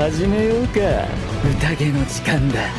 始めようか。宴の時間だ。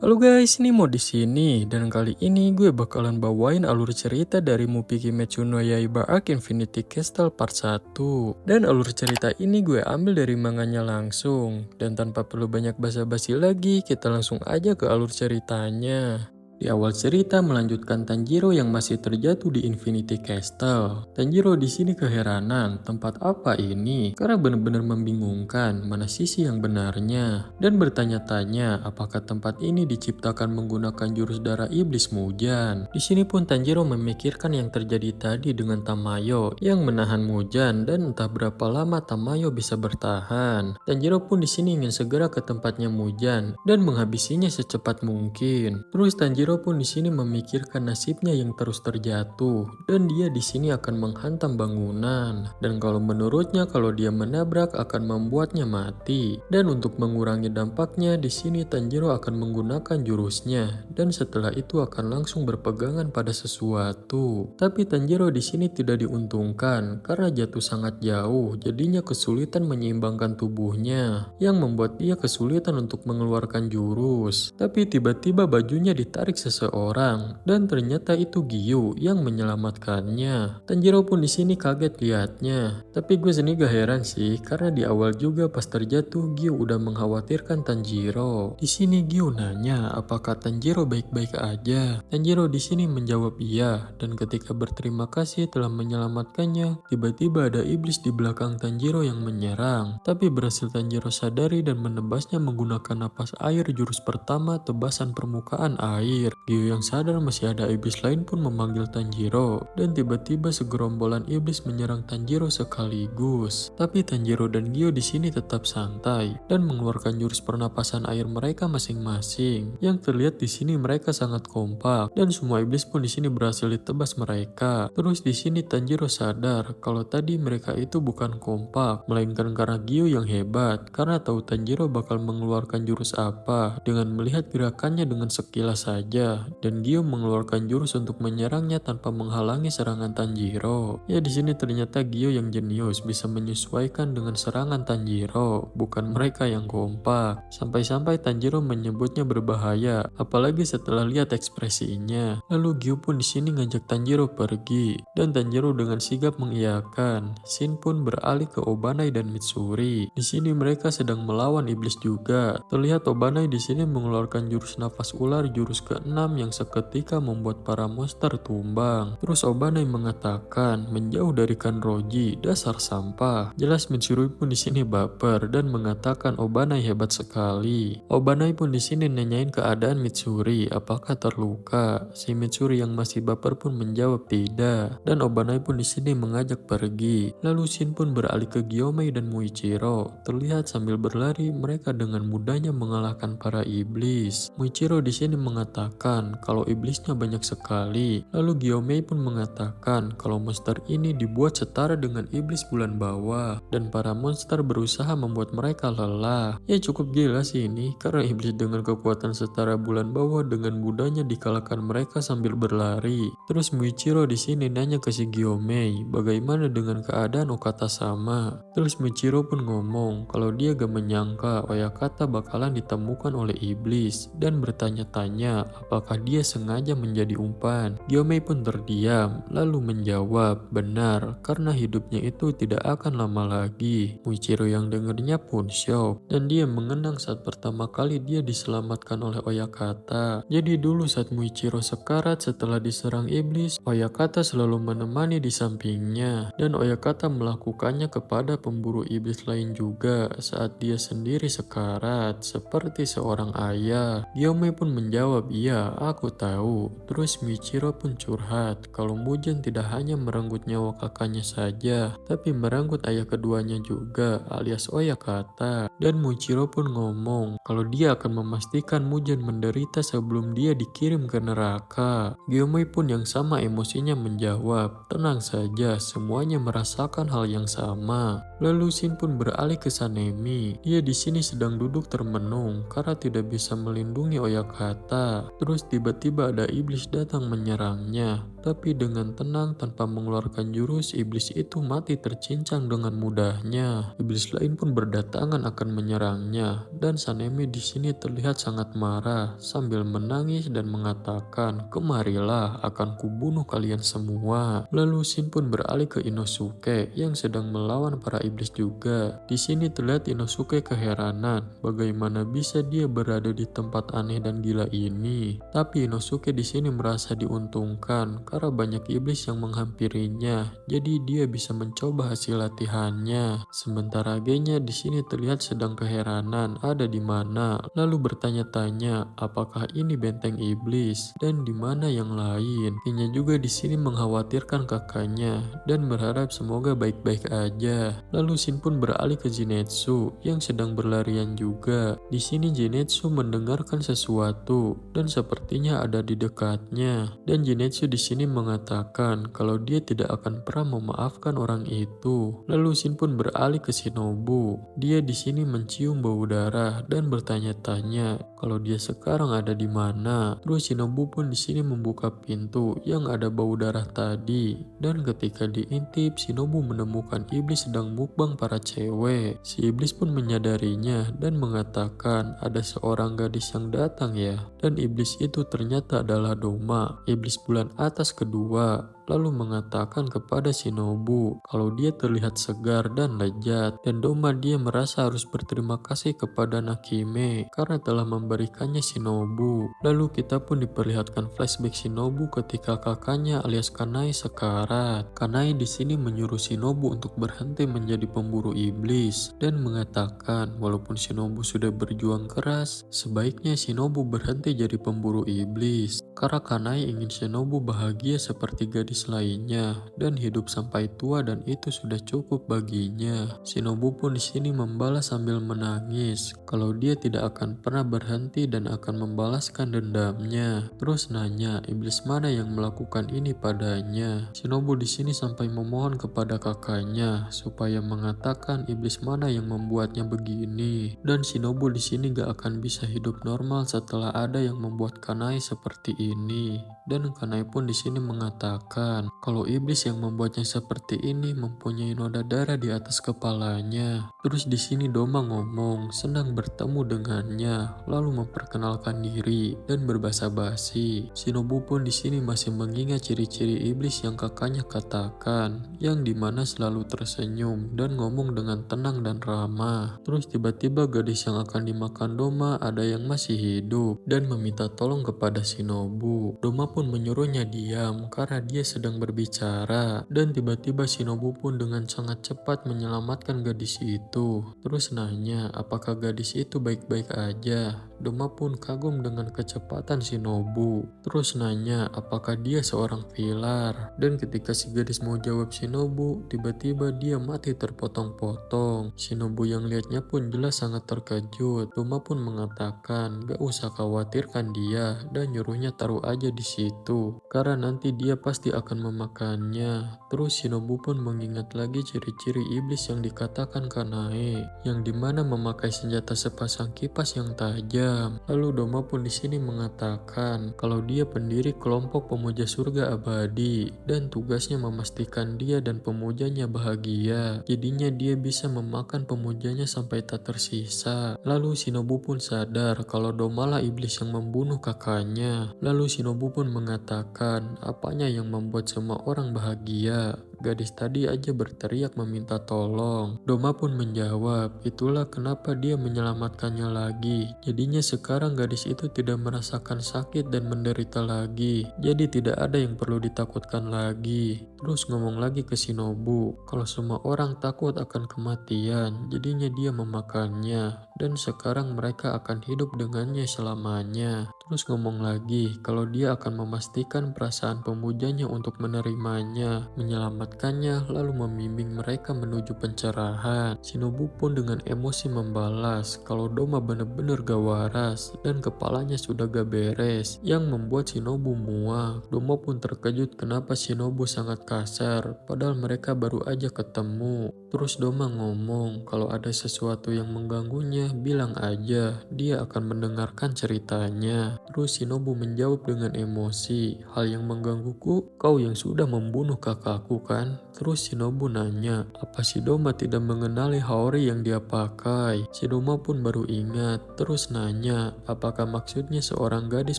Halo guys, ini mau di sini dan kali ini gue bakalan bawain alur cerita dari Mupi Kimetsu no Yaiba Arc Infinity Castle Part 1. Dan alur cerita ini gue ambil dari manganya langsung. Dan tanpa perlu banyak basa-basi lagi, kita langsung aja ke alur ceritanya. Di awal cerita melanjutkan Tanjiro yang masih terjatuh di Infinity Castle. Tanjiro di sini keheranan, tempat apa ini? Karena benar-benar membingungkan mana sisi yang benarnya. Dan bertanya-tanya apakah tempat ini diciptakan menggunakan jurus darah iblis Mujan. Di sini pun Tanjiro memikirkan yang terjadi tadi dengan Tamayo yang menahan Mujan dan entah berapa lama Tamayo bisa bertahan. Tanjiro pun di sini ingin segera ke tempatnya Mujan dan menghabisinya secepat mungkin. Terus Tanjiro pun di sini memikirkan nasibnya yang terus terjatuh dan dia di sini akan menghantam bangunan dan kalau menurutnya kalau dia menabrak akan membuatnya mati dan untuk mengurangi dampaknya di sini Tanjiro akan menggunakan jurusnya dan setelah itu akan langsung berpegangan pada sesuatu. Tapi Tanjiro di sini tidak diuntungkan karena jatuh sangat jauh jadinya kesulitan menyeimbangkan tubuhnya yang membuat dia kesulitan untuk mengeluarkan jurus. Tapi tiba-tiba bajunya ditarik seseorang dan ternyata itu Gyu yang menyelamatkannya. Tanjiro pun di sini kaget lihatnya. Tapi gue sini gak heran sih karena di awal juga pas terjatuh Gyu udah mengkhawatirkan Tanjiro. Di sini Gyu nanya apakah Tanjiro baik-baik aja. Tanjiro di sini menjawab iya dan ketika berterima kasih telah menyelamatkannya, tiba-tiba ada iblis di belakang Tanjiro yang menyerang. Tapi berhasil Tanjiro sadari dan menebasnya menggunakan napas air jurus pertama tebasan permukaan air. Gyu yang sadar masih ada iblis lain pun memanggil Tanjiro dan tiba-tiba segerombolan iblis menyerang Tanjiro sekaligus. Tapi Tanjiro dan Gyu di sini tetap santai dan mengeluarkan jurus pernapasan air mereka masing-masing. Yang terlihat di sini mereka sangat kompak dan semua iblis pun di sini berhasil ditebas mereka. Terus di sini Tanjiro sadar kalau tadi mereka itu bukan kompak melainkan karena Gyu yang hebat karena tahu Tanjiro bakal mengeluarkan jurus apa dengan melihat gerakannya dengan sekilas saja. Dan Gyu mengeluarkan jurus untuk menyerangnya tanpa menghalangi serangan Tanjiro. Ya di sini ternyata Gyu yang jenius bisa menyesuaikan dengan serangan Tanjiro, bukan mereka yang kompak. Sampai-sampai Tanjiro menyebutnya berbahaya, apalagi setelah lihat ekspresinya. Lalu Gyu pun di sini ngajak Tanjiro pergi dan Tanjiro dengan sigap mengiyakan. Shin pun beralih ke Obanai dan Mitsuri. Di sini mereka sedang melawan iblis juga. Terlihat Obanai di sini mengeluarkan jurus nafas ular jurus ke-6 yang seketika membuat para monster tumbang. Terus Obanai mengatakan, menjauh dari Kanroji, dasar sampah. Jelas Mitsuri pun di sini baper dan mengatakan Obanai hebat sekali. Obanai pun di sini nanyain keadaan Mitsuri, apakah terluka? Si Mitsuri yang masih baper pun menjawab tidak. Dan Obanai pun di sini mengajak pergi. Lalu Shin pun beralih ke Gyomei dan Muichiro. Terlihat sambil berlari mereka dengan mudahnya mengalahkan para iblis. Muichiro di sini mengatakan kalau iblisnya banyak sekali. Lalu Gyomei pun mengatakan kalau monster ini dibuat setara dengan iblis bulan bawah dan para monster berusaha membuat mereka lelah. Ya cukup gila sih ini karena iblis dengan kekuatan setara bulan bawah dengan mudahnya dikalahkan mereka sambil berlari. Terus Muichiro di sini nanya ke si Gyomei bagaimana dengan keadaan Okata sama. Terus Muichiro pun ngomong kalau dia gak menyangka Oyakata bakalan ditemukan oleh iblis dan bertanya-tanya apakah dia sengaja menjadi umpan. Gyomei pun terdiam lalu menjawab benar karena hidupnya itu tidak akan lama lagi. Muichiro yang dengernya pun shock dan dia mengenang saat pertama kali dia diselamatkan oleh Oyakata. Jadi dulu saat Muichiro sekarat setelah diserang iblis, Oyakata selalu menemani di sampingnya dan Oyakata melakukannya kepada pemburu iblis lain juga saat dia sendiri sekarat seperti seorang ayah. Gyomei pun menjawab iya aku tahu. Terus Muichiro pun curhat kalau Mujan tidak hanya merenggut nyawa kakaknya saja tapi merenggut ayah keduanya juga alias Oyakata. Dan Muichiro pun ngomong kalau dia akan memastikan Mujan menderita sebelum dia dikirim ke neraka. Gyomei pun yang sama emosinya menjawab tenang saja semuanya merasakan hal yang sama. Lalu Shin pun beralih ke Sanemi. Dia di sini sedang duduk termenung karena tidak bisa melindungi Oyakata. Terus tiba-tiba ada iblis datang menyerangnya. Tapi dengan tenang tanpa mengeluarkan jurus, iblis itu mati tercincang dengan mudahnya. Iblis lain pun berdatangan akan menyerangnya, dan Sanemi di sini terlihat sangat marah sambil menangis dan mengatakan, "Kemarilah, akan kubunuh kalian semua." Lalu Shin pun beralih ke Inosuke yang sedang melawan para iblis juga. Di sini terlihat Inosuke keheranan, bagaimana bisa dia berada di tempat aneh dan gila ini. Tapi Inosuke di sini merasa diuntungkan karena banyak iblis yang menghampirinya, jadi dia bisa mencoba hasil latihannya. Sementara Genya di sini terlihat sedang keheranan ada di mana, lalu bertanya-tanya apakah ini benteng iblis dan di mana yang lain. Genya juga di sini mengkhawatirkan kakaknya dan berharap semoga baik-baik aja. Lalu Shin pun beralih ke Zenitsu yang sedang berlarian juga. Di sini Zenitsu mendengarkan sesuatu dan sepertinya ada di dekatnya. Dan Zenitsu di sini mengatakan kalau dia tidak akan pernah memaafkan orang itu. Lalu Shin pun beralih ke Shinobu. Dia di sini mencium bau darah dan bertanya-tanya kalau dia sekarang ada di mana. Terus Shinobu pun di sini membuka pintu yang ada bau darah tadi. Dan ketika diintip, Shinobu menemukan iblis sedang mukbang para cewek. Si iblis pun menyadarinya dan mengatakan ada seorang gadis yang datang ya. Dan iblis itu ternyata adalah Doma, iblis bulan atas kedua. Lalu mengatakan kepada Shinobu kalau dia terlihat segar dan lezat, dan Doma dia merasa harus berterima kasih kepada Nakime karena telah memberikannya Shinobu. Lalu kita pun diperlihatkan flashback Shinobu ketika kakaknya alias Kanai sekarat. Kanai di sini menyuruh Shinobu untuk berhenti menjadi pemburu iblis dan mengatakan walaupun Shinobu sudah berjuang keras, sebaiknya Shinobu berhenti jadi pemburu iblis karena Kanai ingin Shinobu bahagia seperti gadis lainnya dan hidup sampai tua, dan itu sudah cukup baginya. Shinobu pun di sini membalas sambil menangis kalau dia tidak akan pernah berhenti dan akan membalaskan dendamnya. Terus nanya iblis mana yang melakukan ini padanya. Shinobu di sini sampai memohon kepada kakaknya supaya mengatakan iblis mana yang membuatnya begini. Dan Shinobu di sini gak akan bisa hidup normal setelah ada yang membuat Kanai seperti ini. Dan Kanai pun di sini mengatakan kalau iblis yang membuatnya seperti ini mempunyai noda darah di atas kepalanya. Terus di sini Doma ngomong senang bertemu dengannya, lalu memperkenalkan diri dan berbahasa basi. Shinobu pun di sini masih mengingat ciri-ciri iblis yang kakaknya katakan, yang dimana selalu tersenyum dan ngomong dengan tenang dan ramah. Terus tiba-tiba gadis yang akan dimakan Doma ada yang masih hidup dan meminta tolong kepada Shinobu. Doma pun menyuruhnya diam karena dia sedang berbicara, dan tiba-tiba Shinobu pun dengan sangat cepat menyelamatkan gadis itu. Terus nanya apakah gadis itu baik-baik aja. Doma pun kagum dengan kecepatan Shinobu. Terus nanya apakah dia seorang pilar. Dan ketika si gadis mau jawab Shinobu, tiba-tiba dia mati terpotong-potong. Shinobu yang lihatnya pun jelas sangat terkejut. Doma pun mengatakan gak usah khawatirkan dia dan nyuruhnya taruh aja di situ karena nanti dia pasti akan memakannya. Terus Shinobu pun mengingat lagi ciri-ciri iblis yang dikatakan Kanae, yang dimana memakai senjata sepasang kipas yang tajam. Lalu Doma pun di sini mengatakan kalau dia pendiri kelompok pemuja surga abadi dan tugasnya memastikan dia dan pemujanya bahagia. Jadinya dia bisa memakan pemujanya sampai tak tersisa. Lalu Shinobu pun sadar kalau Doma lah iblis yang membunuh kakaknya. Lalu Shinobu pun mengatakan apanya yang membuat semua orang bahagia. Gadis tadi aja berteriak meminta tolong. Doma pun menjawab, itulah kenapa dia menyelamatkannya lagi. Jadinya sekarang gadis itu tidak merasakan sakit dan menderita lagi. Jadi tidak ada yang perlu ditakutkan lagi. Terus ngomong lagi ke Shinobu, kalau semua orang takut akan kematian, jadinya dia memakannya. Dan sekarang mereka akan hidup dengannya selamanya. Terus ngomong lagi, kalau dia akan memastikan perasaan pemujanya untuk menerimanya, menyelamatkan mengingatkannya lalu membimbing mereka menuju pencerahan. Shinobu pun dengan emosi membalas kalau Doma benar-benar gak waras dan kepalanya sudah gak beres, yang membuat Shinobu muak. Doma pun terkejut kenapa Shinobu sangat kasar, padahal mereka baru aja ketemu. Terus Doma ngomong kalau ada sesuatu yang mengganggunya, bilang aja, dia akan mendengarkan ceritanya. Terus Shinobu menjawab dengan emosi, hal yang menggangguku, kau yang sudah membunuh kakakku kan? Terus Shinobu nanya, apa si Doma tidak mengenali Haori yang dia pakai? Si Doma pun baru ingat, terus nanya, apakah maksudnya seorang gadis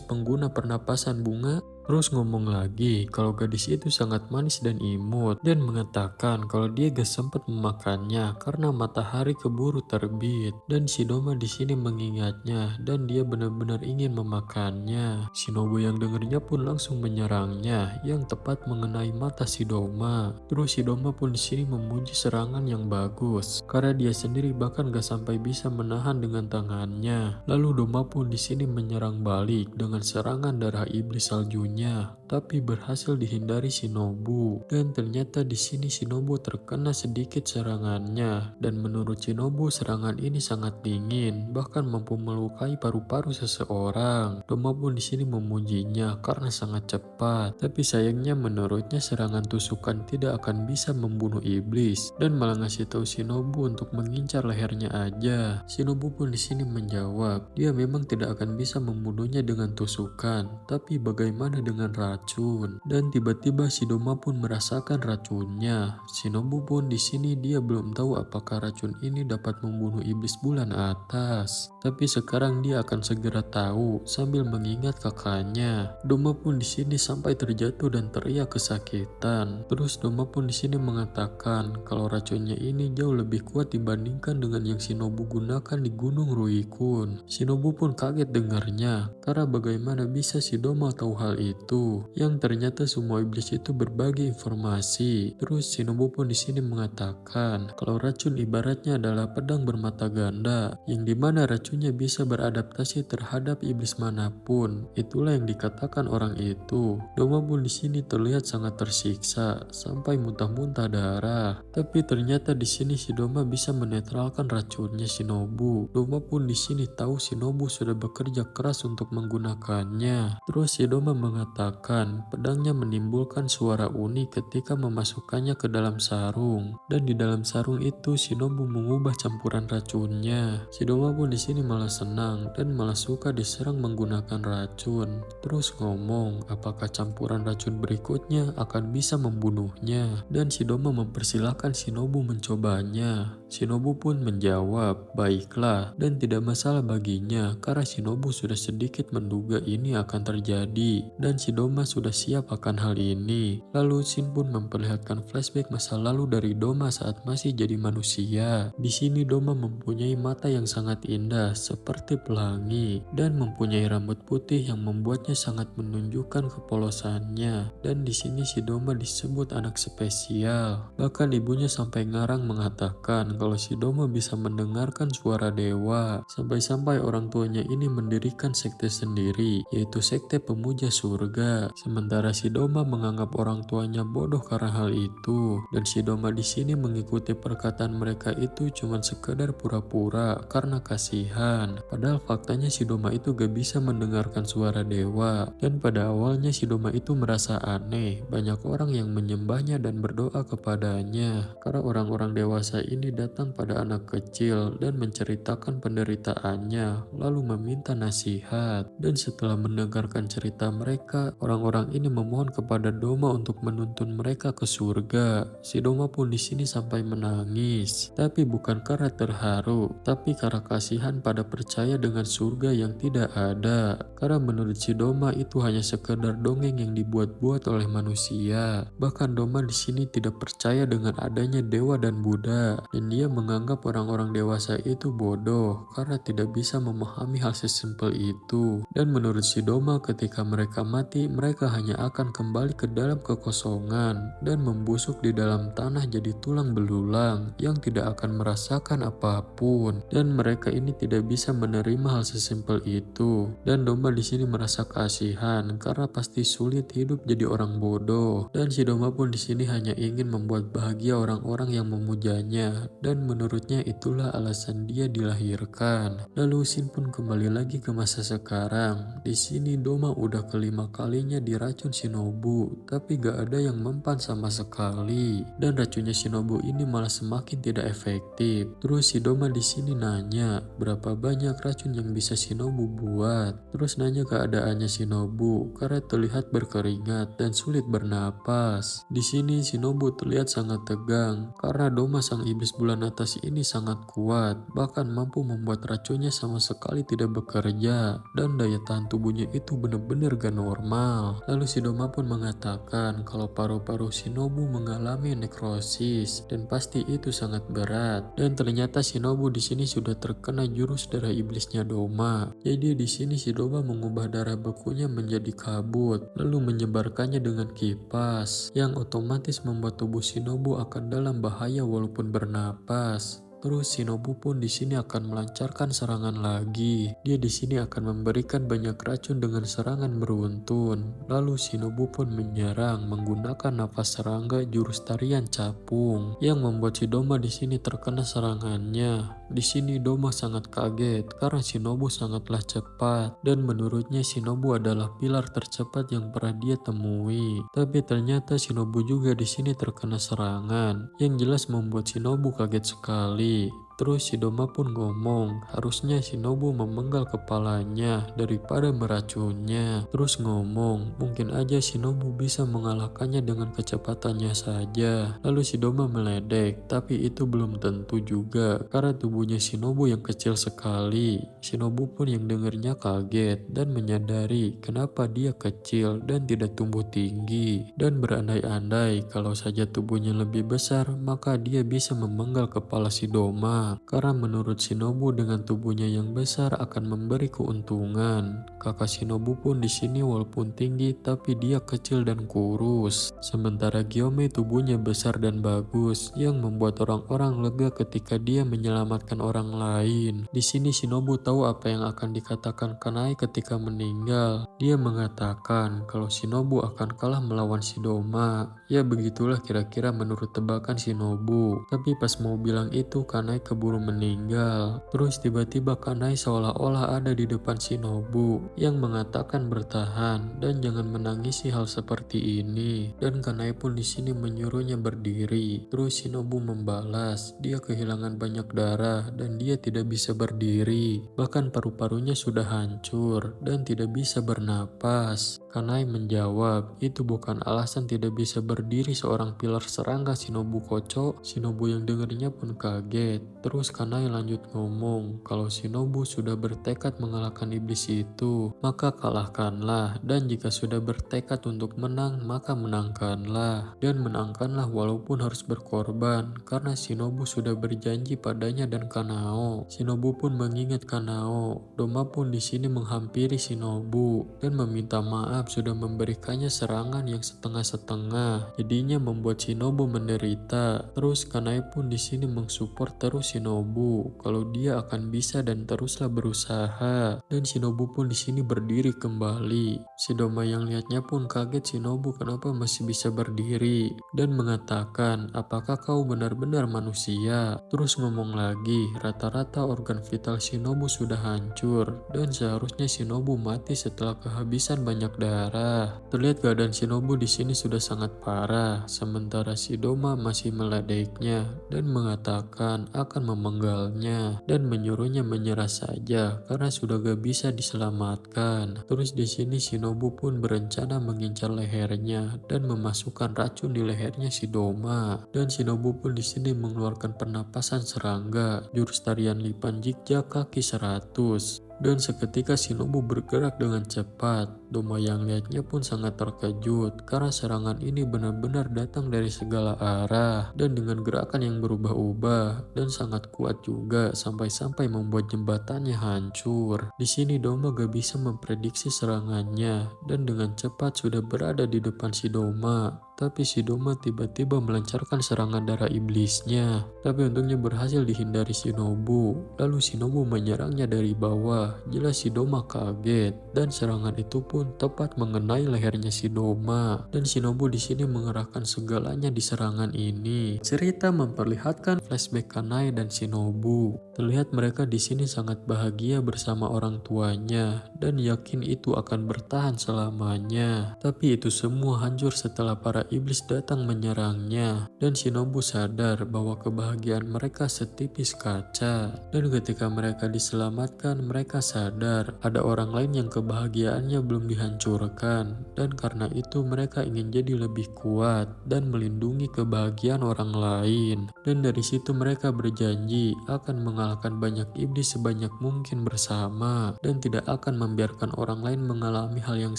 pengguna pernapasan bunga? Terus ngomong lagi kalau gadis itu sangat manis dan imut dan mengatakan kalau dia gak sempat memakannya karena matahari keburu terbit, dan si Doma di sini mengingatnya dan dia benar-benar ingin memakannya. Shinobu yang dengarnya pun langsung menyerangnya yang tepat mengenai mata si Doma. Terus si Doma pun di sini memuji serangan yang bagus karena dia sendiri bahkan gak sampai bisa menahan dengan tangannya. Lalu Doma pun di sini menyerang balik dengan serangan darah iblis saljunya, tapi berhasil dihindari Shinobu. Dan ternyata di sini Shinobu terkena sedikit serangannya, dan menurut Shinobu serangan ini sangat dingin, bahkan mampu melukai paru-paru seseorang. Doma pun di sini memujinya karena sangat cepat, tapi sayangnya menurutnya serangan tusukan tidak akan bisa membunuh iblis dan malah ngasih tahu Shinobu untuk mengincar lehernya aja. Shinobu pun di sini menjawab, dia memang tidak akan bisa membunuhnya dengan tusukan, tapi bagaimana dengan racun? Dan tiba-tiba si Doma pun merasakan racunnya. Shinobu pun di sini dia belum tahu apakah racun ini dapat membunuh iblis bulan atas. Tapi sekarang dia akan segera tahu sambil mengingat kakaknya. Doma pun di sini sampai terjatuh dan teriak kesakitan. Terus Doma pun di sini mengatakan kalau racunnya ini jauh lebih kuat dibandingkan dengan yang Shinobu gunakan di Gunung Ruikun. Shinobu pun kaget dengarnya karena bagaimana bisa si Doma tahu hal itu, yang ternyata semua iblis itu berbagi informasi. Terus Shinobu pun di sini mengatakan kalau racun ibaratnya adalah pedang bermata ganda, yang dimana racunnya bisa beradaptasi terhadap iblis manapun. Itulah yang dikatakan orang itu. Doma pun di sini terlihat sangat tersiksa sampai muntah-muntah darah. Tapi ternyata di sini si Doma bisa menetralkan racunnya Shinobu. Doma pun di sini tahu Shinobu sudah bekerja keras untuk menggunakannya. Terus si Doma mengatakan pedangnya menimbulkan suara unik ketika memasukkannya ke dalam sarung, dan di dalam sarung itu Shinobu mengubah campuran racunnya. Si Doma pun di sini malah senang dan malah suka diserang menggunakan racun. Terus ngomong apakah campuran racun berikutnya akan bisa membunuhnya, dan si Doma mempersilahkan Shinobu mencobanya. Shinobu pun menjawab baiklah dan tidak masalah baginya karena Shinobu sudah sedikit menduga ini akan terjadi dan si Doma sudah siap akan hal ini. Lalu Shin pun memperlihatkan flashback masa lalu dari Doma saat masih jadi manusia. Di sini Doma mempunyai mata yang sangat indah seperti pelangi dan mempunyai rambut putih yang membuatnya sangat menunjukkan kepolosannya. Dan di sini si Doma disebut anak spesial. Bahkan ibunya sampai ngarang mengatakan kalau si Doma bisa mendengarkan suara dewa. Sampai-sampai orang tuanya ini mendirikan sekte sendiri, yaitu sekte pemuja surga. Sementara si Doma menganggap orang tuanya bodoh karena hal itu, dan si Doma di sini mengikuti perkataan mereka itu cuman sekedar pura-pura karena kasihan. Padahal faktanya si Doma itu gak bisa mendengarkan suara dewa, dan pada awalnya si Doma itu merasa aneh. Banyak orang yang menyembahnya dan berdoa kepadanya karena orang-orang dewasa ini datang pada anak kecil dan menceritakan penderitaannya lalu meminta nasihat. Dan setelah mendengarkan cerita mereka, orang-orang ini memohon kepada Doma untuk menuntun mereka ke surga. Si Doma pun di sini sampai menangis, tapi bukan karena terharu, tapi karena kasihan pada percaya dengan surga yang tidak ada. Karena menurut si Doma itu hanya sekedar dongeng yang dibuat-buat oleh manusia. Bahkan Doma di sini tidak percaya dengan adanya dewa dan Buddha, dan dia menganggap orang-orang dewasa itu bodoh karena tidak bisa memahami hal sesimpel itu. Dan menurut si Doma ketika mereka mati, mereka hanya akan kembali ke dalam kekosongan dan membusuk di dalam tanah jadi tulang belulang yang tidak akan merasakan apapun. Dan mereka ini tidak bisa menerima hal sesimpel itu. Dan domba di sini merasa kasihan karena pasti sulit hidup jadi orang bodoh. Dan si domba pun di sini hanya ingin membuat bahagia orang-orang yang memujanya, dan menurutnya itulah alasan dia dilahirkan. Lalu Shin pun kembali lagi ke masa sekarang. Di sini Doma udah kelima kalinya diracun Shinobu, tapi gak ada yang mempan sama sekali. Dan racunnya Shinobu ini malah semakin tidak efektif. Terus si Doma di sini nanya berapa banyak racun yang bisa Shinobu buat. Terus nanya keadaannya Shinobu karena terlihat berkeringat dan sulit bernapas. Di sini Shinobu terlihat sangat tegang karena Doma sang iblis bulan atas ini sangat kuat, bahkan mampu membuat racunnya sama sekali tidak bekerja, dan daya tahan tubuhnya itu benar-benar gak normal. Lalu si Doma pun mengatakan kalau paru-paru Shinobu mengalami nekrosis dan pasti itu sangat berat. Dan ternyata Shinobu di sini sudah terkena jurus darah iblisnya Doma. Jadi di sini si Doma mengubah darah bekunya menjadi kabut, lalu menyebarkannya dengan kipas yang otomatis membuat tubuh Shinobu akan dalam bahaya walaupun bernapas. Terus Shinobu pun di sini akan melancarkan serangan lagi. Dia di sini akan memberikan banyak racun dengan serangan beruntun. Lalu Shinobu pun menyerang menggunakan nafas serangga jurus tarian capung yang membuat si Doma di sini terkena serangannya. Di sini Doma sangat kaget karena Shinobu sangatlah cepat, dan menurutnya Shinobu adalah pilar tercepat yang pernah dia temui. Tapi ternyata Shinobu juga di sini terkena serangan yang jelas membuat Shinobu kaget sekali. Terus si Doma pun ngomong, harusnya Shinobu memenggal kepalanya daripada meracunnya. Terus ngomong, mungkin aja Shinobu bisa mengalahkannya dengan kecepatannya saja. Lalu si Doma meledek, tapi itu belum tentu juga karena tubuhnya Shinobu yang kecil sekali. Shinobu pun yang dengernya kaget dan menyadari kenapa dia kecil dan tidak tumbuh tinggi, dan berandai-andai kalau saja tubuhnya lebih besar maka dia bisa memenggal kepala si Doma. Karena menurut Shinobu dengan tubuhnya yang besar akan memberi keuntungan. Kakak Shinobu pun di sini walaupun tinggi tapi dia kecil dan kurus. Sementara Gyome tubuhnya besar dan bagus yang membuat orang-orang lega ketika dia menyelamatkan orang lain. Di sini Shinobu tahu apa yang akan dikatakan Kanai ketika meninggal. Dia mengatakan kalau Shinobu akan kalah melawan si Doma. Ya begitulah kira-kira menurut tebakan Shinobu. Tapi pas mau bilang itu Kanai keburu meninggal. Terus tiba-tiba Kanai seolah-olah ada di depan Shinobu yang mengatakan bertahan dan jangan menangisi hal seperti ini. Dan Kanai pun di sini menyuruhnya berdiri. Terus Shinobu membalas, dia kehilangan banyak darah dan dia tidak bisa berdiri. Bahkan paru-parunya sudah hancur dan tidak bisa bernapas. Kanai menjawab, itu bukan alasan tidak bisa berdiri seorang pilar serangga Shinobu Kocho. Shinobu yang dengarnya pun kaget. Terus Kanai lanjut ngomong, kalau Shinobu sudah bertekad mengalahkan iblis itu, maka kalahkanlah. Dan jika sudah bertekad untuk menang, maka menangkanlah. Dan menangkanlah walaupun harus berkorban, karena Shinobu sudah berjanji padanya dan Kanao. Shinobu pun mengingat Kanao. Doma pun di sini menghampiri Shinobu dan meminta maaf sudah memberikannya serangan yang setengah-setengah. Jadinya membuat Shinobu menderita. Terus Kanai pun di sini mensupport terus Shinobu kalau dia akan bisa dan teruslah berusaha. Dan Shinobu pun di sini berdiri kembali. Si Doma yang lihatnya pun kaget Shinobu kenapa masih bisa berdiri dan mengatakan, apakah kau benar-benar manusia? Terus ngomong lagi, rata-rata organ vital Shinobu sudah hancur dan seharusnya Shinobu mati setelah kehabisan banyak darah. Terlihat keadaan Shinobu di sini sudah sangat parah, sementara si Doma masih meledeknya dan mengatakan akan memenggalnya dan menyuruhnya menyerah saja karena sudah gak bisa diselamatkan. Terus di sini Shinobu pun berencana mengincar lehernya dan memasukkan racun di lehernya si Doma. Dan Shinobu pun di sini mengeluarkan pernapasan serangga, jurus tarian lipan jikja kaki 100. Dan seketika Shinobu bergerak dengan cepat. Doma yang lihatnya pun sangat terkejut karena serangan ini benar-benar datang dari segala arah dan dengan gerakan yang berubah-ubah dan sangat kuat juga sampai-sampai membuat jembatannya hancur. Di sini Doma gak bisa memprediksi serangannya dan dengan cepat sudah berada di depan si Doma. Tapi si Doma tiba-tiba melancarkan serangan darah iblisnya. Tapi untungnya berhasil dihindari Shinobu. Lalu Shinobu menyerangnya dari bawah. Jelas si Doma kaget dan serangan itu pun tepat mengenai lehernya si Doma. Dan Shinobu di sini mengerahkan segalanya di serangan ini. Cerita memperlihatkan flashback Kanai dan Shinobu. Terlihat mereka di sini sangat bahagia bersama orang tuanya dan yakin itu akan bertahan selamanya. Tapi itu semua hancur setelah para iblis datang menyerangnya dan Shinobu sadar bahwa kebahagiaan mereka setipis kaca. Dan ketika mereka diselamatkan, mereka sadar ada orang lain yang kebahagiaannya belum dihancurkan dan karena itu mereka ingin jadi lebih kuat dan melindungi kebahagiaan orang lain. Dan dari situ mereka berjanji akan mengalahkan banyak iblis sebanyak mungkin bersama dan tidak akan membiarkan orang lain mengalami hal yang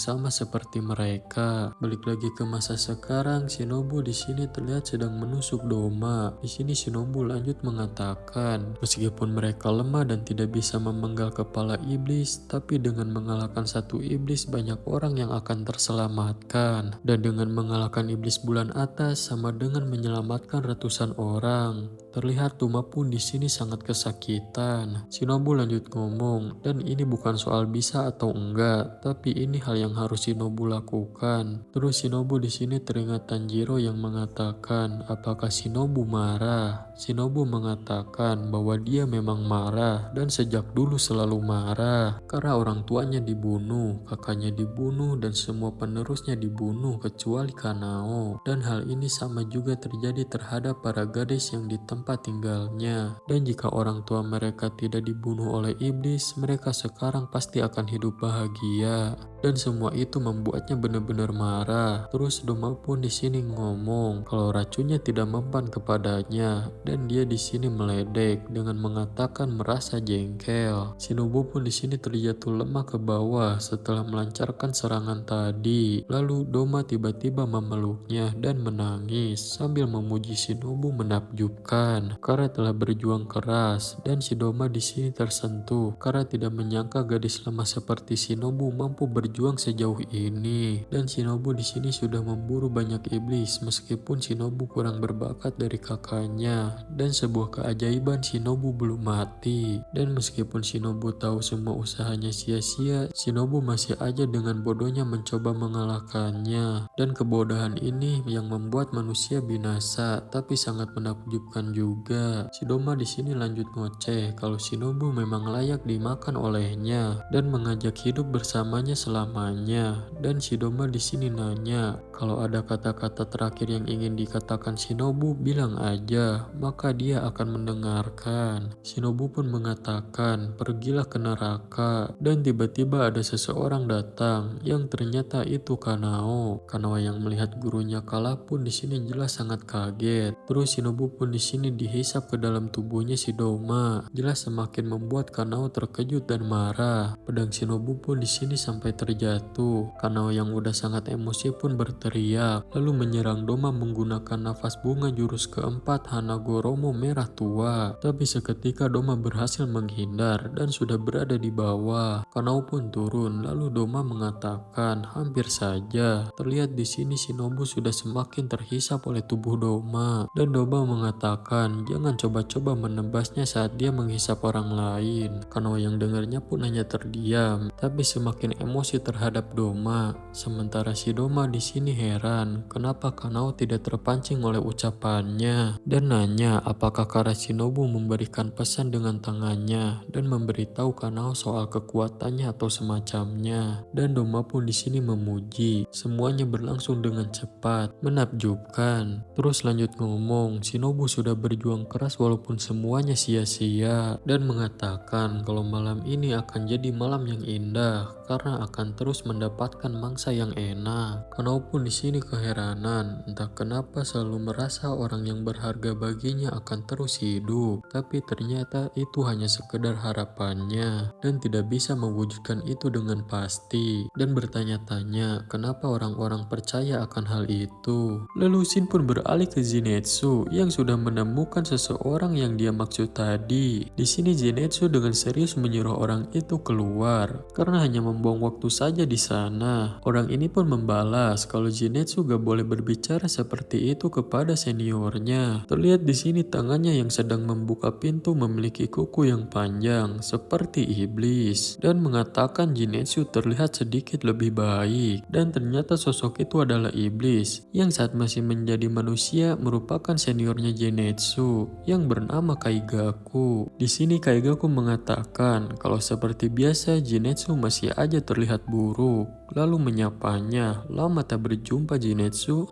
sama seperti mereka. Balik lagi ke masa sekarang, Shinobu di sini terlihat sedang menusuk Doma. Di sini Shinobu lanjut mengatakan, meskipun mereka lemah dan tidak bisa memenggal kepala iblis, tapi dengan mengalahkan satu iblis banyak orang yang akan terselamatkan. Dan dengan mengalahkan iblis bulan atas sama dengan menyelamatkan ratusan orang. Terlihat Doma pun di sini sangat kesakitan. Shinobu lanjut ngomong, dan ini bukan soal bisa atau enggak, tapi ini hal yang harus Shinobu lakukan. Terus Shinobu di sini teringat Tanjiro yang mengatakan, apakah Shinobu marah? Shinobu mengatakan bahwa dia memang marah dan sejak dulu selalu marah karena orang tuanya dibunuh, kakaknya dibunuh dan semua penerusnya dibunuh kecuali Kanao. Dan hal ini sama juga terjadi terhadap para gadis yang di tempat tinggalnya. Dan jika orang tua mereka tidak dibunuh oleh iblis, mereka sekarang pasti akan hidup bahagia. Dan semua itu membuatnya benar-benar marah. Terus Doma pun di sini ngomong kalau racunnya tidak mempan kepadanya dan dia di sini meledek dengan mengatakan merasa jengkel. Shinobu pun di sini terjatuh lemah ke bawah setelah melancarkan serangan tadi. Lalu Doma tiba-tiba memeluknya dan menangis sambil memuji Shinobu menakjubkan karena telah berjuang keras. Dan si Doma di sini tersentuh karena tidak menyangka gadis lemah seperti Shinobu mampu berjuang sejauh ini. Dan Shinobu di sini sudah memburu banyak iblis meskipun Shinobu kurang berbakat dari kakaknya. Dan sebuah keajaiban, Shinobu belum mati. Dan meskipun Shinobu tahu semua usahanya sia-sia, Shinobu masih aja dengan bodohnya mencoba mengalahkannya. Dan kebodohan ini yang membuat manusia binasa, tapi sangat menakjubkan juga. Si Doma di sini lanjut ngoceh kalau Shinobu memang layak dimakan olehnya dan mengajak hidup bersamanya selamanya. Dan si Doma di sini nanya, kalau ada kata-kata terakhir yang ingin dikatakan Shinobu, bilang aja, maka dia akan mendengarkan. Shinobu pun mengatakan, pergilah ke neraka. Dan tiba-tiba ada seseorang datang yang ternyata itu Kanao. Kanao yang melihat gurunya kalah pun di sini jelas sangat kaget. Terus Shinobu pun di sini dihisap ke dalam tubuhnya si Doma. Jelas semakin membuat Kanao terkejut dan marah. Pedang Shinobu pun di sini sampai terjatuh. Kanao yang udah sangat emosi pun berteriak, lalu menyerang Doma menggunakan nafas bunga jurus keempat Hanagoromo merah tua. Tapi seketika Doma berhasil menghindar dan sudah berada di bawah. Kanao pun turun, lalu Doma mengatakan, hampir saja. Terlihat di sini Shinobu sudah semakin terhisap oleh tubuh Doma. Dan Doma mengatakan, jangan coba-coba menebasnya saat dia menghisap orang lain. Kanao yang dengarnya pun hanya terdiam, tapi semakin emosi terhadap Doma. Sementara si Doma di sini heran, kenapa Kanao tidak terpancing oleh ucapannya dan nanya apakah Kara Shinobu memberikan pesan dengan tangannya dan memberitahu Kanao soal kekuatannya atau semacamnya. Dan Doma pun di sini memuji, semuanya berlangsung dengan cepat, menakjubkan. Terus lanjut ngomong, Shinobu sudah berjuang keras walaupun semuanya sia-sia dan mengatakan kalau malam ini akan jadi malam yang indah karena akan terus mendapatkan mangsa yang enak. Kanao pun di sini keheranan, entah kenapa selalu merasa orang yang berharga bagi janjinya akan terus hidup, tapi ternyata itu hanya sekedar harapannya dan tidak bisa mewujudkan itu dengan pasti, dan bertanya-tanya kenapa orang-orang percaya akan hal itu. Lalu Shin pun beralih ke Zenitsu yang sudah menemukan seseorang yang dia maksud tadi. Di sini Zenitsu dengan serius menyuruh orang itu keluar karena hanya membuang waktu saja di sana. Orang ini pun membalas kalau Zenitsu gak boleh berbicara seperti itu kepada seniornya. Terlihat di sini tangannya yang sedang membuka pintu memiliki kuku yang panjang seperti iblis dan mengatakan Zenitsu terlihat sedikit lebih baik, dan ternyata sosok itu adalah iblis yang saat masih menjadi manusia merupakan seniornya Zenitsu yang bernama Kaigaku. Di sini Kaigaku mengatakan kalau seperti biasa Zenitsu masih aja terlihat buruk, lalu menyapanya. Lama tak berjumpa Zenitsu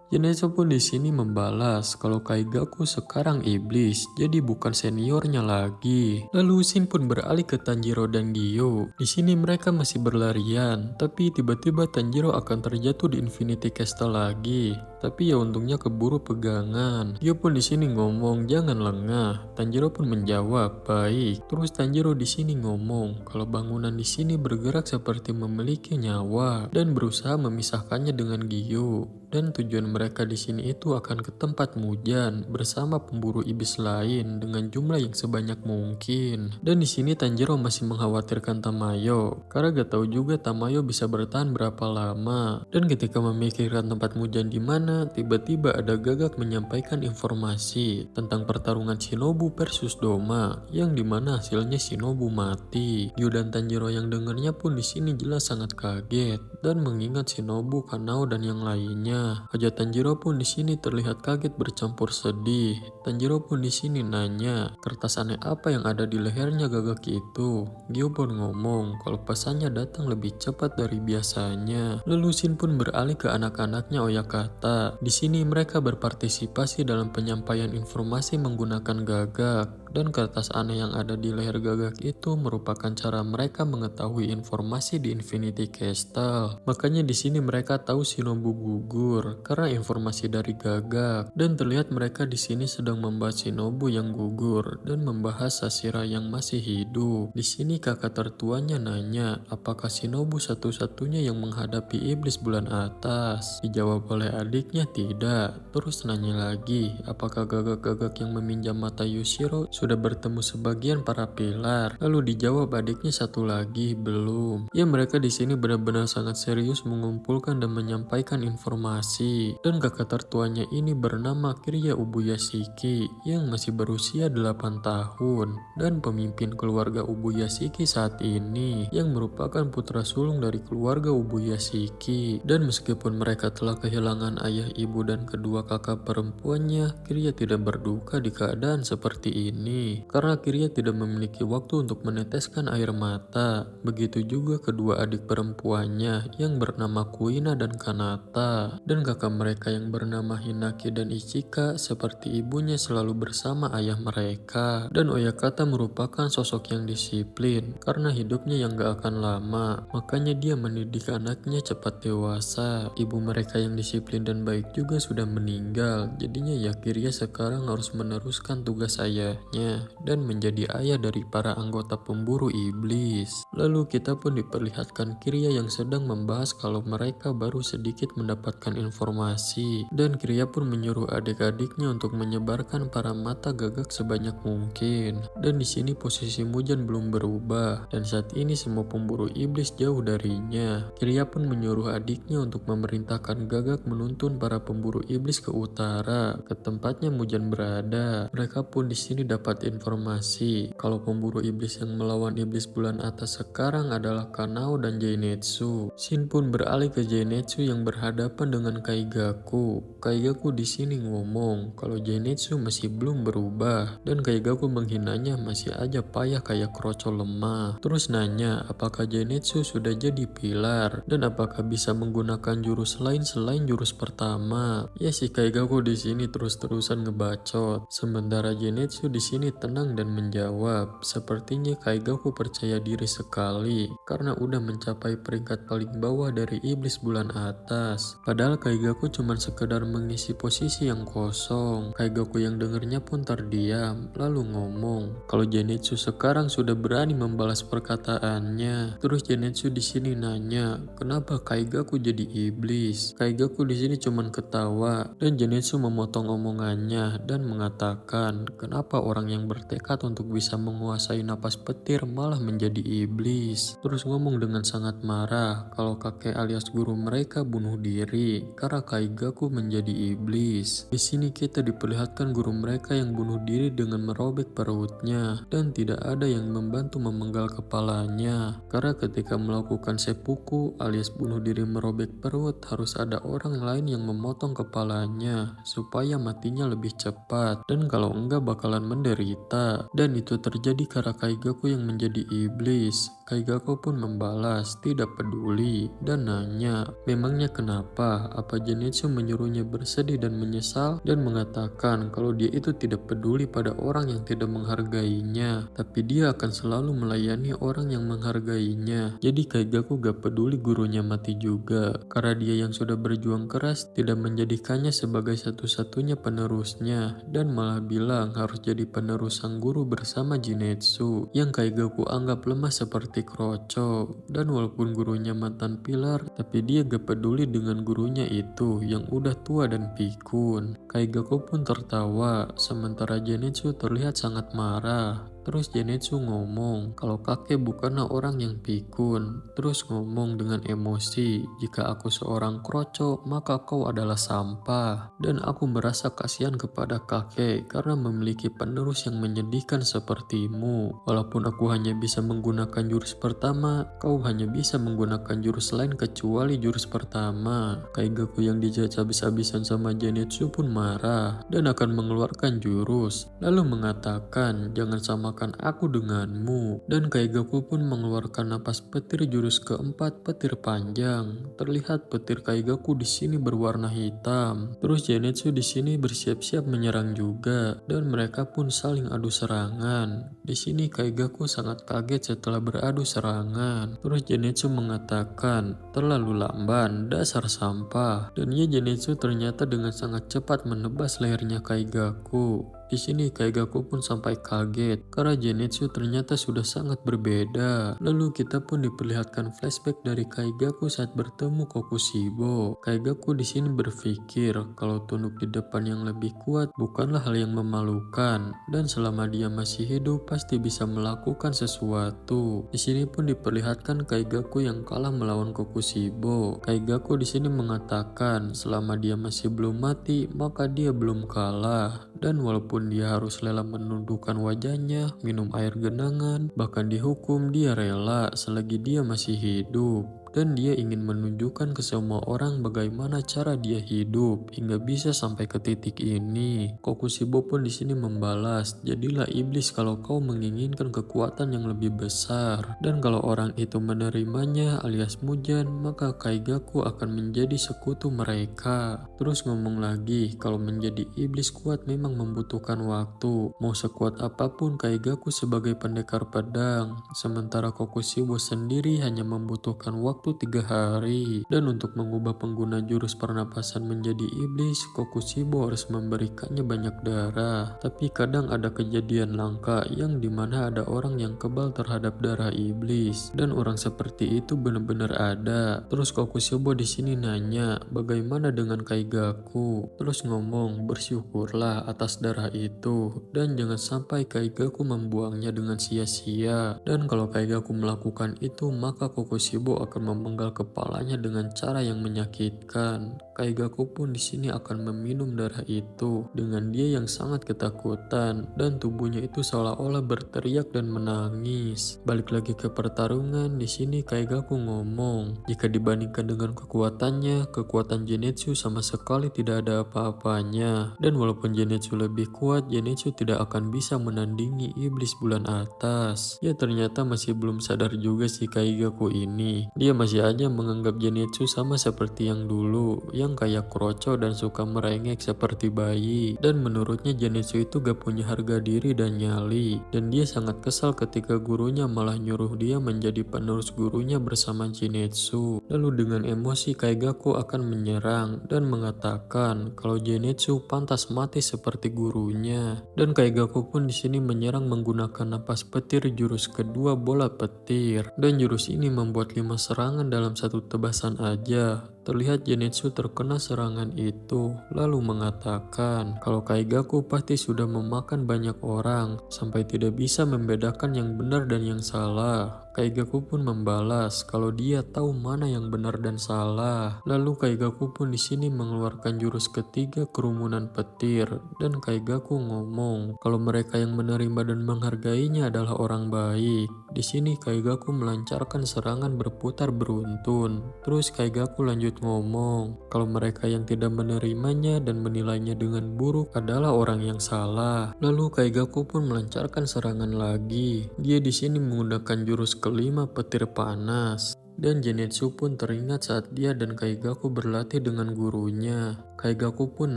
pun di sini membalas kalau Kaigaku sekarang iblis, jadi bukan seniornya lagi. Lalu Shin pun beralih ke Tanjiro dan Gyo. Di sini mereka masih berlarian, tapi tiba-tiba Tanjiro akan terjatuh di Infinity Castle lagi. Tapi ya untungnya keburu pegangan. Gyo pun di sini ngomong jangan lengah. Tanjiro pun menjawab baik. Terus Tanjiro di sini ngomong kalau bangunan di sini bergerak seperti memiliki nyawa dan berusaha memisahkannya dengan Gyo. Dan tujuan mereka di sini itu akan ke tempat Mujan bersama pemburu iblis lain dengan jumlah yang sebanyak mungkin. Dan di sini Tanjiro masih mengkhawatirkan Tamayo karena gak tahu juga Tamayo bisa bertahan berapa lama. Dan ketika memikirkan tempat Mujan di mana, tiba-tiba ada Gagak menyampaikan informasi tentang pertarungan Shinobu versus Doma yang dimana hasilnya Shinobu mati. Gyo dan Tanjiro yang dengarnya pun di sini jelas sangat kaget dan mengingat Shinobu, Kanao dan yang lainnya. Wajah Tanjiro pun di sini terlihat kaget bercampur sedih. Tanjiro pun di sini nanya, kertas aneh apa yang ada di lehernya Gagak itu? Gyo pun ngomong kalau pesannya datang lebih cepat dari biasanya. Lalu Shin pun beralih ke anak-anaknya Oyakata. Di sini mereka berpartisipasi dalam penyampaian informasi menggunakan Gagak. Dan kertas aneh yang ada di leher Gagak itu merupakan cara mereka mengetahui informasi di Infinity Castle. Makanya di sini mereka tahu Shinobu gugur karena informasi dari Gagak. Dan terlihat mereka di sini sedang membahas Shinobu yang gugur dan membahas Sashira yang masih hidup. Di sini kakak tertuanya nanya, apakah Shinobu satu-satunya yang menghadapi iblis bulan atas? Dijawab oleh adiknya tidak. Terus nanya lagi, apakah Gagak-Gagak yang meminjam mata Yushiro sudah bertemu sebagian para pilar? Lalu dijawab adiknya satu lagi, belum. Ya mereka di sini benar-benar sangat serius mengumpulkan dan menyampaikan informasi. Dan kakak tertuanya ini bernama Kirya Ubuyashiki yang masih berusia 8 tahun dan pemimpin keluarga Ubuyashiki saat ini yang merupakan putra sulung dari keluarga Ubuyashiki. Dan meskipun mereka telah kehilangan ayah, ibu dan kedua kakak perempuannya, Kirya tidak berduka di keadaan seperti ini karena Kirya tidak memiliki waktu untuk meneteskan air mata. Begitu juga kedua adik perempuannya yang bernama Kuina dan Kanata, dan kakak mereka yang bernama Hinaki dan Ichika seperti ibunya selalu bersama ayah mereka. Dan Oyakata merupakan sosok yang disiplin karena hidupnya yang gak akan lama, makanya dia mendidik anaknya cepat dewasa. Ibu mereka yang disiplin dan baik juga sudah meninggal, jadinya ya Kirya sekarang harus meneruskan tugas ayahnya dan menjadi ayah dari para anggota pemburu iblis. Lalu kita pun diperlihatkan Kirya yang sedang membahas kalau mereka baru sedikit mendapatkan informasi, dan Kirya pun menyuruh adik-adiknya untuk menyebarkan para mata Gagak sebanyak mungkin. Dan di sini posisi Mujan belum berubah dan saat ini semua pemburu iblis jauh darinya. Kirya pun menyuruh adiknya untuk memerintahkan Gagak menuntun para pemburu iblis ke utara, ke tempatnya Mujan berada. Mereka pun di sini dapat informasi kalau pemburu iblis yang melawan iblis bulan atas sekarang adalah Kanao dan Zenitsu. Shin pun beralih ke Zenitsu yang berhadapan dengan Kaigaku. Kaigaku di sini ngomong kalau Zenitsu masih belum berubah dan Kaigaku menghinanya masih aja payah kayak krocol lemah. Terus nanya apakah Zenitsu sudah jadi pilar dan apakah bisa menggunakan jurus lain selain jurus pertama. Ya si Kaigaku di sini terus-terusan ngebacot. Sementara Zenitsu di sini sini tenang dan menjawab, sepertinya Kaigaku percaya diri sekali karena udah mencapai peringkat paling bawah dari iblis bulan atas. Padahal Kaigaku cuma sekedar mengisi posisi yang kosong. Kaigaku yang dengernya pun terdiam, lalu ngomong kalau Zenitsu sekarang sudah berani membalas perkataannya. Terus Zenitsu di sini nanya, kenapa Kaigaku jadi iblis? Kaigaku di sini cuma ketawa dan Zenitsu memotong omongannya dan mengatakan, kenapa orang yang bertekad untuk bisa menguasai napas petir malah menjadi iblis? Terus ngomong dengan sangat marah kalau kakek alias guru mereka bunuh diri karena Kaigaku menjadi iblis. Di sini kita diperlihatkan guru mereka yang bunuh diri dengan merobek perutnya dan tidak ada yang membantu memenggal kepalanya. Karena ketika melakukan seppuku alias bunuh diri merobek perut harus ada orang lain yang memotong kepalanya supaya matinya lebih cepat, dan kalau enggak bakalan menderita. Dan itu terjadi karena Kaigaku yang menjadi iblis. Kaigaku pun membalas tidak peduli dan nanya, memangnya kenapa? Apa Zenitsu menyuruhnya bersedih dan menyesal dan mengatakan kalau dia itu tidak peduli pada orang yang tidak menghargainya, tapi dia akan selalu melayani orang yang menghargainya. Jadi Kaigaku gak peduli gurunya mati juga karena dia yang sudah berjuang keras tidak menjadikannya sebagai satu-satunya penerusnya dan malah bilang harus jadi penerus sang guru bersama Zenitsu yang Kaigaku anggap lemah seperti kroco. Dan walaupun gurunya mantan pilar, tapi dia gak peduli dengan gurunya itu yang udah tua dan pikun. Kaigaku pun tertawa sementara Zenitsu terlihat sangat marah. Terus Zenitsu ngomong kalau kakek bukanlah orang yang pikun. Terus ngomong dengan emosi, jika aku seorang kroco maka kau adalah sampah. Dan aku merasa kasihan kepada kakek karena memiliki penerus yang menyedihkan sepertimu. Walaupun aku hanya bisa menggunakan jurus pertama, kau hanya bisa menggunakan jurus lain kecuali jurus pertama. Kaigaku yang dijudge habis-habisan sama Zenitsu pun marah dan akan mengeluarkan jurus. Lalu mengatakan jangan sama aku denganmu, dan Kaigaku pun mengeluarkan napas petir jurus keempat petir panjang. Terlihat petir Kaigaku di sini berwarna hitam. Terus Zenitsu di sini bersiap-siap menyerang juga dan mereka pun saling adu serangan. Di sini Kaigaku sangat kaget setelah beradu serangan. Terus Zenitsu mengatakan terlalu lamban, dasar sampah. Dan Zenitsu ternyata dengan sangat cepat menebas lehernya Kaigaku. Di sini Kaigaku pun sampai kaget karena Zenitsu ternyata sudah sangat berbeda. Lalu kita pun diperlihatkan flashback dari Kaigaku saat bertemu Kokushibo. Kaigaku di sini berpikir kalau tunduk di depan yang lebih kuat bukanlah hal yang memalukan dan selama dia masih hidup pasti bisa melakukan sesuatu. Di sini pun diperlihatkan Kaigaku yang kalah melawan Kokushibo. Kaigaku di sini mengatakan selama dia masih belum mati maka dia belum kalah, dan walaupun dia harus rela menundukkan wajahnya, minum air genangan, bahkan dihukum, dia rela selagi dia masih hidup. Dan dia ingin menunjukkan ke semua orang bagaimana cara dia hidup hingga bisa sampai ke titik ini. Kokushibo pun di sini membalas, jadilah iblis kalau kau menginginkan kekuatan yang lebih besar. Dan kalau orang itu menerimanya alias Mujan, maka Kaigaku akan menjadi sekutu mereka. Terus ngomong lagi, kalau menjadi iblis kuat memang membutuhkan waktu. Mau sekuat apapun Kaigaku sebagai pendekar pedang, sementara Kokushibo sendiri hanya membutuhkan waktu 3 hari. Dan untuk mengubah pengguna jurus pernapasan menjadi iblis, Kokushibo harus memberikannya banyak darah. Tapi kadang ada kejadian langka yang dimana ada orang yang kebal terhadap darah iblis, dan orang seperti itu benar-benar ada. Terus Kokushibo di sini nanya, bagaimana dengan Kaigaku? Terus ngomong, bersyukurlah atas darah itu, dan jangan sampai Kaigaku membuangnya dengan sia-sia. Dan kalau Kaigaku melakukan itu, maka Kokushibo akan memenggal kepalanya dengan cara yang menyakitkan. Kaigaku pun di sini akan meminum darah itu dengan dia yang sangat ketakutan dan tubuhnya itu seolah-olah berteriak dan menangis. Balik lagi ke pertarungan, di sini Kaigaku ngomong, jika dibandingkan dengan kekuatannya, kekuatan Zenitsu sama sekali tidak ada apa-apanya. Dan walaupun Zenitsu lebih kuat, Zenitsu tidak akan bisa menandingi iblis bulan atas. Ya ternyata masih belum sadar juga si Kaigaku ini. Dia masih aja menganggap Zenitsu sama seperti yang dulu, yang kayak kroco dan suka merengek seperti bayi. Dan menurutnya Zenitsu itu gak punya harga diri dan nyali. Dan dia sangat kesal ketika gurunya malah nyuruh dia menjadi penerus gurunya bersama Zenitsu. Lalu dengan emosi Kaigaku akan menyerang dan mengatakan kalau Zenitsu pantas mati seperti gurunya. Dan Kaigaku pun di sini menyerang menggunakan napas petir jurus kedua bola petir. Dan jurus ini membuat 5 serangan dalam satu tebasan aja. Terlihat Zenitsu terkena serangan itu, lalu mengatakan kalau Kaigaku pasti sudah memakan banyak orang sampai tidak bisa membedakan yang benar dan yang salah. Kaigaku pun membalas kalau dia tahu mana yang benar dan salah. Lalu Kaigaku pun di sini mengeluarkan jurus ketiga kerumunan petir dan Kaigaku ngomong kalau mereka yang menerima dan menghargainya adalah orang baik. Di sini Kaigaku melancarkan serangan berputar beruntun. Terus Kaigaku lanjut ngomong kalau mereka yang tidak menerimanya dan menilainya dengan buruk adalah orang yang salah. Lalu Kaigaku pun melancarkan serangan lagi. Dia di sini menggunakan jurus kelima petir panas. Dan Zenitsu pun teringat saat dia dan Kaigaku berlatih dengan gurunya. Kaigaku pun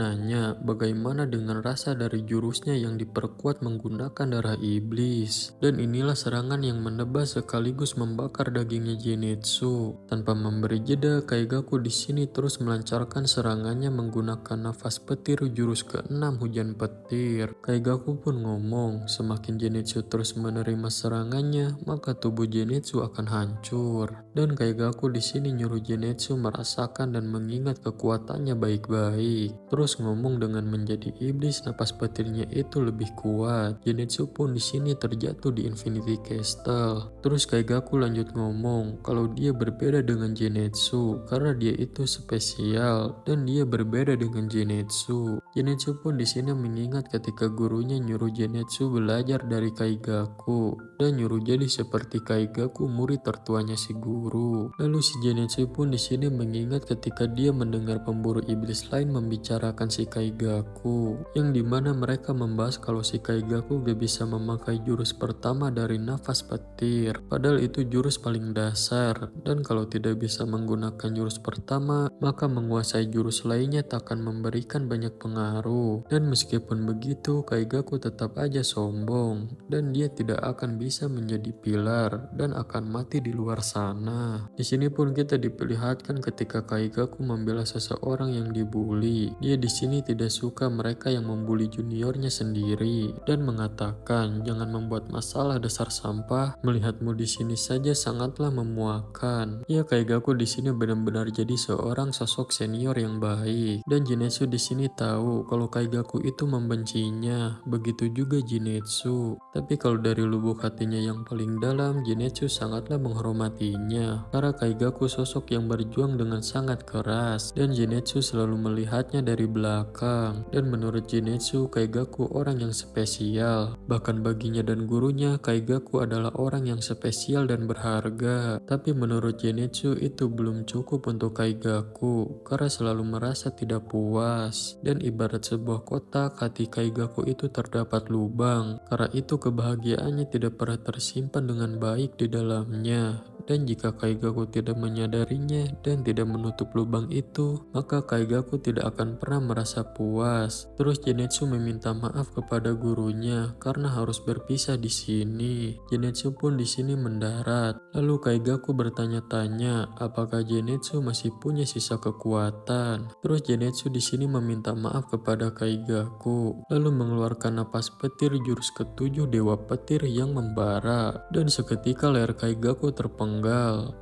nanya bagaimana dengan rasa dari jurusnya yang diperkuat menggunakan darah iblis. Dan inilah serangan yang menebas sekaligus membakar dagingnya Zenitsu. Tanpa memberi jeda, Kaigaku di sini terus melancarkan serangannya menggunakan nafas petir jurus ke-6 hujan petir. Kaigaku pun ngomong, semakin Zenitsu terus menerima serangannya, maka tubuh Zenitsu akan hancur. Dan Kaigaku di sini nyuruh Zenitsu merasakan dan mengingat kekuatannya baik-baik. Terus ngomong dengan menjadi iblis napas petirnya itu lebih kuat. Zenitsu pun di sini terjatuh di Infinity Castle. Terus Kaigaku lanjut ngomong kalau dia berbeda dengan Zenitsu karena dia itu spesial dan dia berbeda dengan Zenitsu. Zenitsu pun di sini mengingat ketika gurunya nyuruh Zenitsu belajar dari Kaigaku dan nyuruh jadi seperti Kaigaku murid tertuanya si guru. Lalu si Zenitsu pun di sini mengingat ketika dia mendengar pemburu iblis lain membicarakan si Kaigaku, yang dimana mereka membahas kalau si Kaigaku gak bisa memakai jurus pertama dari nafas petir, padahal itu jurus paling dasar, dan kalau tidak bisa menggunakan jurus pertama, maka menguasai jurus lainnya tak akan memberikan banyak pengaruh. Dan meskipun begitu, Kaigaku tetap aja sombong, dan dia tidak akan bisa menjadi pilar dan akan mati di luar sana. Di sini pun kita diperlihatkan ketika Kaigaku membela seseorang yang dibully. Dia di sini tidak suka mereka yang membuli juniornya sendiri dan mengatakan jangan membuat masalah dasar sampah. Melihatmu di sini saja sangatlah memuakan. Ya Kaigaku di sini benar-benar jadi seorang sosok senior yang baik. Dan Zenitsu di sini tahu kalau Kaigaku itu membencinya. Begitu juga Zenitsu. Tapi kalau dari lubuk hatinya yang paling dalam, Zenitsu sangatlah menghormatinya. Karena Kaigaku sosok yang berjuang dengan sangat keras dan Zenitsu selalu melihatnya dari belakang. Dan menurut Zenitsu, Kaigaku orang yang spesial. Bahkan baginya dan gurunya, Kaigaku adalah orang yang spesial dan berharga. Tapi menurut Zenitsu itu belum cukup untuk Kaigaku karena selalu merasa tidak puas. Dan ibarat sebuah kotak, hati Kaigaku itu terdapat lubang. Karena itu kebahagiaannya tidak pernah tersimpan dengan baik di dalamnya. Dan jika Kaigaku tidak menyadarinya dan tidak menutup lubang itu, maka Kaigaku tidak akan pernah merasa puas. Terus Zenitsu meminta maaf kepada gurunya karena harus berpisah di sini. Zenitsu pun di sini mendarat. Lalu Kaigaku bertanya-tanya apakah Zenitsu masih punya sisa kekuatan. Terus Zenitsu di sini meminta maaf kepada Kaigaku, lalu mengeluarkan napas petir jurus ke-7 Dewa Petir yang membara. Dan seketika leher Kaigaku terpenggal.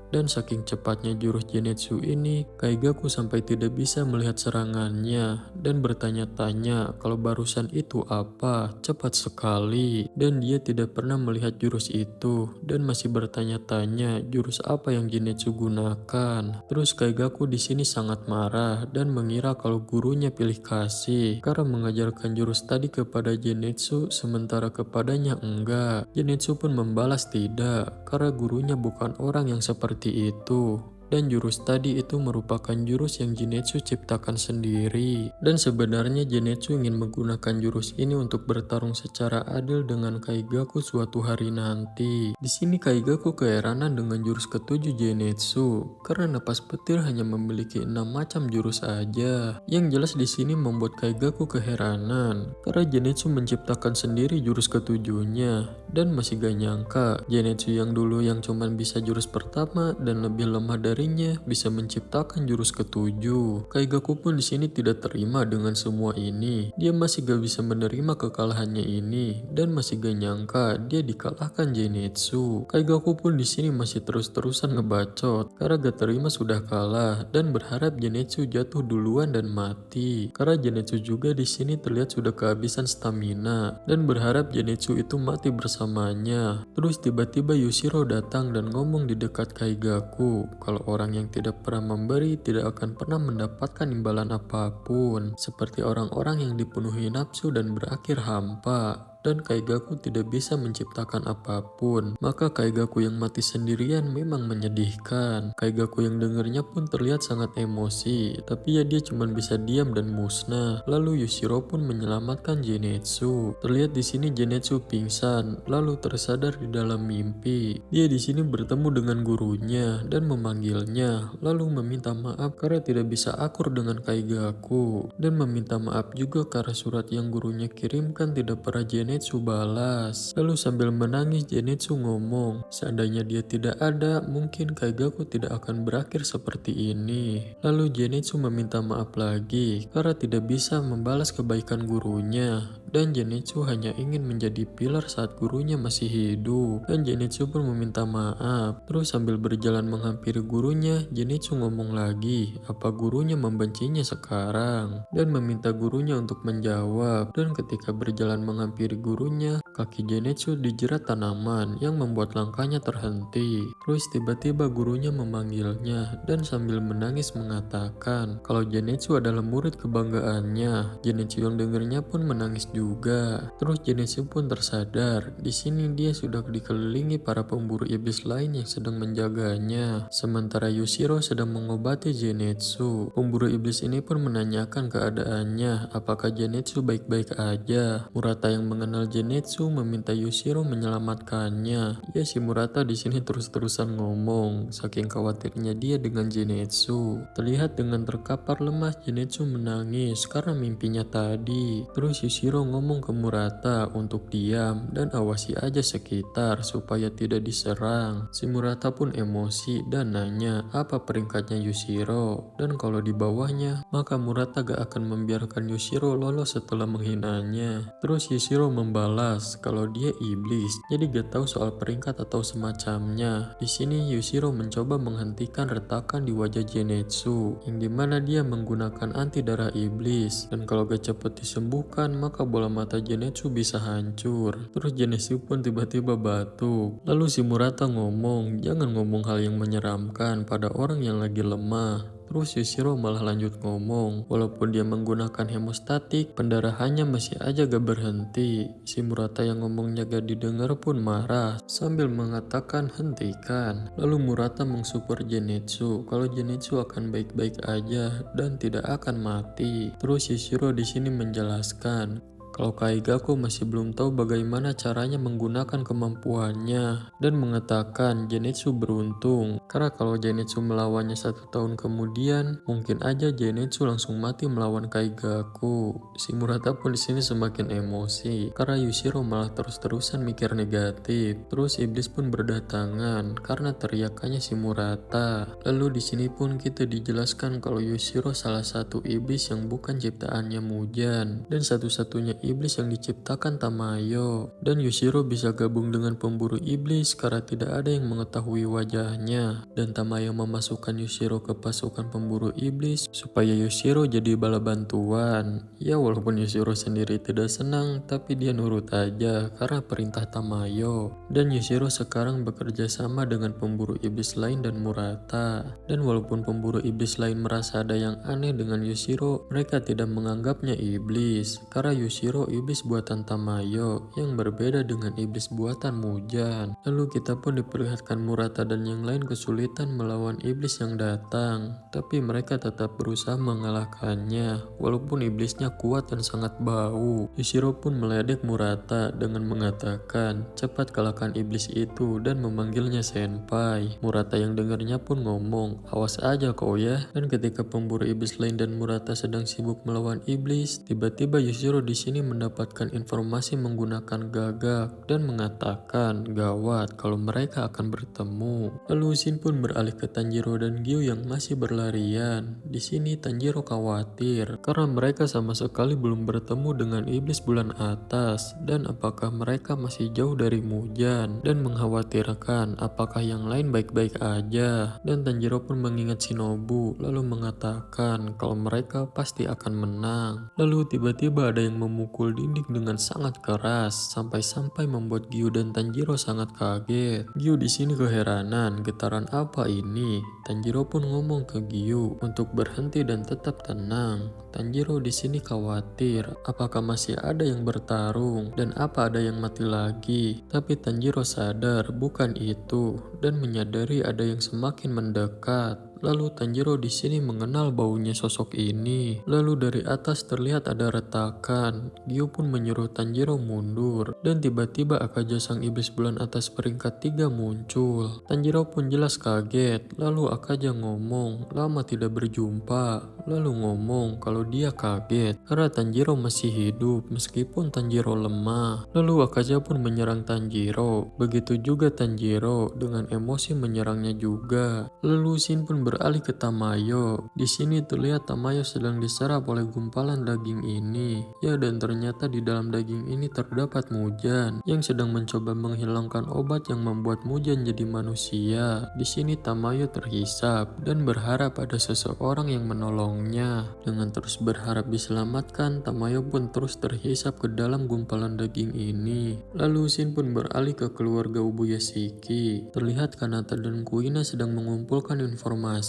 Dan saking cepatnya jurus Zenitsu ini, Kaigaku sampai tidak bisa melihat serangannya dan bertanya-tanya kalau barusan itu apa, cepat sekali. Dan dia tidak pernah melihat jurus itu dan masih bertanya-tanya jurus apa yang Zenitsu gunakan. Terus Kaigaku di sini sangat marah dan mengira kalau gurunya pilih kasih karena mengajarkan jurus tadi kepada Zenitsu sementara kepadanya enggak. Zenitsu pun membalas tidak karena gurunya bukan orang yang seperti itu. Dan jurus tadi itu merupakan jurus yang Zenitsu ciptakan sendiri. Dan sebenarnya Zenitsu ingin menggunakan jurus ini untuk bertarung secara adil dengan Kaigaku suatu hari nanti. Di sini Kaigaku keheranan dengan jurus ketujuh Zenitsu, karena napas petir hanya memiliki 6 macam jurus aja. Yang jelas di sini membuat Kaigaku keheranan, karena Zenitsu menciptakan sendiri jurus ketujuhnya. Dan masih gak nyangka, Zenitsu yang dulu yang cuman bisa jurus pertama dan lebih lemah darinya bisa menciptakan jurus ketujuh. Kaigaku pun di sini tidak terima dengan semua ini. Dia masih gak bisa menerima kekalahannya ini dan masih gak nyangka dia dikalahkan Zenitsu. Kaigaku pun di sini masih terus-terusan ngebacot karena gak terima sudah kalah dan berharap Zenitsu jatuh duluan dan mati. Karena Zenitsu juga di sini terlihat sudah kehabisan stamina dan berharap Zenitsu itu mati bersamanya. Terus tiba-tiba Yushiro datang dan ngomong di dekat Kaigaku kalau orang yang tidak pernah memberi tidak akan pernah mendapatkan imbalan apapun, seperti orang-orang yang dipenuhi nafsu dan berakhir hampa. Dan Kaigaku tidak bisa menciptakan apapun. Maka Kaigaku yang mati sendirian memang menyedihkan. Kaigaku yang dengernya pun terlihat sangat emosi, tapi ya dia cuma bisa diam dan musnah. Lalu Yushiro pun menyelamatkan Zenitsu. Terlihat di sini Zenitsu pingsan, lalu tersadar di dalam mimpi. Dia di sini bertemu dengan gurunya dan memanggilnya, lalu meminta maaf karena tidak bisa akur dengan Kaigaku, dan meminta maaf juga karena surat yang gurunya kirimkan tidak pernah Zenitsu balas. Lalu sambil menangis Zenitsu ngomong, seandainya dia tidak ada, mungkin Kaigaku tidak akan berakhir seperti ini. Lalu Zenitsu meminta maaf lagi karena tidak bisa membalas kebaikan gurunya. Dan Zenitsu hanya ingin menjadi pilar saat gurunya masih hidup. Dan Zenitsu pun meminta maaf. Terus sambil berjalan menghampiri gurunya, Zenitsu ngomong lagi apa gurunya membencinya sekarang dan meminta gurunya untuk menjawab. Dan ketika berjalan menghampiri gurunya, kaki Zenitsu dijerat tanaman yang membuat langkahnya terhenti. Terus tiba-tiba gurunya memanggilnya dan sambil menangis mengatakan kalau Zenitsu adalah murid kebanggaannya. Zenitsu yang dengernya pun menangis juga. Terus Zenitsu pun tersadar di sini dia sudah dikelilingi para pemburu iblis lain yang sedang menjaganya. Sementara Yushiro sedang mengobati Zenitsu. Pemburu iblis ini pun menanyakan keadaannya, apakah Zenitsu baik-baik aja. Murata yang mengenal Zenitsu meminta Yushiro menyelamatkannya. Ya si Murata di sini terus-terusan ngomong saking khawatirnya dia dengan Zenitsu. Terlihat dengan terkapar lemah Zenitsu menangis karena mimpinya tadi. Terus Yushiro ngomong ke Murata untuk diam dan awasi aja sekitar supaya tidak diserang. Si Murata pun emosi dan nanya apa peringkatnya Yushiro, dan kalau di bawahnya maka Murata gak akan membiarkan Yushiro lolos setelah menghinanya. Terus Yushiro membalas kalau dia iblis jadi gak tahu soal peringkat atau semacamnya. Di sini Yushiro mencoba menghentikan retakan di wajah Zenitsu yang dimana dia menggunakan anti darah iblis, dan kalau gak cepat disembuhkan maka bola mata Zenitsu bisa hancur. Terus Zenitsu pun tiba-tiba batuk. Lalu si Murata ngomong jangan ngomong hal yang menyeramkan pada orang yang lagi lemah. Terus Yushiro malah lanjut ngomong, walaupun dia menggunakan hemostatik, pendarahannya masih aja gak berhenti. Si Murata yang ngomongnya gak didengar pun marah sambil mengatakan hentikan. Lalu Murata mensupport Zenitsu kalau Zenitsu akan baik-baik aja dan tidak akan mati. Terus Yushiro di sini menjelaskan kalau Kaigaku masih belum tahu bagaimana caranya menggunakan kemampuannya dan mengatakan Zenitsu beruntung karena kalau Zenitsu melawannya 1 tahun kemudian mungkin aja Zenitsu langsung mati melawan Kaigaku. Si Murata pun di sini semakin emosi karena Yushiro malah terus-terusan mikir negatif. Terus iblis pun berdatangan karena teriakannya si Murata. Lalu di sini pun kita dijelaskan kalau Yushiro salah satu iblis yang bukan ciptaannya Mujan dan satu-satunya iblis yang diciptakan Tamayo, dan Yushiro bisa gabung dengan pemburu iblis karena tidak ada yang mengetahui wajahnya, dan Tamayo memasukkan Yushiro ke pasukan pemburu iblis supaya Yushiro jadi bala bantuan. Ya walaupun Yushiro sendiri tidak senang tapi dia nurut aja karena perintah Tamayo, dan Yushiro sekarang bekerja sama dengan pemburu iblis lain dan Murata. Dan walaupun pemburu iblis lain merasa ada yang aneh dengan Yushiro, mereka tidak menganggapnya iblis karena Yushiro Tanjiro iblis buatan Tamayo yang berbeda dengan iblis buatan Mujan. Lalu kita pun diperlihatkan Murata dan yang lain kesulitan melawan iblis yang datang, tapi mereka tetap berusaha mengalahkannya walaupun iblisnya kuat dan sangat bau. Yushiro pun meledek Murata dengan mengatakan, "Cepat kalahkan iblis itu," dan memanggilnya senpai. Murata yang dengarnya pun ngomong, "Awas aja kau ya." Dan ketika pemburu iblis lain dan Murata sedang sibuk melawan iblis, tiba-tiba Yushiro di sini mendapatkan informasi menggunakan gagak dan mengatakan gawat kalau mereka akan bertemu. Lalu Shin pun beralih ke Tanjiro dan Gyu yang masih berlarian. Di sini Tanjiro khawatir karena mereka sama sekali belum bertemu dengan iblis bulan atas dan apakah mereka masih jauh dari Mujan, dan mengkhawatirkan apakah yang lain baik-baik aja. Dan Tanjiro pun mengingat Shinobu lalu mengatakan kalau mereka pasti akan menang. Lalu tiba-tiba ada yang memukul dinding dengan sangat keras sampai-sampai membuat Gyu dan Tanjiro sangat kaget. Gyu di sini keheranan, getaran apa ini? Tanjiro pun ngomong ke Gyu untuk berhenti dan tetap tenang. Tanjiro di sini khawatir apakah masih ada yang bertarung dan apa ada yang mati lagi. Tapi Tanjiro sadar bukan itu dan menyadari ada yang semakin mendekat. Lalu Tanjiro di sini mengenal baunya sosok ini. Lalu dari atas terlihat ada retakan. Gyu pun menyuruh Tanjiro mundur dan tiba-tiba Akaja sang iblis bulan atas peringkat 3 muncul. Tanjiro pun jelas kaget. Lalu Akaja ngomong, "Lama tidak berjumpa." Lalu ngomong kalau dia kaget karena Tanjiro masih hidup meskipun Tanjiro lemah. Lalu Akaja pun menyerang Tanjiro. Begitu juga Tanjiro dengan emosi menyerangnya juga. Lalu Shin pun beralih ke Tamayo. Di sini terlihat Tamayo sedang diserap oleh gumpalan daging ini. Ya, dan ternyata di dalam daging ini terdapat Mujan yang sedang mencoba menghilangkan obat yang membuat Mujan jadi manusia. Di sini Tamayo terhisap dan berharap ada seseorang yang menolongnya. Dengan terus berharap diselamatkan, Tamayo pun terus terhisap ke dalam gumpalan daging ini. Lalu Shin pun beralih ke keluarga Ubuyashiki. Terlihat Kanata dan Kuina sedang mengumpulkan informasi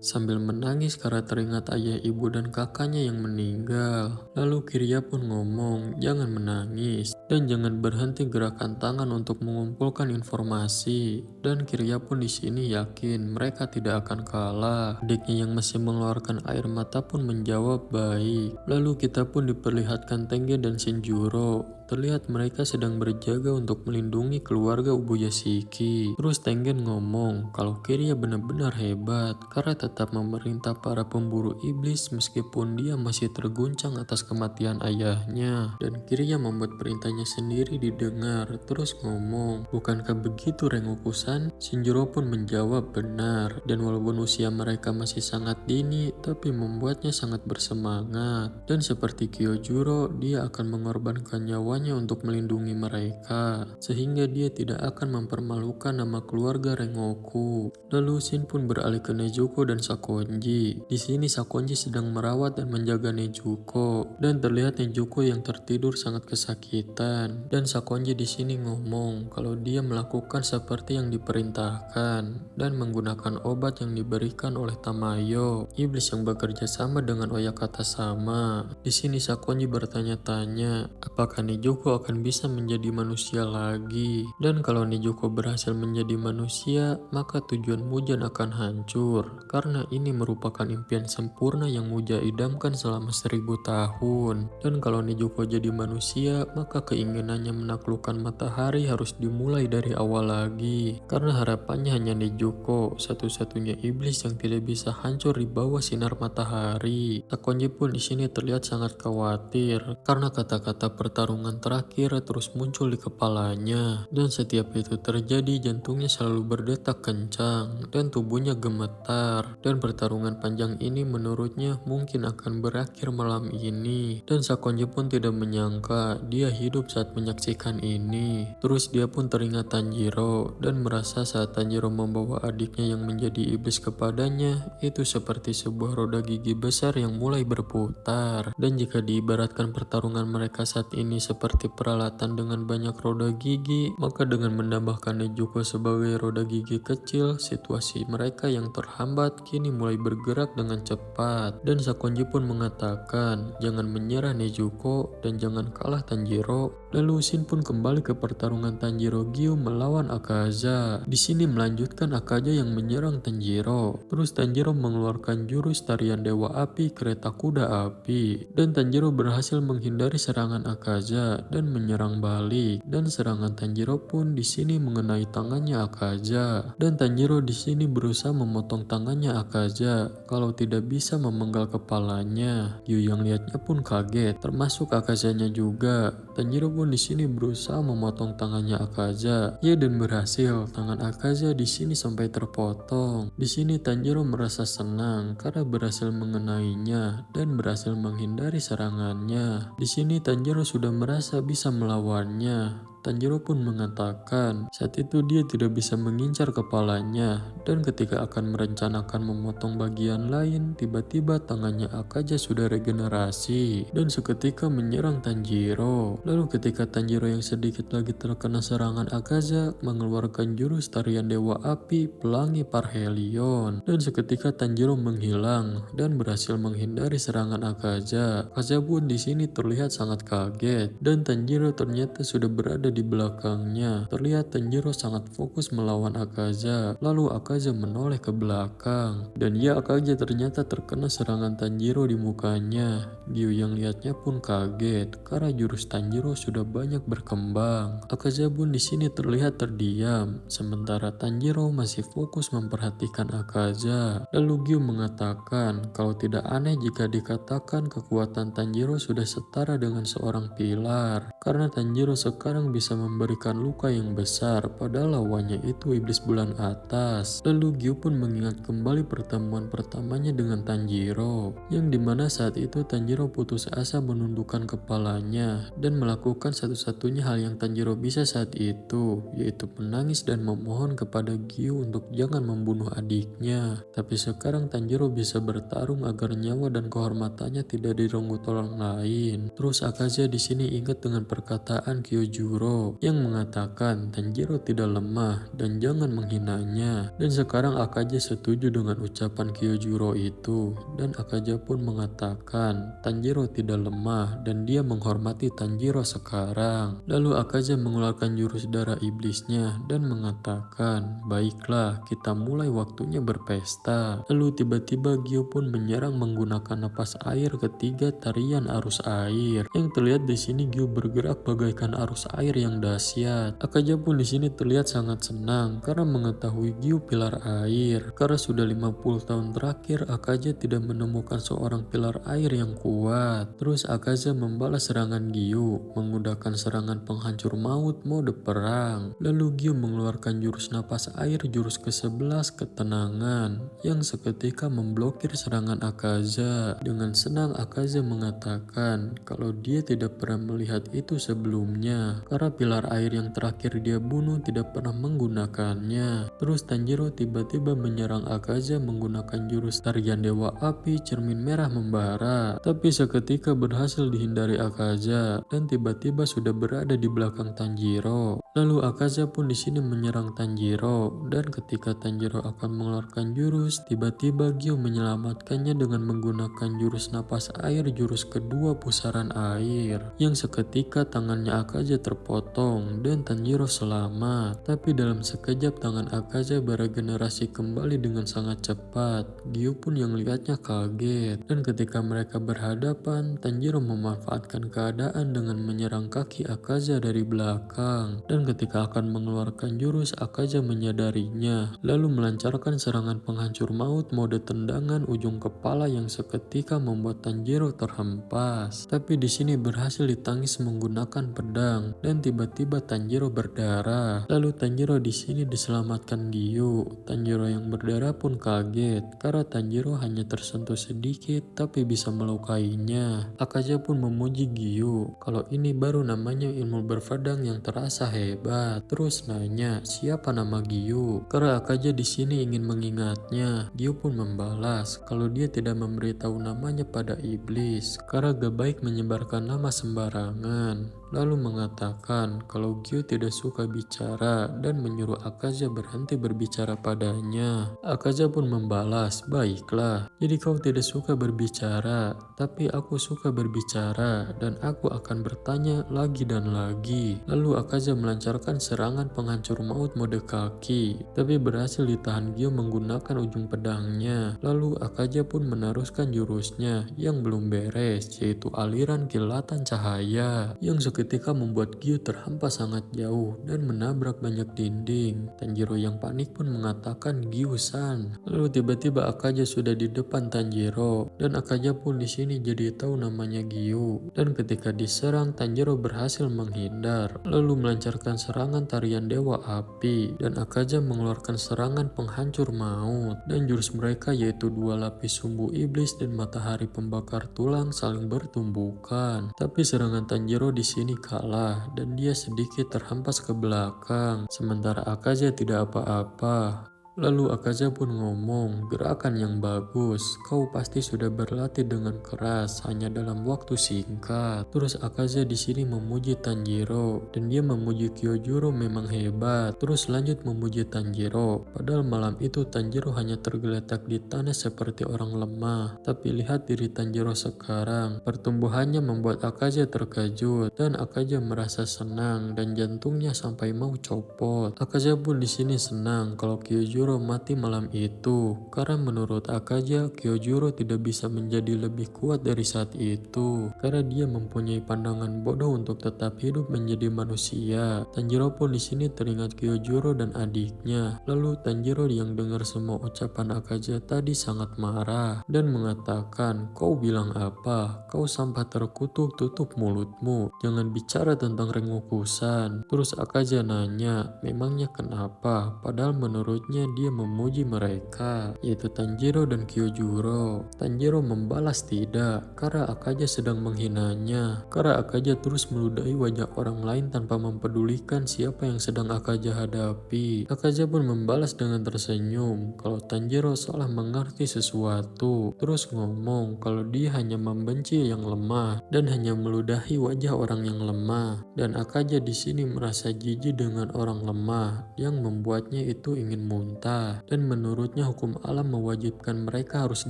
sambil menangis karena teringat ayah, ibu, dan kakaknya yang meninggal. Lalu Kirya pun ngomong, "Jangan menangis dan jangan berhenti gerakan tangan untuk mengumpulkan informasi." Dan Kirya pun di sini yakin mereka tidak akan kalah. Adiknya yang masih mengeluarkan air mata pun menjawab, "Baik." Lalu kita pun diperlihatkan Tengen dan Shinjuro. Terlihat mereka sedang berjaga untuk melindungi keluarga Ubuyashiki. Terus Tengen ngomong kalau Kirya benar-benar hebat karena tetap memerintah para pemburu iblis meskipun dia masih terguncang atas kematian ayahnya. Dan Kirya membuat perintahnya sendiri didengar. Terus ngomong, "Bukankah begitu Rengoku-san?" Shinjiro pun menjawab benar. Dan walaupun usia mereka masih sangat dini, tapi membuatnya sangat bersemangat. Dan seperti Kyojuro, dia akan mengorbankan nyawanya untuk melindungi mereka, sehingga dia tidak akan mempermalukan nama keluarga Rengoku. Lalu Shin pun beralih ke Nezuko dan Sakonji. Di sini Sakonji sedang merawat dan menjaga Nezuko, dan terlihat Nezuko yang tertidur sangat kesakitan. Dan Sakonji di sini ngomong kalau dia melakukan seperti yang diperintahkan dan menggunakan obat yang diberikan oleh Tamayo, iblis yang bekerja sama dengan Oyakata sama. Di sini Sakonji bertanya-tanya, apakah Nezuko akan bisa menjadi manusia lagi? Dan kalau Nezuko berhasil menjadi manusia, maka tujuan Mujan akan hancur, karena ini merupakan impian sempurna yang Muja idamkan selama 1000 tahun. Dan kalau Nezuko jadi manusia, maka keinginannya menaklukkan matahari harus dimulai dari awal lagi, karena harapannya hanya Nezuko, satu-satunya iblis yang tidak bisa hancur di bawah sinar matahari. Sakonji pun di sini terlihat sangat khawatir karena kata-kata pertarungan terakhir terus muncul di kepalanya, dan setiap itu terjadi jantungnya selalu berdetak kencang dan tubuhnya gemetar. Dan pertarungan panjang ini menurutnya mungkin akan berakhir malam ini, dan Sakonji pun tidak menyangka dia hidup saat menyaksikan ini. Terus dia pun teringat Tanjiro dan merasa saat Tanjiro membawa adiknya yang menjadi iblis kepadanya itu seperti sebuah roda gigi besar yang mulai berputar. Dan jika diibaratkan pertarungan mereka saat ini seperti peralatan dengan banyak roda gigi, maka dengan menambahkan Nezuko sebagai roda gigi kecil, situasi mereka yang terhambat kini mulai bergerak dengan cepat. Dan Sakonji pun mengatakan, jangan menyerah Nezuko dan jangan kalah Tanjiro. Lalu Shin pun kembali ke pertarungan Tanjiro Gyu melawan Akaza. Di sini melanjutkan Akaza yang menyerang Tanjiro. Terus Tanjiro mengeluarkan jurus tarian Dewa Api Kereta Kuda Api. Dan Tanjiro berhasil menghindari serangan Akaza dan menyerang balik. Dan serangan Tanjiro pun di sini mengenai tangannya Akaza. Dan Tanjiro di sini berusaha memotong tangannya Akaza. Kalau tidak bisa memenggal kepalanya. Gyu yang lihatnya pun kaget, termasuk Akazanya juga. Tanjiro pun di sini berusaha memotong tangannya Akaza. Ya, dan berhasil. Tangan Akaza di sini sampai terpotong. Di sini Tanjiro merasa senang karena berhasil mengenainya dan berhasil menghindari serangannya. Di sini Tanjiro sudah merasa bisa melawannya. Tanjiro pun mengatakan saat itu dia tidak bisa mengincar kepalanya dan ketika akan merencanakan memotong bagian lain, tiba-tiba tangannya Akaza sudah regenerasi dan seketika menyerang Tanjiro. Lalu ketika Tanjiro yang sedikit lagi terkena serangan Akaza mengeluarkan jurus tarian Dewa Api Pelangi Parhelion dan seketika Tanjiro menghilang dan berhasil menghindari serangan Akaza. Akaza pun di sini terlihat sangat kaget dan Tanjiro ternyata sudah berada di belakangnya. Terlihat Tanjiro sangat fokus melawan Akaza. Lalu Akaza menoleh ke belakang. Dan ya, Akaza ternyata terkena serangan Tanjiro di mukanya. Gyu yang lihatnya pun kaget karena jurus Tanjiro sudah banyak berkembang. Akaza pun di sini terlihat terdiam. Sementara Tanjiro masih fokus memperhatikan Akaza. Lalu Gyu mengatakan kalau tidak aneh jika dikatakan kekuatan Tanjiro sudah setara dengan seorang pilar. Karena Tanjiro sekarang bisa memberikan luka yang besar padahal lawannya itu iblis bulan atas. Lalu Gyu pun mengingat kembali pertemuan pertamanya dengan Tanjiro, yang dimana saat itu Tanjiro putus asa menundukkan kepalanya dan melakukan satu-satunya hal yang Tanjiro bisa saat itu, yaitu menangis dan memohon kepada Gyu untuk jangan membunuh adiknya. Tapi sekarang Tanjiro bisa bertarung agar nyawa dan kehormatannya tidak direnggut orang lain. Terus Akaza di sini ingat dengan perkataan Kyojuro yang mengatakan Tanjiro tidak lemah dan jangan menghinanya. Dan sekarang Akaza setuju dengan ucapan Kyojuro itu dan Akaza pun mengatakan Tanjiro tidak lemah dan dia menghormati Tanjiro sekarang. Lalu Akaza mengeluarkan jurus darah iblisnya dan mengatakan, baiklah kita mulai waktunya berpesta. Lalu tiba-tiba Gyu pun menyerang menggunakan napas air ketiga tarian arus air. Yang terlihat di sini Gyu bergerak bagaikan arus air yang dahsyat. Akaza pun di sini terlihat sangat senang karena mengetahui Gyu pilar air. Karena sudah 50 tahun terakhir Akaza tidak menemukan seorang pilar air yang kuat. Terus Akaza membalas serangan Gyu menggunakan serangan penghancur maut mode perang. Lalu Gyu mengeluarkan jurus napas air jurus ke-11 ketenangan yang seketika memblokir serangan Akaza. Dengan senang Akaza mengatakan kalau dia tidak pernah melihat itu sebelumnya karena pilar air yang terakhir dia bunuh tidak pernah menggunakannya. Terus Tanjiro tiba-tiba menyerang Akaza menggunakan jurus tarian Dewa Api Cermin Merah Membara. Tapi seketika berhasil dihindari Akaza dan tiba-tiba sudah berada di belakang Tanjiro. Lalu Akaza pun di sini menyerang Tanjiro dan ketika Tanjiro akan mengeluarkan jurus, tiba-tiba Gyu menyelamatkannya dengan menggunakan jurus napas air jurus kedua pusaran air yang seketika tangannya Akaza terpotong dan Tanjiro selamat. Tapi dalam sekejap tangan Akaza beregenerasi kembali dengan sangat cepat. Gyu pun yang lihatnya kaget dan ketika mereka berhadapan, Tanjiro memanfaatkan keadaan dengan menyerang kaki Akaza dari belakang dan ketika akan mengeluarkan jurus Akaza menyadarinya lalu melancarkan serangan penghancur maut mode tendangan ujung kepala yang seketika membuat Tanjiro terhempas. Tapi di sini berhasil ditangis menggunakan pedang dan tiba-tiba Tanjiro berdarah. Lalu Tanjiro di sini diselamatkan Gyu. Tanjiro yang berdarah pun kaget karena Tanjiro hanya tersentuh sedikit tapi bisa melukainya. Akaza pun memuji Gyu kalau ini baru namanya ilmu berpedang yang terasa hebat. Terus nanya siapa nama Gyu karena Akaza di sini ingin mengingatnya. Gyu pun membalas kalau dia tidak memberitahu namanya pada iblis karena gak baik menyebarkan nama sembarangan. lalu mengatakan kalau Gyu tidak suka bicara dan menyuruh Akaza berhenti berbicara padanya. Akaza pun membalas, baiklah, jadi kau tidak suka berbicara, tapi aku suka berbicara dan aku akan bertanya lagi dan lagi. Lalu Akaza melancarkan serangan penghancur maut mode kaki, tapi berhasil ditahan Gyu menggunakan ujung pedangnya. Lalu Akaza pun meneruskan jurusnya yang belum beres, yaitu aliran kilatan cahaya yang seketika membuat Gyu terhempas sangat jauh dan menabrak banyak dinding. Tanjiro yang panik pun mengatakan Gyu-san. Lalu tiba-tiba Akaza sudah di depan Tanjiro dan Akaza pun di sini jadi tahu namanya Gyu. Dan ketika diserang, Tanjiro berhasil menghindar lalu melancarkan serangan tarian dewa api dan Akaza mengeluarkan serangan penghancur maut, dan jurus mereka yaitu dua lapis sumbu iblis dan matahari pembakar tulang saling bertumbukan. Tapi serangan Tanjiro di sini kalah dan dia sedikit terhempas ke belakang, sementara Akaza tidak apa-apa. Lalu Akaza pun ngomong, gerakan yang bagus, kau pasti sudah berlatih dengan keras hanya dalam waktu singkat. Terus Akaza di sini memuji Tanjiro dan dia memuji Kyojuro memang hebat. Terus lanjut memuji Tanjiro. Padahal malam itu Tanjiro hanya tergeletak di tanah seperti orang lemah. Tapi lihat diri Tanjiro sekarang, pertumbuhannya membuat Akaza terkejut dan Akaza merasa senang dan jantungnya sampai mau copot. Akaza pun di sini senang kalau Kyojuro mati malam itu, karena menurut Akaza Kyojuro tidak bisa menjadi lebih kuat dari saat itu karena dia mempunyai pandangan bodoh untuk tetap hidup menjadi manusia. Tanjiro pun di sini teringat Kyojuro dan adiknya. Lalu Tanjiro yang dengar semua ucapan Akaza tadi sangat marah dan mengatakan, kau bilang apa? Kau sampah terkutuk, tutup mulutmu, jangan bicara tentang Rengoku-san. Terus Akaza nanya, memangnya kenapa? Padahal menurutnya dia memuji mereka, yaitu Tanjiro dan Kyojuro. Tanjiro membalas tidak, karena Akaza sedang menghinanya. Karena Akaza terus meludahi wajah orang lain tanpa mempedulikan siapa yang sedang Akaza hadapi. Akaza pun membalas dengan tersenyum kalau Tanjiro salah mengerti sesuatu. Terus ngomong kalau dia hanya membenci yang lemah dan hanya meludahi wajah orang yang lemah. Dan Akaza di sini merasa jijik dengan orang lemah yang membuatnya itu ingin muntah. Dan menurutnya hukum alam mewajibkan mereka harus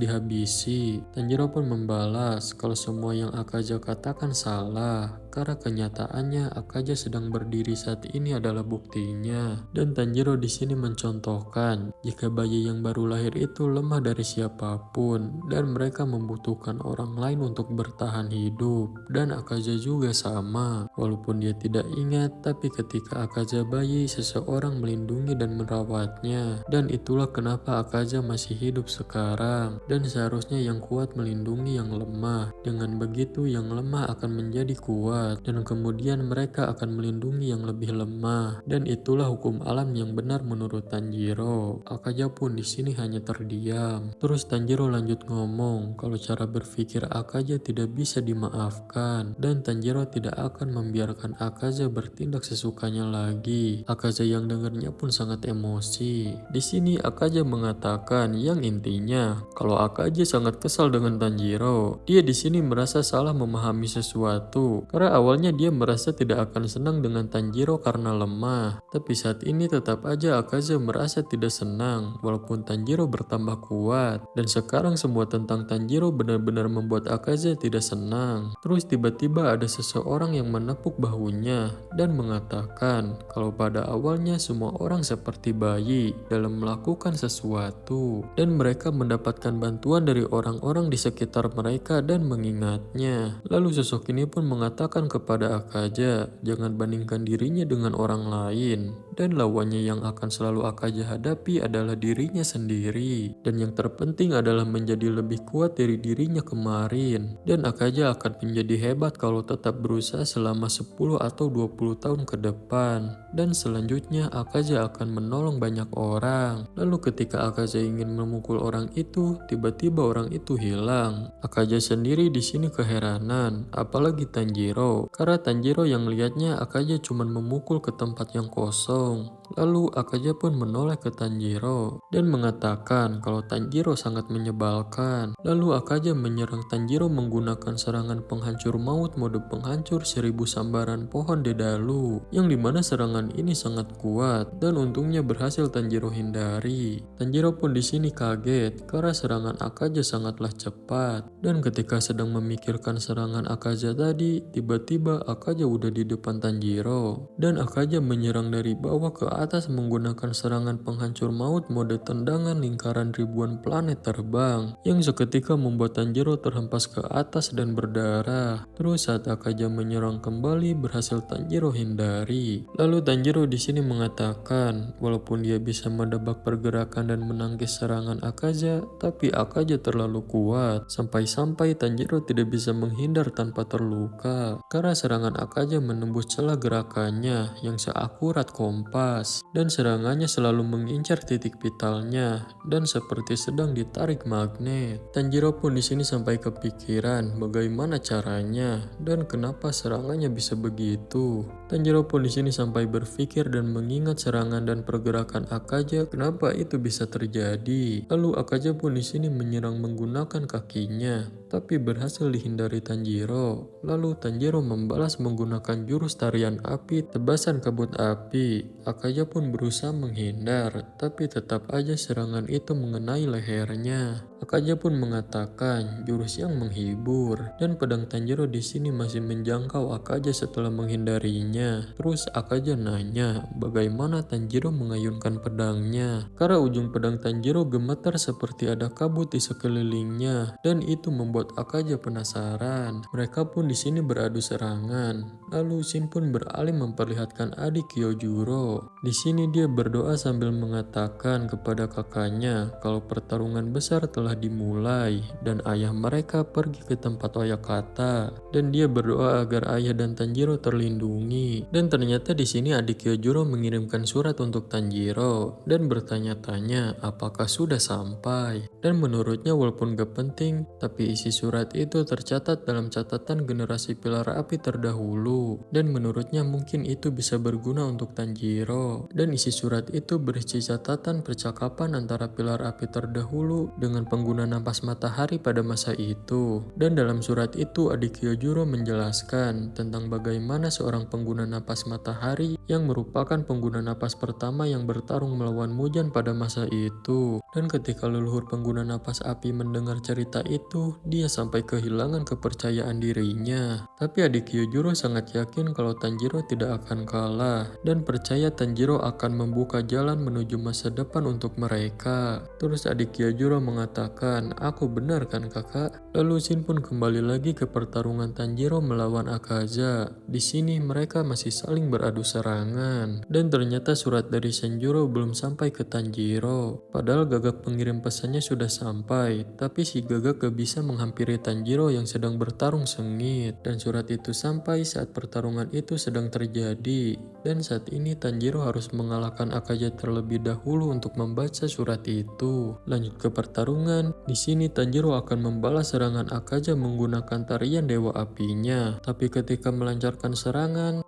dihabisi. Tanjiro pun membalas kalau semua yang Akaza katakan salah, karena kenyataannya Akaza sedang berdiri saat ini adalah buktinya. Dan Tanjiro di sini mencontohkan jika bayi yang baru lahir itu lemah dari siapapun dan mereka membutuhkan orang lain untuk bertahan hidup. Dan Akaza juga sama, walaupun dia tidak ingat, tapi ketika Akaza bayi seseorang melindungi dan merawatnya. Dan itulah kenapa Akaza masih hidup sekarang. Dan seharusnya yang kuat melindungi yang lemah. Dengan begitu yang lemah akan menjadi kuat. Dan kemudian mereka akan melindungi yang lebih lemah. Dan itulah hukum alam yang benar menurut Tanjiro. Akaza pun di sini hanya terdiam. Terus Tanjiro lanjut ngomong kalau cara berpikir Akaza tidak bisa dimaafkan. Dan Tanjiro tidak akan membiarkan Akaza bertindak sesukanya lagi. Akaza yang dengarnya pun sangat emosi. Di sini Akaza mengatakan yang intinya kalau Akaza sangat kesal dengan Tanjiro. Dia di sini merasa salah memahami sesuatu karena awalnya dia merasa tidak akan senang dengan Tanjiro karena lemah. Tapi saat ini tetap aja Akaza merasa tidak senang walaupun Tanjiro bertambah kuat. Dan sekarang semua tentang Tanjiro benar-benar membuat Akaza tidak senang. Terus tiba-tiba ada seseorang yang menepuk bahunya dan mengatakan kalau pada awalnya semua orang seperti bayi dalam melakukan sesuatu dan mereka mendapatkan bantuan dari orang-orang di sekitar mereka dan mengingatnya. Lalu sosok ini pun mengatakan kepada Akaza jangan bandingkan dirinya dengan orang lain dan lawannya yang akan selalu Akaza hadapi adalah dirinya sendiri dan yang terpenting adalah menjadi lebih kuat dari dirinya kemarin. Dan Akaza akan menjadi hebat kalau tetap berusaha selama 10 atau 20 tahun ke depan. Dan selanjutnya Akaza akan menolong banyak orang. Lalu ketika Akaza ingin memukul orang itu, tiba-tiba orang itu hilang. Akaza sendiri di sini keheranan, apalagi Tanjiro. Karena Tanjiro yang lihatnya Akaza cuma memukul ke tempat yang kosong. Lalu Akaja pun menoleh ke Tanjiro dan mengatakan kalau Tanjiro sangat menyebalkan. Lalu Akaja menyerang Tanjiro menggunakan serangan penghancur maut mode penghancur 1000 sambaran pohon Dedalu, yang dimana serangan ini sangat kuat dan untungnya berhasil Tanjiro hindari. Tanjiro pun di sini kaget karena serangan Akaja sangatlah cepat, dan ketika sedang memikirkan serangan Akaja tadi, tiba-tiba Akaja udah di depan Tanjiro dan Akaja menyerang dari bawah ke atas menggunakan serangan penghancur maut mode tendangan lingkaran ribuan planet terbang yang seketika membuat Tanjiro terhempas ke atas dan berdarah. Terus saat Akaja menyerang kembali, berhasil Tanjiro hindari. Lalu Tanjiro di sini mengatakan walaupun dia bisa menebak pergerakan dan menangkis serangan Akaja, tapi Akaja terlalu kuat sampai-sampai Tanjiro tidak bisa menghindar tanpa terluka karena serangan Akaja menembus celah gerakannya yang seakurat kompas, dan serangannya selalu mengincar titik vitalnya dan seperti sedang ditarik magnet. Tanjiro pun di sini sampai kepikiran bagaimana caranya dan kenapa serangannya bisa begitu. Tanjiro pun di sini sampai berpikir dan mengingat serangan dan pergerakan Akaja, kenapa itu bisa terjadi. Lalu Akaja pun di sini menyerang menggunakan kakinya, tapi berhasil dihindari Tanjiro. Lalu Tanjiro membalas menggunakan jurus tarian api tebasan kabut api. Akaja pun berusaha menghindar, tapi tetap aja serangan itu mengenai lehernya. Akaja pun mengatakan jurus yang menghibur, dan pedang Tanjiro di sini masih menjangkau Akaja setelah menghindarinya. Terus Akaja nanya bagaimana Tanjiro mengayunkan pedangnya, karena ujung pedang Tanjiro gemetar seperti ada kabut di sekelilingnya, dan itu membuat Akaja penasaran. Mereka pun di sini beradu serangan. Lalu Shin pun beralih memperlihatkan adik Kyojuro. Di sini dia berdoa sambil mengatakan kepada kakaknya kalau pertarungan besar telah dimulai dan ayah mereka pergi ke tempat Oyakata, dan dia berdoa agar ayah dan Tanjiro terlindungi. Dan ternyata di sini adik Kyojuro mengirimkan surat untuk Tanjiro dan bertanya-tanya apakah sudah sampai. Dan menurutnya walaupun gak penting, tapi isi surat itu tercatat dalam catatan generasi pilar api terdahulu, dan menurutnya mungkin itu bisa berguna untuk Tanjiro. Dan isi surat itu berisi catatan percakapan antara pilar api terdahulu dengan pengguna napas matahari pada masa itu. Dan dalam surat itu adik Kyojuro menjelaskan tentang bagaimana seorang pengguna napas matahari yang merupakan pengguna napas pertama yang bertarung melawan Mujan pada masa itu. Dan ketika leluhur pengguna napas api mendengar cerita itu, dia sampai kehilangan kepercayaan dirinya. Tapi adik Kyojuro sangat yakin kalau Tanjiro tidak akan kalah dan percaya Tanjiro akan membuka jalan menuju masa depan untuk mereka. Terus adik Kyojuro mengatakan, "Aku benar kan kakak?" Lalu Shin pun kembali lagi ke pertarungan Tanjiro melawan Akaza. Di sini mereka masih saling beradu serangan, dan ternyata surat dari Senjuro belum sampai ke Tanjiro. Padahal gagak pengirim pesannya sudah sampai, tapi si gagak gak bisa menghampiri Tanjiro yang sedang bertarung sengit. Dan surat itu sampai saat pertarungan itu sedang terjadi, dan saat ini Tanjiro harus mengalahkan Akaza terlebih dahulu untuk membaca surat itu. Lanjut ke pertarungan, di sini Tanjiro akan membalas serangan Akaza menggunakan tarian dewa apinya. Tapi ketika melancarkan serangan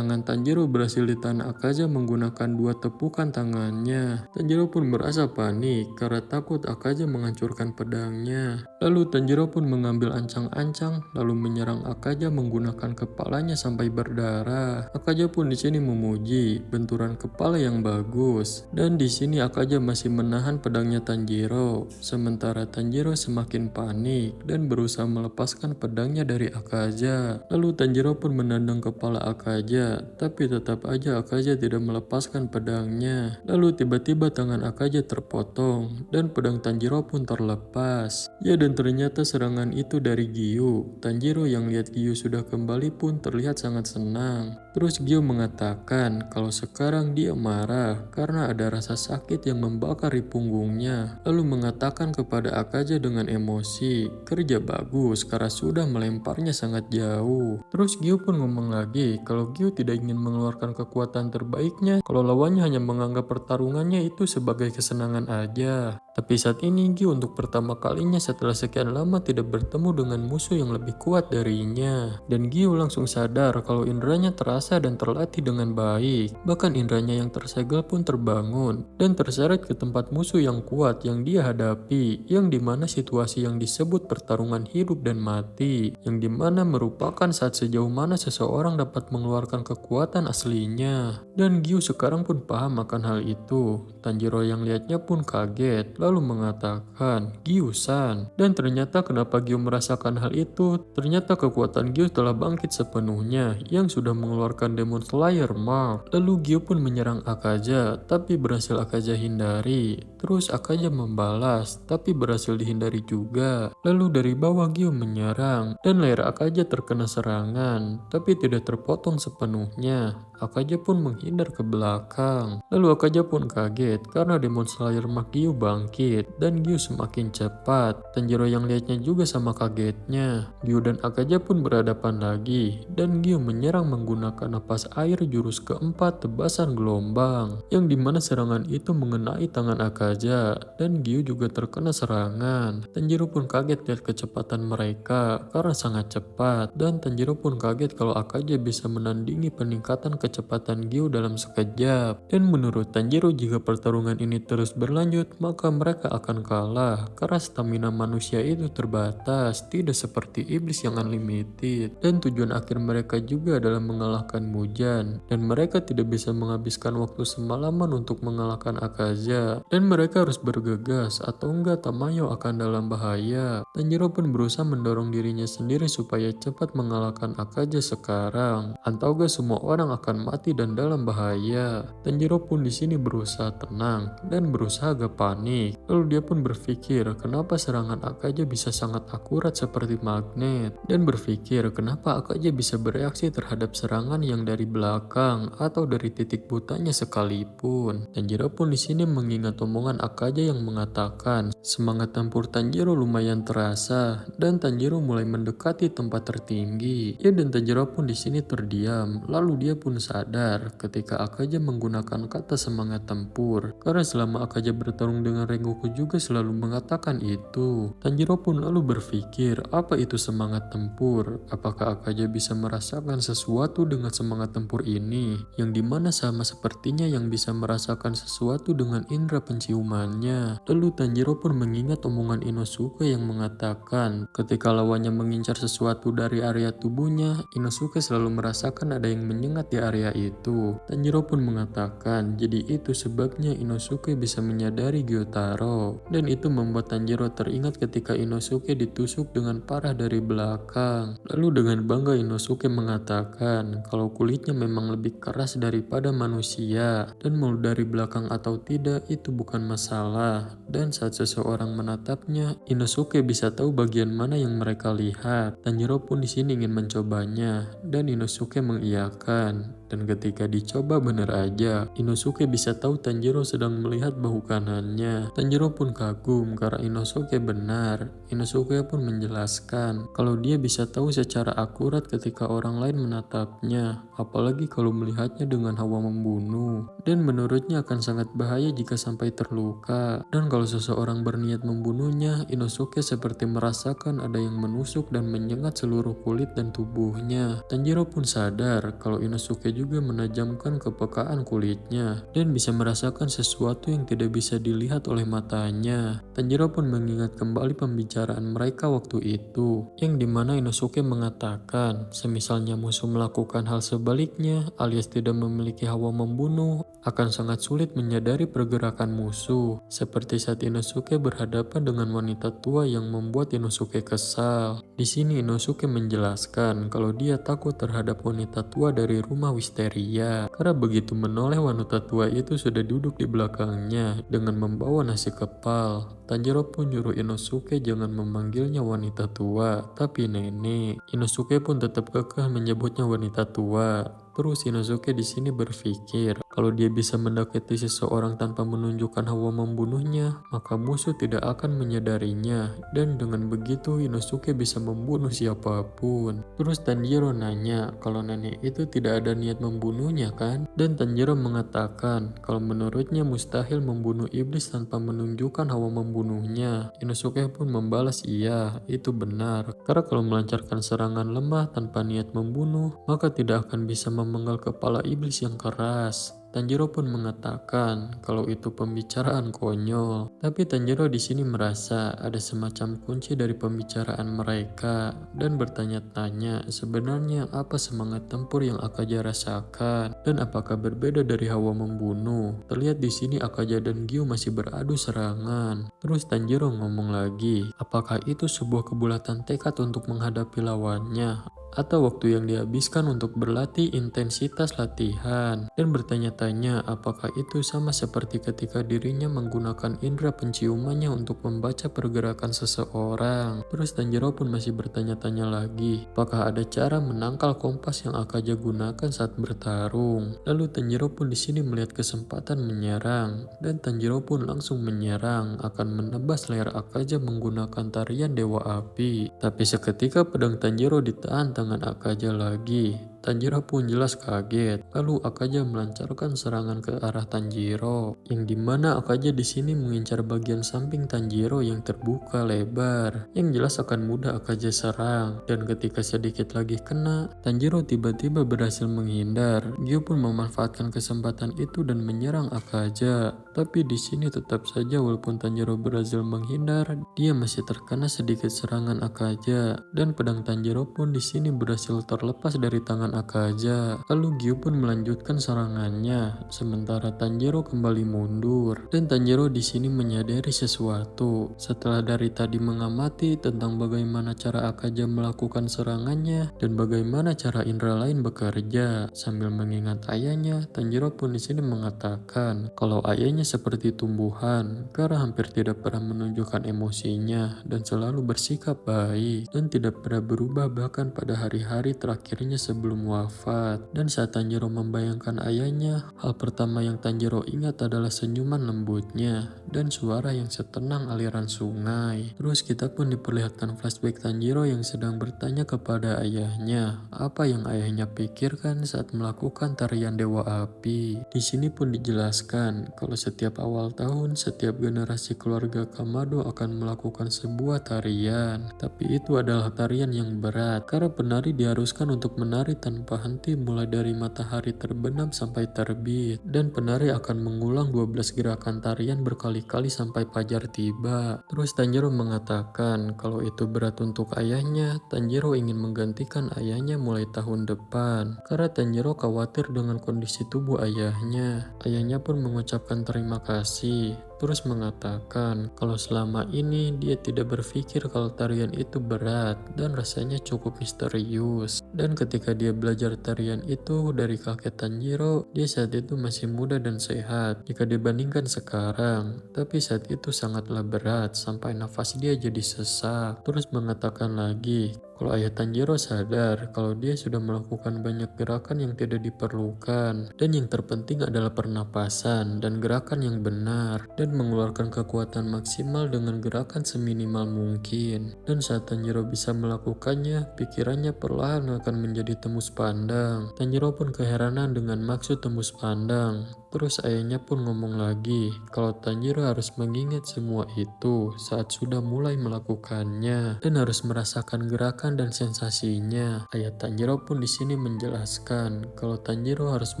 Tanjiro berhasil ditahan Akaza menggunakan 2 tepukan tangannya. Tanjiro pun merasa panik karena takut Akaza menghancurkan pedangnya. Lalu Tanjiro pun mengambil ancang-ancang lalu menyerang Akaza menggunakan kepalanya sampai berdarah. Akaza pun di sini memuji benturan kepala yang bagus, dan di sini Akaza masih menahan pedangnya Tanjiro. Sementara Tanjiro semakin panik dan berusaha melepaskan pedangnya dari Akaza. Lalu Tanjiro pun menendang kepala Akaza, tapi tetap aja Akaza tidak melepaskan pedangnya. Lalu tiba-tiba tangan Akaza terpotong dan pedang Tanjiro pun terlepas. Ya, dan ternyata serangan itu dari Gyu. Tanjiro yang lihat Gyu sudah kembali pun terlihat sangat senang. Terus Gyu mengatakan kalau sekarang dia marah karena ada rasa sakit yang membakar di punggungnya. Lalu mengatakan kepada Akaza dengan emosi, "Kerja bagus karena sudah melemparnya sangat jauh." Terus Gyu pun ngomong lagi kalau Gyu tidak ingin mengeluarkan kekuatan terbaiknya kalau lawannya hanya menganggap pertarungannya itu sebagai kesenangan aja. Tapi saat ini Gyu untuk pertama kalinya setelah sekian lama tidak bertemu dengan musuh yang lebih kuat darinya. Dan Gyu langsung sadar kalau inderanya terasa dan terlatih dengan baik. Bahkan inderanya yang tersegel pun terbangun dan terseret ke tempat musuh yang kuat yang dia hadapi. Yang dimana situasi yang disebut pertarungan hidup dan mati. Yang dimana merupakan saat sejauh mana seseorang dapat mengeluarkan kekuatan aslinya. Dan Gyu sekarang pun paham akan hal itu. Tanjiro yang lihatnya pun kaget, lalu mengatakan, Gyu-san. Dan ternyata kenapa Gyu merasakan hal itu? Ternyata kekuatan Gyu telah bangkit sepenuhnya, yang sudah mengeluarkan Demon Slayer Mark. Lalu Gyu pun menyerang Akaza, tapi berhasil Akaza hindari. Terus Akaza membalas, tapi berhasil dihindari juga. Lalu dari bawah Gyu menyerang, dan leher Akaza terkena serangan, tapi tidak terpotong sepenuhnya. Akaza pun menghindar ke belakang. Lalu Akaza pun kaget karena Demon Slayer Mark Gyu bangkit dan Gyu semakin cepat. Tanjiro yang lihatnya juga sama kagetnya. Gyu dan Akaza pun berhadapan lagi dan Gyu menyerang menggunakan napas air jurus keempat tebasan gelombang. Yang dimana serangan itu mengenai tangan Akaza dan Gyu juga terkena serangan. Tanjiro pun kaget lihat kecepatan mereka karena sangat cepat dan Tanjiro pun kaget kalau Akaza bisa menandingi peningkatan kecepatan Gyu dalam sekejap. Dan menurut Tanjiro jika pertarungan ini terus berlanjut maka mereka akan kalah karena stamina manusia itu terbatas, tidak seperti iblis yang unlimited. Dan tujuan akhir mereka juga adalah mengalahkan Mujan dan mereka tidak bisa menghabiskan waktu semalaman untuk mengalahkan Akaza dan mereka harus bergegas atau enggak Tamayo akan dalam bahaya. Tanjiro pun berusaha mendorong dirinya sendiri supaya cepat mengalahkan Akaza sekarang atau enggak semua orang akan mati dan dalam bahaya. Tanjiro pun di sini berusaha tenang dan berusaha gak panik. Lalu dia pun berpikir kenapa serangan Akaza bisa sangat akurat seperti magnet dan berpikir kenapa Akaza bisa bereaksi terhadap serangan yang dari belakang atau dari titik butanya sekalipun. Tanjiro pun di sini mengingat omongan Akaza yang mengatakan semangat tempur Tanjiro lumayan terasa dan Tanjiro mulai mendekati tempat tertinggi. Ya dan Tanjiro pun di sini terdiam. Lalu dia pun sadar ketika Akaza menggunakan kata semangat tempur karena selama Akaza bertarung dengan Rengoku juga selalu mengatakan itu. Tanjiro pun lalu berpikir apa itu semangat tempur, apakah Akaza bisa merasakan sesuatu dengan semangat tempur ini yang dimana sama sepertinya yang bisa merasakan sesuatu dengan indera penciumannya. Lalu Tanjiro pun mengingat omongan Inosuke yang mengatakan ketika lawannya mengincar sesuatu dari area tubuhnya, Inosuke selalu merasakan ada yang menyengat di area itu. Tanjiro pun mengatakan jadi itu sebabnya Inosuke bisa menyadari Gyotaro dan itu membuat Tanjiro teringat ketika Inosuke ditusuk dengan parah dari belakang. Lalu dengan bangga Inosuke mengatakan kalau kulitnya memang lebih keras daripada manusia dan mau dari belakang atau tidak itu bukan masalah. Dan saat seseorang menatapnya, Inosuke bisa tahu bagian mana yang mereka lihat. Tanjiro pun di sini ingin mencobanya dan Inosuke mengiyakan. Dan ketika dicoba bener aja, Inosuke bisa tahu Tanjiro sedang melihat bahu kanannya. Tanjiro pun kagum karena Inosuke benar. Inosuke pun menjelaskan kalau dia bisa tahu secara akurat ketika orang lain menatapnya, apalagi kalau melihatnya dengan hawa membunuh. Dan menurutnya akan sangat bahaya jika sampai terluka. Dan kalau seseorang berniat membunuhnya, Inosuke seperti merasakan ada yang menusuk dan menyengat seluruh kulit dan tubuhnya. Tanjiro pun sadar kalau Inosuke juga menajamkan kepekaan kulitnya dan bisa merasakan sesuatu yang tidak bisa dilihat oleh matanya. Tanjiro pun mengingat kembali pembicaraan mereka waktu itu, yang dimana Inosuke mengatakan semisalnya musuh melakukan hal sebaliknya alias tidak memiliki hawa membunuh, akan sangat sulit menyadari pergerakan musuh. Seperti saat Inosuke berhadapan dengan wanita tua yang membuat Inosuke kesal. Di sini Inosuke menjelaskan kalau dia takut terhadap wanita tua dari rumah Wisteria karena begitu menoleh wanita tua itu sudah duduk di belakangnya dengan membawa nasi kepal. Tanjiro pun nyuruh Inosuke jangan memanggilnya wanita tua, tapi nenek. Inosuke pun tetap kekeh menyebutnya wanita tua. Terus Inosuke di sini berpikir, Kalau dia bisa mendekati seseorang tanpa menunjukkan hawa membunuhnya, maka musuh tidak akan menyadarinya. Dan dengan begitu Inosuke bisa membunuh siapapun. Terus Tanjiro nanya kalau nenek itu tidak ada niat membunuhnya kan? Dan Tanjiro mengatakan kalau menurutnya mustahil membunuh iblis tanpa menunjukkan hawa membunuhnya. Inosuke pun membalas iya, itu benar. Karena kalau melancarkan serangan lemah tanpa niat membunuh, maka tidak akan bisa memenggal kepala iblis yang keras. Tanjiro pun mengatakan kalau itu pembicaraan konyol. Tapi Tanjiro di sini merasa ada semacam kunci dari pembicaraan mereka dan bertanya-tanya sebenarnya apa semangat tempur yang Akaja rasakan dan apakah berbeda dari hawa membunuh. Terlihat di sini Akaja dan Gyu masih beradu serangan. Terus Tanjiro ngomong lagi, apakah itu sebuah kebulatan tekad untuk menghadapi lawannya? Atau waktu yang dihabiskan untuk berlatih intensitas latihan dan bertanya-tanya apakah itu sama seperti ketika dirinya menggunakan indera penciumannya untuk membaca pergerakan seseorang. Terus Tanjiro pun masih bertanya-tanya lagi, apakah ada cara menangkal kompas yang Akaja gunakan saat bertarung. Lalu Tanjiro pun di sini melihat kesempatan menyerang dan Tanjiro pun langsung menyerang akan menebas leher Akaja menggunakan tarian Dewa Api. Tapi seketika pedang Tanjiro ditahan tangan Akaja lagi. Tanjiro pun jelas kaget. Lalu Akaja melancarkan serangan ke arah Tanjiro, yang dimana Akaja di sini mengincar bagian samping Tanjiro yang terbuka lebar, yang jelas akan mudah Akaja serang. Dan ketika sedikit lagi kena, Tanjiro tiba-tiba berhasil menghindar. Gyu pun memanfaatkan kesempatan itu dan menyerang Akaja. Tapi di sini tetap saja walaupun Tanjiro berhasil menghindar, dia masih terkena sedikit serangan Akaja. Dan pedang Tanjiro pun di sini berhasil terlepas dari tangan Akaja. Lalu Gyu pun melanjutkan serangannya, sementara Tanjiro kembali mundur. Dan Tanjiro di sini menyadari sesuatu. Setelah dari tadi mengamati tentang bagaimana cara Akaja melakukan serangannya dan bagaimana cara indera lain bekerja, sambil mengingat ayahnya, Tanjiro pun di sini mengatakan kalau ayahnya seperti tumbuhan, karena hampir tidak pernah menunjukkan emosinya dan selalu bersikap baik dan tidak pernah berubah bahkan pada hari-hari terakhirnya sebelum wafat. Dan saat Tanjiro membayangkan ayahnya, hal pertama yang Tanjiro ingat adalah senyuman lembutnya dan suara yang setenang aliran sungai. Terus kita pun diperlihatkan flashback Tanjiro yang sedang bertanya kepada ayahnya apa yang ayahnya pikirkan saat melakukan tarian Dewa Api. Di sini pun dijelaskan kalau setiap awal tahun setiap generasi keluarga Kamado akan melakukan sebuah tarian. Tapi itu adalah tarian yang berat karena penari diharuskan untuk menari tanpa henti mulai dari matahari terbenam sampai terbit, dan penari akan mengulang 12 gerakan tarian berkali-kali sampai fajar tiba. Terus Tanjiro mengatakan kalau itu berat untuk ayahnya. Tanjiro ingin menggantikan ayahnya mulai tahun depan karena Tanjiro khawatir dengan kondisi tubuh ayahnya. Ayahnya pun mengucapkan terima kasih. Terus mengatakan kalau selama ini dia tidak berpikir kalau tarian itu berat dan rasanya cukup misterius. Dan ketika dia belajar tarian itu dari kakek Tanjiro, dia saat itu masih muda dan sehat jika dibandingkan sekarang. Tapi saat itu sangatlah berat sampai nafas dia jadi sesak. Terus mengatakan lagi kalau ayah Tanjiro sadar kalau dia sudah melakukan banyak gerakan yang tidak diperlukan dan yang terpenting adalah pernapasan dan gerakan yang benar dan mengeluarkan kekuatan maksimal dengan gerakan seminimal mungkin. Dan saat Tanjiro bisa melakukannya, pikirannya perlahan akan menjadi tembus pandang. Tanjiro pun keheranan dengan maksud tembus pandang. Terus ayahnya pun ngomong lagi kalau Tanjiro harus mengingat semua itu saat sudah mulai melakukannya dan harus merasakan gerakan dan sensasinya. Ayah Tanjiro pun di sini menjelaskan kalau Tanjiro harus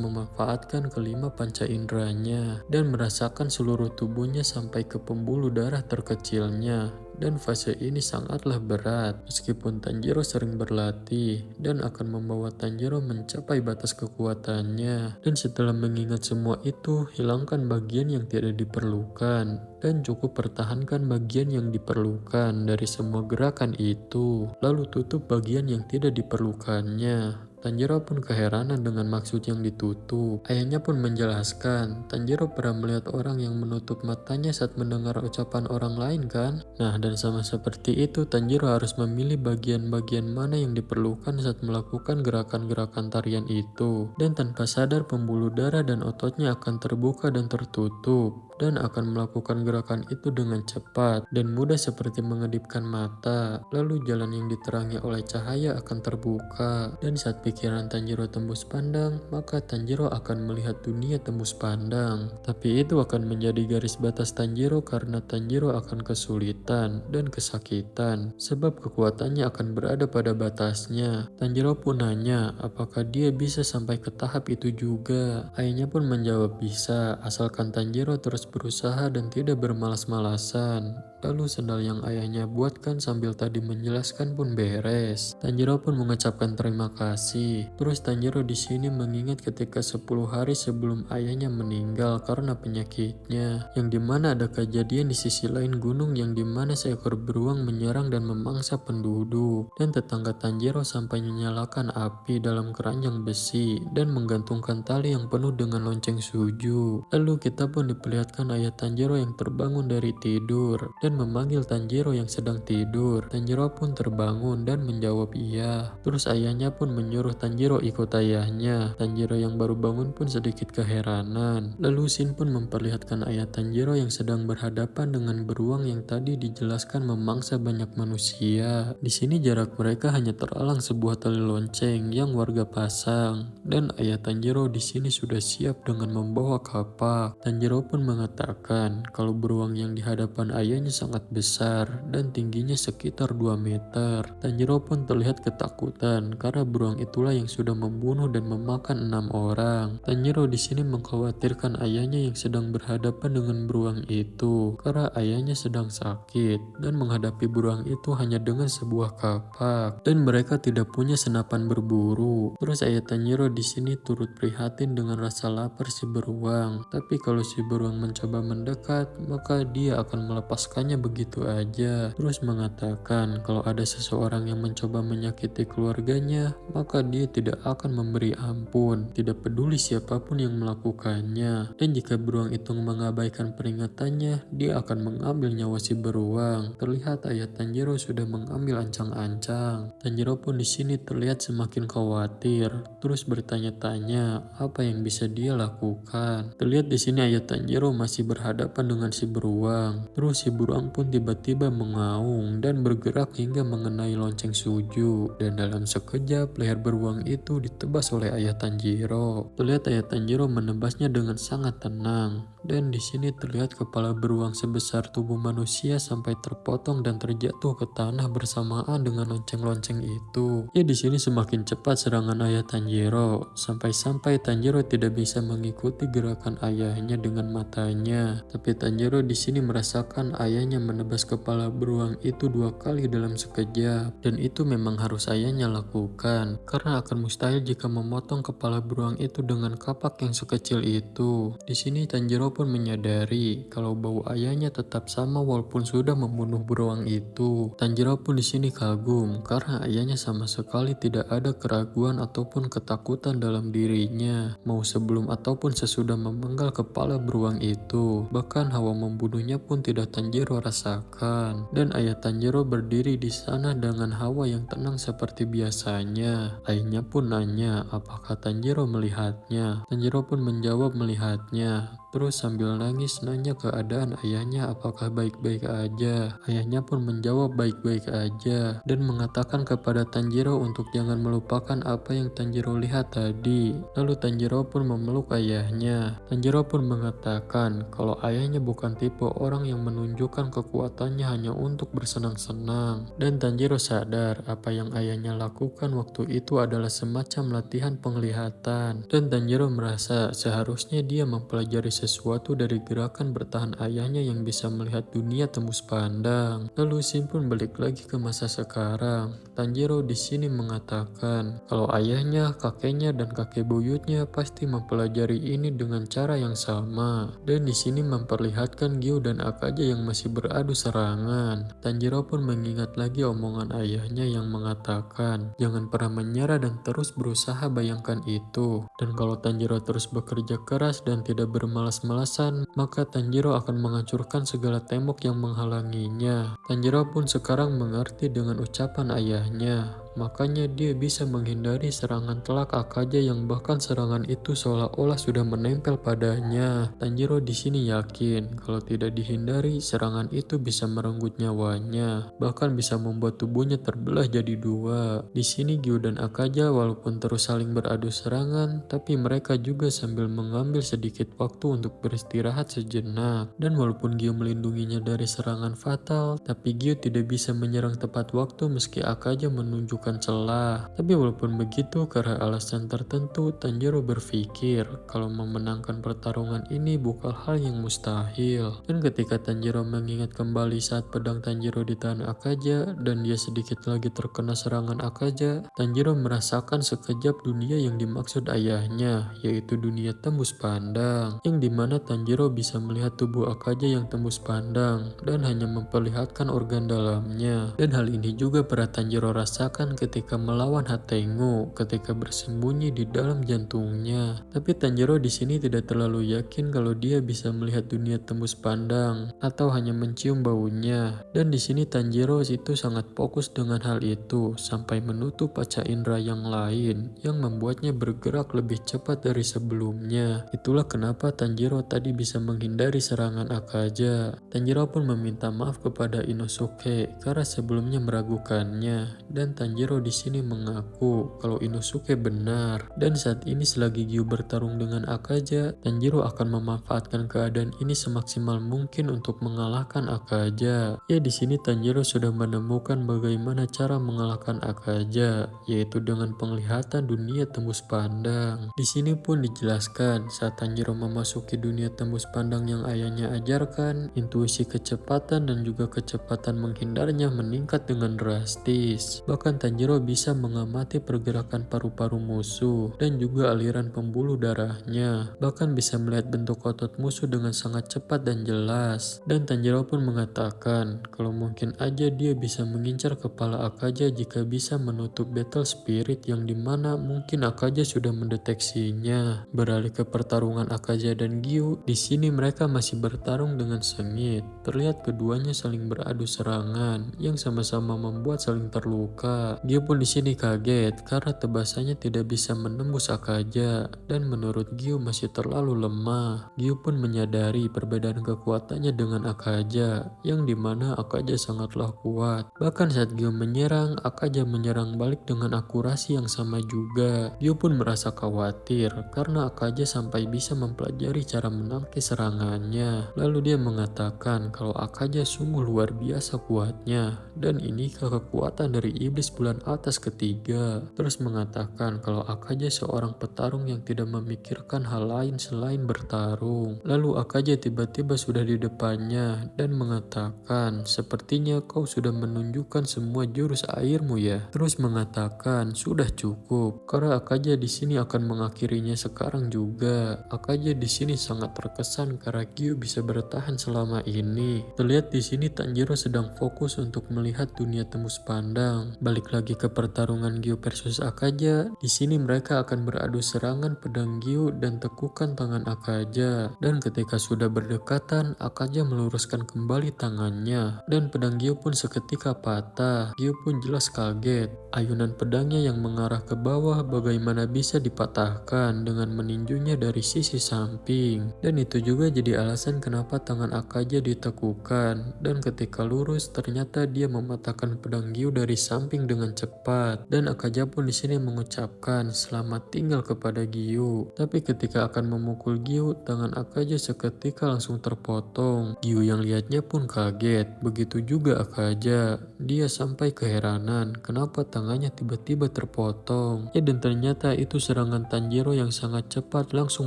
memanfaatkan kelima panca inderanya dan merasakan seluruh tubuhnya sampai ke pembuluh darah terkecilnya. Dan fase ini sangatlah berat meskipun Tanjiro sering berlatih dan akan membawa Tanjiro mencapai batas kekuatannya. Dan setelah mengingat semua itu, hilangkan bagian yang tidak diperlukan dan cukup pertahankan bagian yang diperlukan dari semua gerakan itu, lalu tutup bagian yang tidak diperlukannya. Tanjiro pun keheranan dengan maksud yang ditutup. Ayahnya pun menjelaskan, Tanjiro pernah melihat orang yang menutup matanya saat mendengar ucapan orang lain kan? Nah, dan sama seperti itu, Tanjiro harus memilih bagian-bagian mana yang diperlukan saat melakukan gerakan-gerakan tarian itu. Dan tanpa sadar pembuluh darah dan ototnya akan terbuka dan tertutup, dan akan melakukan gerakan itu dengan cepat dan mudah seperti mengedipkan mata. Lalu jalan yang diterangi oleh cahaya akan terbuka, dan saat pikiran Tanjiro tembus pandang, maka Tanjiro akan melihat dunia tembus pandang. Tapi itu akan menjadi garis batas Tanjiro karena Tanjiro akan kesulitan dan kesakitan, sebab kekuatannya akan berada pada batasnya. Tanjiro pun nanya apakah dia bisa sampai ke tahap itu juga. Ayahnya pun menjawab bisa, asalkan Tanjiro terus berusaha dan tidak bermalas-malasan. Lalu sendal yang ayahnya buatkan sambil tadi menjelaskan pun beres. Tanjiro pun mengucapkan terima kasih. Terus Tanjiro di sini mengingat ketika 10 hari sebelum ayahnya meninggal karena penyakitnya, yang dimana ada kejadian di sisi lain gunung yang dimana seekor beruang menyerang dan memangsa penduduk, dan tetangga Tanjiro sampai menyalakan api dalam keranjang besi dan menggantungkan tali yang penuh dengan lonceng suju. Lalu kita pun diperlihatkan ayah Tanjiro yang terbangun dari tidur dan memanggil Tanjiro yang sedang tidur. Tanjiro pun terbangun dan menjawab iya. Terus ayahnya pun menyuruh Tanjiro ikut ayahnya. Tanjiro yang baru bangun pun sedikit keheranan. Lalu Shin pun memperlihatkan ayah Tanjiro yang sedang berhadapan dengan beruang yang tadi dijelaskan memangsa banyak manusia. Di sini jarak mereka hanya teralang sebuah tali lonceng yang warga pasang, dan ayah Tanjiro di sini sudah siap dengan membawa kapak. Tanjiro pun mengatakan kalau beruang yang di hadapan ayahnya sangat besar dan tingginya sekitar 2 meter. Tanjiro pun terlihat ketakutan karena beruang itulah yang sudah membunuh dan memakan 6 orang. Tanjiro di sini mengkhawatirkan ayahnya yang sedang berhadapan dengan beruang itu karena ayahnya sedang sakit dan menghadapi beruang itu hanya dengan sebuah kapak, dan mereka tidak punya senapan berburu. Terus ayah Tanjiro di sini turut prihatin dengan rasa lapar si beruang. Tapi kalau si beruang mencoba mendekat, maka dia akan melepaskannya begitu aja. Terus mengatakan kalau ada seseorang yang mencoba menyakiti keluarganya, maka dia tidak akan memberi ampun, tidak peduli siapapun yang melakukannya. Dan jika beruang itu mengabaikan peringatannya, dia akan mengambil nyawa si beruang. Terlihat ayah Tanjiro sudah mengambil ancang-ancang. Tanjiro pun di sini terlihat semakin khawatir, terus bertanya-tanya apa yang bisa dia lakukan. Terlihat di sini ayah Tanjiro masih berhadapan dengan si beruang. Terus si beruang pun tiba-tiba mengaung dan bergerak hingga mengenai lonceng suju, dan dalam sekejap leher beruang itu ditebas oleh ayah Tanjiro. Terlihat ayah Tanjiro menebasnya dengan sangat tenang, dan di sini terlihat kepala beruang sebesar tubuh manusia sampai terpotong dan terjatuh ke tanah bersamaan dengan lonceng-lonceng itu. Ya, di sini semakin cepat serangan ayah Tanjiro, sampai-sampai Tanjiro tidak bisa mengikuti gerakan ayahnya dengan matanya. Tapi Tanjiro di sini merasakan ayahnya menebas kepala beruang itu 2 kali dalam sekejap, dan itu memang harus ayahnya lakukan karena akan mustahil jika memotong kepala beruang itu dengan kapak yang sekecil itu. Di sini Tanjiro pun menyadari kalau bau ayahnya tetap sama walaupun sudah membunuh beruang itu. Tanjiro pun di sini kagum karena ayahnya sama sekali tidak ada keraguan ataupun ketakutan dalam dirinya, mau sebelum ataupun sesudah memenggal kepala beruang itu. Bahkan hawa membunuhnya pun tidak Tanjiro rasakan. Dan ayah Tanjiro berdiri di sana dengan hawa yang tenang seperti biasanya. Ayahnya pun nanya apakah Tanjiro melihatnya. Tanjiro pun menjawab melihatnya. Terus sambil nangis nanya keadaan ayahnya apakah baik-baik aja. Ayahnya pun menjawab baik-baik aja dan mengatakan kepada Tanjiro untuk jangan melupakan apa yang Tanjiro lihat tadi. Lalu Tanjiro pun memeluk ayahnya. Tanjiro pun mengatakan kalau ayahnya bukan tipe orang yang menunjukkan kekuatannya hanya untuk bersenang-senang. Dan Tanjiro sadar apa yang ayahnya lakukan waktu itu adalah semacam latihan penglihatan. Dan Tanjiro merasa seharusnya dia mempelajari sesuatu dari gerakan bertahan ayahnya yang bisa melihat dunia tembus pandang. Lalu Shin pun balik lagi ke masa sekarang. Tanjiro di sini mengatakan kalau ayahnya, kakeknya, dan kakek buyutnya pasti mempelajari ini dengan cara yang sama. Dan di sini memperlihatkan Gyu dan Akaja yang masih beradu serangan. Tanjiro pun mengingat lagi omongan ayahnya yang mengatakan jangan pernah menyerah dan terus berusaha, bayangkan itu. Dan kalau Tanjiro terus bekerja keras dan tidak bermalas-malasan, maka Tanjiro akan menghancurkan segala tembok yang menghalanginya. Tanjiro pun sekarang mengerti dengan ucapan ayahnya. Makanya dia bisa menghindari serangan telak Akaja yang bahkan serangan itu seolah-olah sudah menempel padanya. Tanjiro di sini yakin kalau tidak dihindari, serangan itu bisa merenggut nyawanya, bahkan bisa membuat tubuhnya terbelah jadi dua. Di sini Gyu dan Akaja walaupun terus saling beradu serangan, tapi mereka juga sambil mengambil sedikit waktu untuk beristirahat sejenak. Dan walaupun Gyu melindunginya dari serangan fatal, tapi Gyu tidak bisa menyerang tepat waktu meski Akaja menunjukkan celah. Tapi walaupun begitu, karena alasan tertentu, Tanjiro berpikir kalau memenangkan pertarungan ini bukan hal yang mustahil. Dan ketika Tanjiro mengingat kembali saat pedang Tanjiro ditahan Akaja dan dia sedikit lagi terkena serangan Akaja, Tanjiro merasakan sekejap dunia yang dimaksud ayahnya, yaitu dunia tembus pandang, yang dimana Tanjiro bisa melihat tubuh Akaja yang tembus pandang dan hanya memperlihatkan organ dalamnya. Dan hal ini juga pernah Tanjiro rasakan ketika melawan Hatengu, ketika bersembunyi di dalam jantungnya. Tapi Tanjiro di sini tidak terlalu yakin kalau dia bisa melihat dunia tembus pandang atau hanya mencium baunya. Dan di sini Tanjiro itu sangat fokus dengan hal itu sampai menutup panca indera yang lain yang membuatnya bergerak lebih cepat dari sebelumnya. Itulah kenapa Tanjiro tadi bisa menghindari serangan Akaja. Tanjiro pun meminta maaf kepada Inosuke karena sebelumnya meragukannya, dan Tanjiro di sini mengaku kalau Inosuke benar. Dan saat ini selagi Gyu bertarung dengan Akaja, Tanjiro akan memanfaatkan keadaan ini semaksimal mungkin untuk mengalahkan Akaja. Ya, di sini Tanjiro sudah menemukan bagaimana cara mengalahkan Akaja, yaitu dengan penglihatan dunia tembus pandang. Di sini pun dijelaskan saat Tanjiro memasuki dunia tembus pandang yang ayahnya ajarkan, intuisi kecepatan dan juga kecepatan menghindarnya meningkat dengan drastis. Bahkan Tanjiro bisa mengamati pergerakan paru-paru musuh dan juga aliran pembuluh darahnya. Bahkan bisa melihat bentuk otot musuh dengan sangat cepat dan jelas. Dan Tanjiro pun mengatakan kalau mungkin aja dia bisa mengincar kepala Akaja jika bisa menutup battle spirit yang dimana mungkin Akaja sudah mendeteksinya. Beralih ke pertarungan Akaja dan Gyu, di sini mereka masih bertarung dengan sengit. Terlihat keduanya saling beradu serangan yang sama-sama membuat saling terluka. Gyu pun di sini kaget karena tebasannya tidak bisa menembus Akaja dan menurut Gyu masih terlalu lemah. Gyu pun menyadari perbedaan kekuatannya dengan Akaja yang dimana Akaja sangatlah kuat. Bahkan saat Gyu menyerang, Akaja menyerang balik dengan akurasi yang sama juga. Gyu pun merasa khawatir karena Akaja sampai bisa mempelajari cara menangkis serangannya. Lalu dia mengatakan kalau Akaja sungguh luar biasa kuatnya dan ini kekuatan dari iblis bulan atas ketiga. Terus mengatakan kalau Akaja seorang petarung yang tidak memikirkan hal lain selain bertarung. Lalu Akaja tiba-tiba sudah di depannya dan mengatakan sepertinya kau sudah menunjukkan semua jurus airmu ya. Terus mengatakan sudah cukup karena Akaja di sini akan mengakhirinya sekarang juga. Akaja di sini sangat terkesan karena Gyu bisa bertahan selama ini. Terlihat di sini Tanjiro sedang fokus untuk melihat dunia tembus pandang. Balik lagi ke pertarungan Gyu versus Akaja. Di sini mereka akan beradu serangan pedang Gyu dan tekukan tangan Akaja. Dan ketika sudah berdekatan, Akaja meluruskan kembali tangannya dan pedang Gyu pun seketika patah. Gyu pun jelas kaget. Ayunan pedangnya yang mengarah ke bawah bagaimana bisa dipatahkan dengan meninjunya dari sisi samping. Dan itu juga jadi alasan kenapa tangan Akaja ditekukan. Dan ketika lurus ternyata dia mematahkan pedang Gyu dari samping dengan dengan cepat dan Akaja pun di sini mengucapkan selamat tinggal kepada Gyu. Tapi ketika akan memukul Gyu, tangan Akaja seketika langsung terpotong. Gyu yang lihatnya pun kaget. Begitu juga Akaja. Dia sampai keheranan kenapa tangannya tiba-tiba terpotong. Dan ternyata itu serangan Tanjiro yang sangat cepat langsung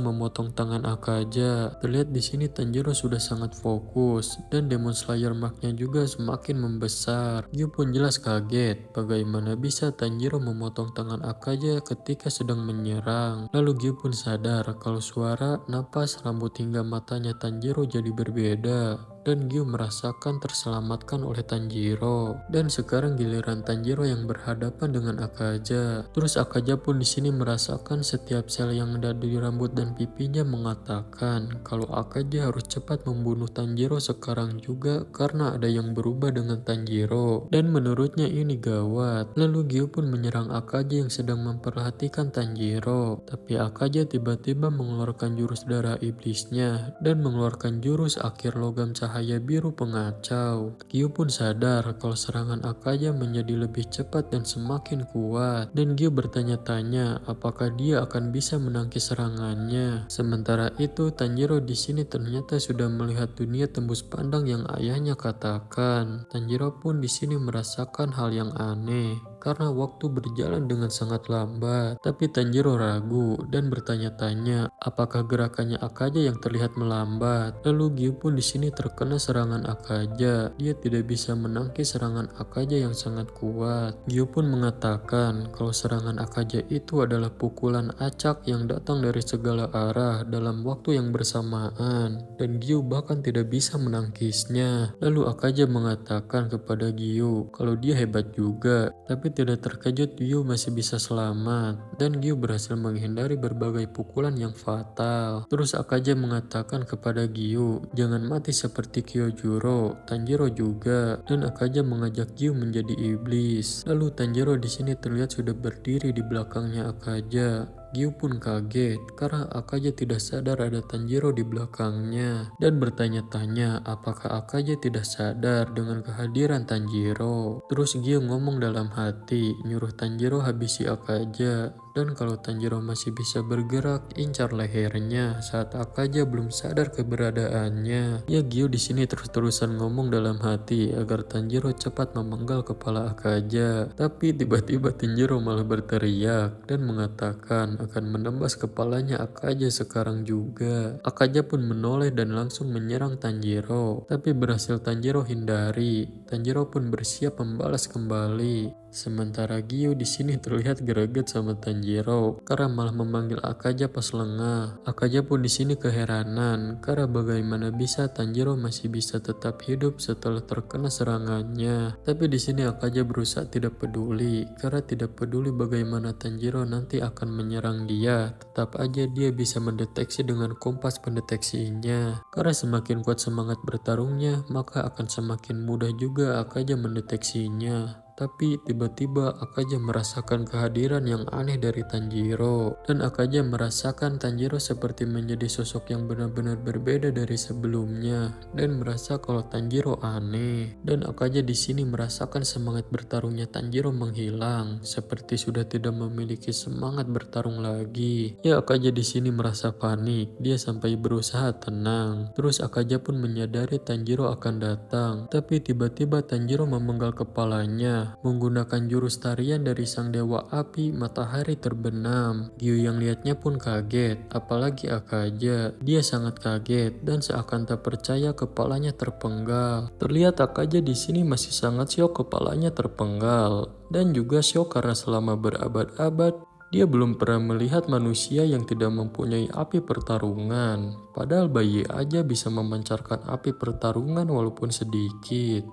memotong tangan Akaja. Terlihat di sini Tanjiro sudah sangat fokus dan Demon Slayer marknya juga semakin membesar. Gyu pun jelas kaget bagaimana bisa Tanjiro memotong tangan Akaja ketika sedang menyerang. Lalu Gyu pun sadar kalau suara, napas, rambut hingga matanya Tanjiro jadi berbeda. Dan Gyu merasakan terselamatkan oleh Tanjiro. Dan sekarang giliran Tanjiro yang berhadapan dengan Akaja. Terus Akaja pun di sini merasakan setiap sel yang ada di rambut dan pipinya mengatakan kalau Akaja harus cepat membunuh Tanjiro sekarang juga karena ada yang berubah dengan Tanjiro. Dan menurutnya ini gawat. Lalu Gyu pun menyerang Akaja yang sedang memperhatikan Tanjiro. Tapi Akaja tiba-tiba mengeluarkan jurus darah iblisnya dan mengeluarkan jurus akhir logam cahaya biru pengacau. Gyu pun sadar kalau serangan Akaja menjadi lebih cepat dan semakin kuat. Dan Gyu bertanya-tanya apakah dia akan bisa menangkis serangannya. Sementara itu Tanjiro di sini ternyata sudah melihat dunia tembus pandang yang ayahnya katakan. Tanjiro pun di sini merasakan hal yang aneh karena waktu berjalan dengan sangat lambat. Tapi Tanjiro ragu dan bertanya-tanya apakah gerakannya Akaja yang terlihat melambat. Lalu Gyu pun di sini terkena serangan Akaja. Dia tidak bisa menangkis serangan Akaja yang sangat kuat. Gyu pun mengatakan kalau serangan Akaja itu adalah pukulan acak yang datang dari segala arah dalam waktu yang bersamaan. Dan Gyu bahkan tidak bisa menangkisnya. Lalu Akaja mengatakan kepada Gyu kalau dia hebat juga. Tapi tidak terkejut Gyu masih bisa selamat. Dan Gyu berhasil menghindari berbagai pukulan yang fatal. Terus Akaja mengatakan kepada Gyu jangan mati seperti Kyojuro, Tanjiro juga. Dan Akaja mengajak Gyu menjadi iblis. Lalu Tanjiro di sini terlihat sudah berdiri di belakangnya Akaja. Gyu pun kaget karena Akaja tidak sadar ada Tanjiro di belakangnya dan bertanya-tanya apakah Akaja tidak sadar dengan kehadiran Tanjiro. Terus Gyu ngomong dalam hati nyuruh Tanjiro habisi Akaja. Dan kalau Tanjiro masih bisa bergerak, incar lehernya saat Akaja belum sadar keberadaannya. Ya Gyu di sini terus-terusan ngomong dalam hati agar Tanjiro cepat memenggal kepala Akaja. Tapi tiba-tiba Tanjiro malah berteriak dan mengatakan akan menembas kepalanya Akaja sekarang juga. Akaja pun menoleh dan langsung menyerang Tanjiro. Tapi berhasil Tanjiro hindari. Tanjiro pun bersiap membalas kembali. Sementara Gyu di sini terlihat greget sama Tanjiro karena malah memanggil Akaja pas lengah. Akaja pun di sini keheranan karena bagaimana bisa Tanjiro masih bisa tetap hidup setelah terkena serangannya. Tapi di sini Akaja berusaha tidak peduli karena tidak peduli bagaimana Tanjiro nanti akan menyerang dia. Tetap aja dia bisa mendeteksi dengan kompas pendeteksinya. Karena semakin kuat semangat bertarungnya, maka akan semakin mudah juga Akaja mendeteksinya. Tapi tiba-tiba Akaja merasakan kehadiran yang aneh dari Tanjiro. Dan Akaja merasakan Tanjiro seperti menjadi sosok yang benar-benar berbeda dari sebelumnya. Dan merasa kalau Tanjiro aneh. Dan Akaja di sini merasakan semangat bertarungnya Tanjiro menghilang. Seperti sudah tidak memiliki semangat bertarung lagi. Ya Akaja di sini merasa panik. Dia sampai berusaha tenang. Terus Akaja pun menyadari Tanjiro akan datang. Tapi tiba-tiba Tanjiro memenggal kepalanya. Menggunakan jurus tarian dari sang dewa api matahari terbenam. Gyu yang lihatnya pun kaget, apalagi Akaja. Dia sangat kaget dan seakan tak percaya kepalanya terpenggal. Terlihat Akaja di sini masih sangat syok kepalanya terpenggal dan juga syok karena selama berabad-abad dia belum pernah melihat manusia yang tidak mempunyai api pertarungan. Padahal bayi aja bisa memancarkan api pertarungan walaupun sedikit.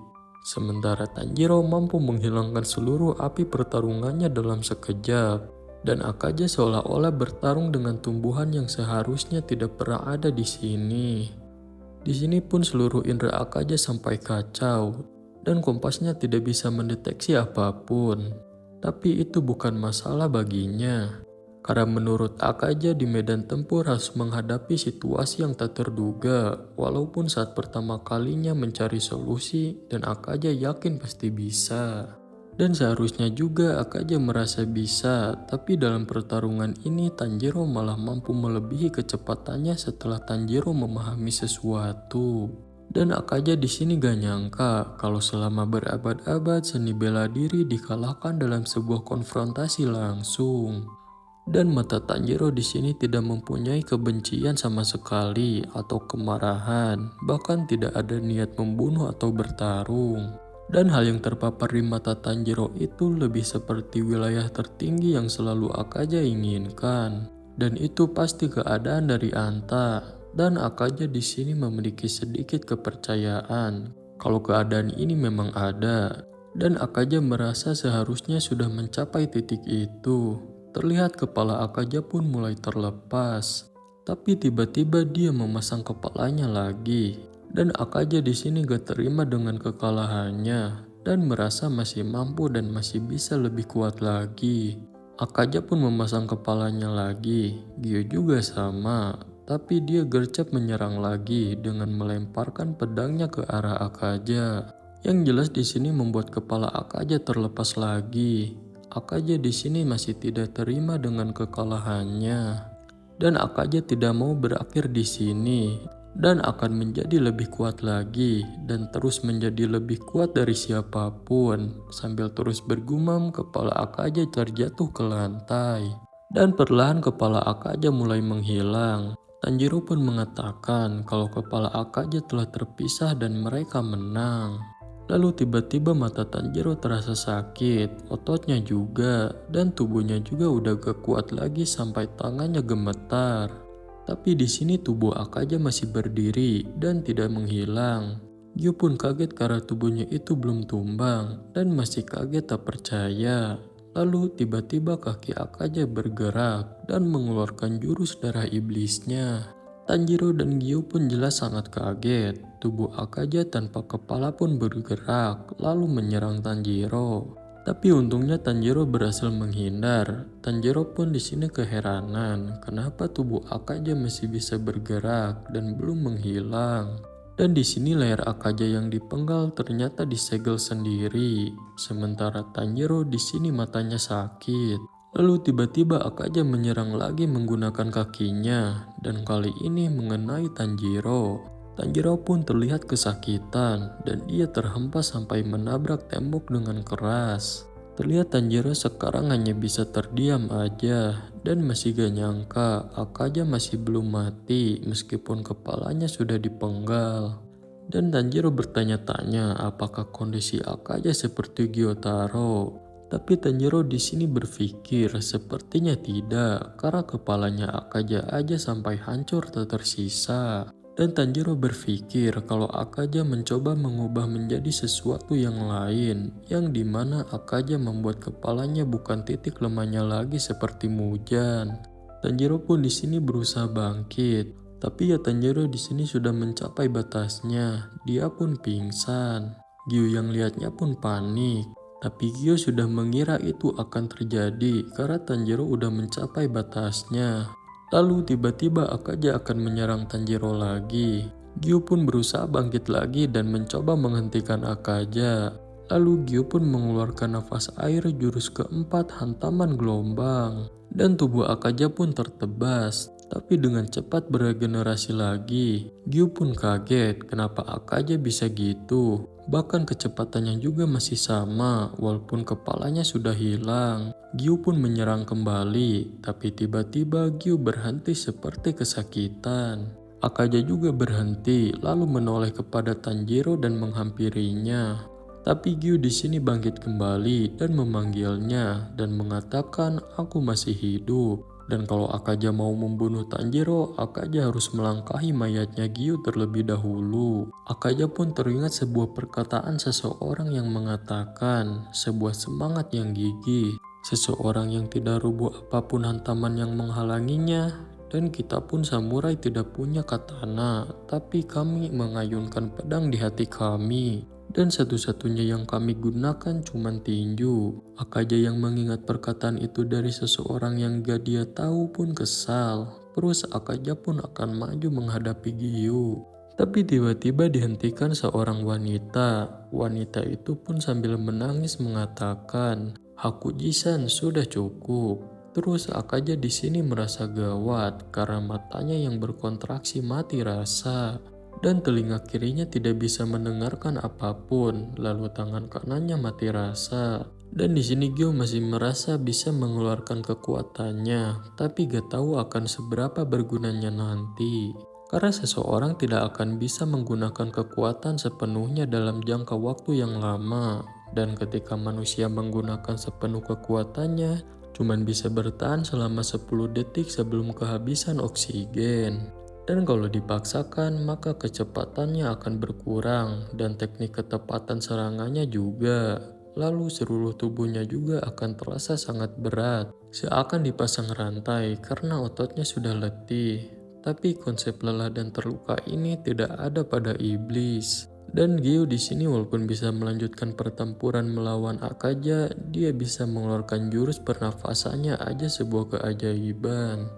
Sementara Tanjiro mampu menghilangkan seluruh api pertarungannya dalam sekejap. Dan Akaja seolah-olah bertarung dengan tumbuhan yang seharusnya tidak pernah ada di sini. Di sini pun seluruh indera Akaja sampai kacau. Dan kompasnya tidak bisa mendeteksi apapun. Tapi itu bukan masalah baginya. Karena menurut Akaja di medan tempur harus menghadapi situasi yang tak terduga. Walaupun saat pertama kalinya mencari solusi dan Akaja yakin pasti bisa. Dan seharusnya juga Akaja merasa bisa, tapi dalam pertarungan ini Tanjiro malah mampu melebihi kecepatannya setelah Tanjiro memahami sesuatu. Dan Akaja di sini gak nyangka kalau selama berabad-abad seni bela diri dikalahkan dalam sebuah konfrontasi langsung. Dan mata Tanjiro di sini tidak mempunyai kebencian sama sekali atau kemarahan, bahkan tidak ada niat membunuh atau bertarung. Dan hal yang terpapar di mata Tanjiro itu lebih seperti wilayah tertinggi yang selalu Akaja inginkan. Dan itu pasti keadaan dari Anta. Dan Akaja di sini memiliki sedikit kepercayaan kalau keadaan ini memang ada. Dan Akaja merasa seharusnya sudah mencapai titik itu. Terlihat kepala Akaja pun mulai terlepas. Tapi tiba-tiba dia memasang kepalanya lagi. Dan Akaja di sini gak terima dengan kekalahannya dan merasa masih mampu dan masih bisa lebih kuat lagi. Akaja pun memasang kepalanya lagi. Gyo juga sama, tapi dia gercep menyerang lagi dengan melemparkan pedangnya ke arah Akaja. Yang jelas di sini membuat kepala Akaja terlepas lagi. Akaja di sini masih tidak terima dengan kekalahannya. Dan Akaja tidak mau berakhir di sini. Dan akan menjadi lebih kuat lagi dan terus menjadi lebih kuat dari siapapun. Sambil terus bergumam, kepala Akaja terjatuh ke lantai. Dan perlahan kepala Akaja mulai menghilang. Tanjiro pun mengatakan kalau kepala Akaja telah terpisah dan mereka menang. Lalu tiba-tiba mata Tanjiro terasa sakit, ototnya juga, dan tubuhnya juga udah gak kuat lagi sampai tangannya gemetar. Tapi di sini tubuh Akaja masih berdiri dan tidak menghilang. Gyo pun kaget karena tubuhnya itu belum tumbang dan masih kaget tak percaya. Lalu tiba-tiba kaki Akaja bergerak dan mengeluarkan jurus darah iblisnya. Tanjiro dan Gyo pun jelas sangat kaget. Tubuh Akaja tanpa kepala pun bergerak lalu menyerang Tanjiro. Tapi untungnya Tanjiro berhasil menghindar. Tanjiro pun di sini keheranan kenapa tubuh Akaja masih bisa bergerak dan belum menghilang. Dan di sini leher Akaja yang dipenggal ternyata disegel sendiri. Sementara Tanjiro di sini matanya sakit. Lalu tiba-tiba Akaja menyerang lagi menggunakan kakinya dan kali ini mengenai Tanjiro. Tanjiro pun terlihat kesakitan dan ia terhempas sampai menabrak tembok dengan keras. Terlihat Tanjiro sekarang hanya bisa terdiam aja dan masih gak nyangka Akaja masih belum mati meskipun kepalanya sudah dipenggal. Dan Tanjiro bertanya-tanya apakah kondisi Akaja seperti Gyotaro. Tapi Tanjiro di sini berpikir sepertinya tidak karena kepalanya Akaja aja sampai hancur tak tersisa. Dan Tanjiro berpikir kalau Akaja mencoba mengubah menjadi sesuatu yang lain, yang dimana Akaja membuat kepalanya bukan titik lemahnya lagi seperti Mujan. Tanjiro pun di sini berusaha bangkit, tapi ya Tanjiro di sini sudah mencapai batasnya. Dia pun pingsan. Gyo yang lihatnya pun panik, tapi Gyo sudah mengira itu akan terjadi karena Tanjiro udah mencapai batasnya. Lalu tiba-tiba Akaja akan menyerang Tanjiro lagi. Gyo pun berusaha bangkit lagi dan mencoba menghentikan Akaja. Lalu Gyo pun mengeluarkan nafas air jurus keempat hantaman gelombang. Dan tubuh Akaja pun tertebas. Tapi dengan cepat beregenerasi lagi. Gyo pun kaget kenapa Akaja bisa gitu. Bahkan kecepatannya juga masih sama walaupun kepalanya sudah hilang. Gyo pun menyerang kembali, tapi tiba-tiba Gyo berhenti seperti kesakitan. Akaja juga berhenti lalu menoleh kepada Tanjiro dan menghampirinya. Tapi Gyo di sini bangkit kembali dan memanggilnya dan mengatakan aku masih hidup. Dan kalau Akaja mau membunuh Tanjiro, Akaja harus melangkahi mayatnya Gyo terlebih dahulu. Akaja pun teringat sebuah perkataan seseorang yang mengatakan, sebuah semangat yang gigih. Seseorang yang tidak rubuh apapun hantaman yang menghalanginya. Dan kita pun samurai tidak punya katana, tapi kami mengayunkan pedang di hati kami. Dan satu-satunya yang kami gunakan cuma tinju. Akaja yang mengingat perkataan itu dari seseorang yang gak dia tahu pun kesal. Terus Akaja pun akan maju menghadapi Gyo. Tapi tiba-tiba dihentikan seorang wanita. Wanita itu pun sambil menangis mengatakan, "Haku Jisan sudah cukup." Terus Akaja di sini merasa gawat karena matanya yang berkontraksi mati rasa dan telinga kirinya tidak bisa mendengarkan apapun. Lalu tangan kanannya mati rasa. Dan di sini Gyo masih merasa bisa mengeluarkan kekuatannya, tapi gak tahu akan seberapa bergunanya nanti. Karena seseorang tidak akan bisa menggunakan kekuatan sepenuhnya dalam jangka waktu yang lama. Dan ketika manusia menggunakan sepenuh kekuatannya, cuman bisa bertahan selama 10 detik sebelum kehabisan oksigen. Dan kalau dipaksakan, maka kecepatannya akan berkurang dan teknik ketepatan serangannya juga. Lalu seluruh tubuhnya juga akan terasa sangat berat, seakan dipasang rantai karena ototnya sudah letih. Tapi konsep lelah dan terluka ini tidak ada pada iblis. Dan Gyo di sini walaupun bisa melanjutkan pertempuran melawan Akaja, dia bisa mengeluarkan jurus pernafasannya aja sebuah keajaiban.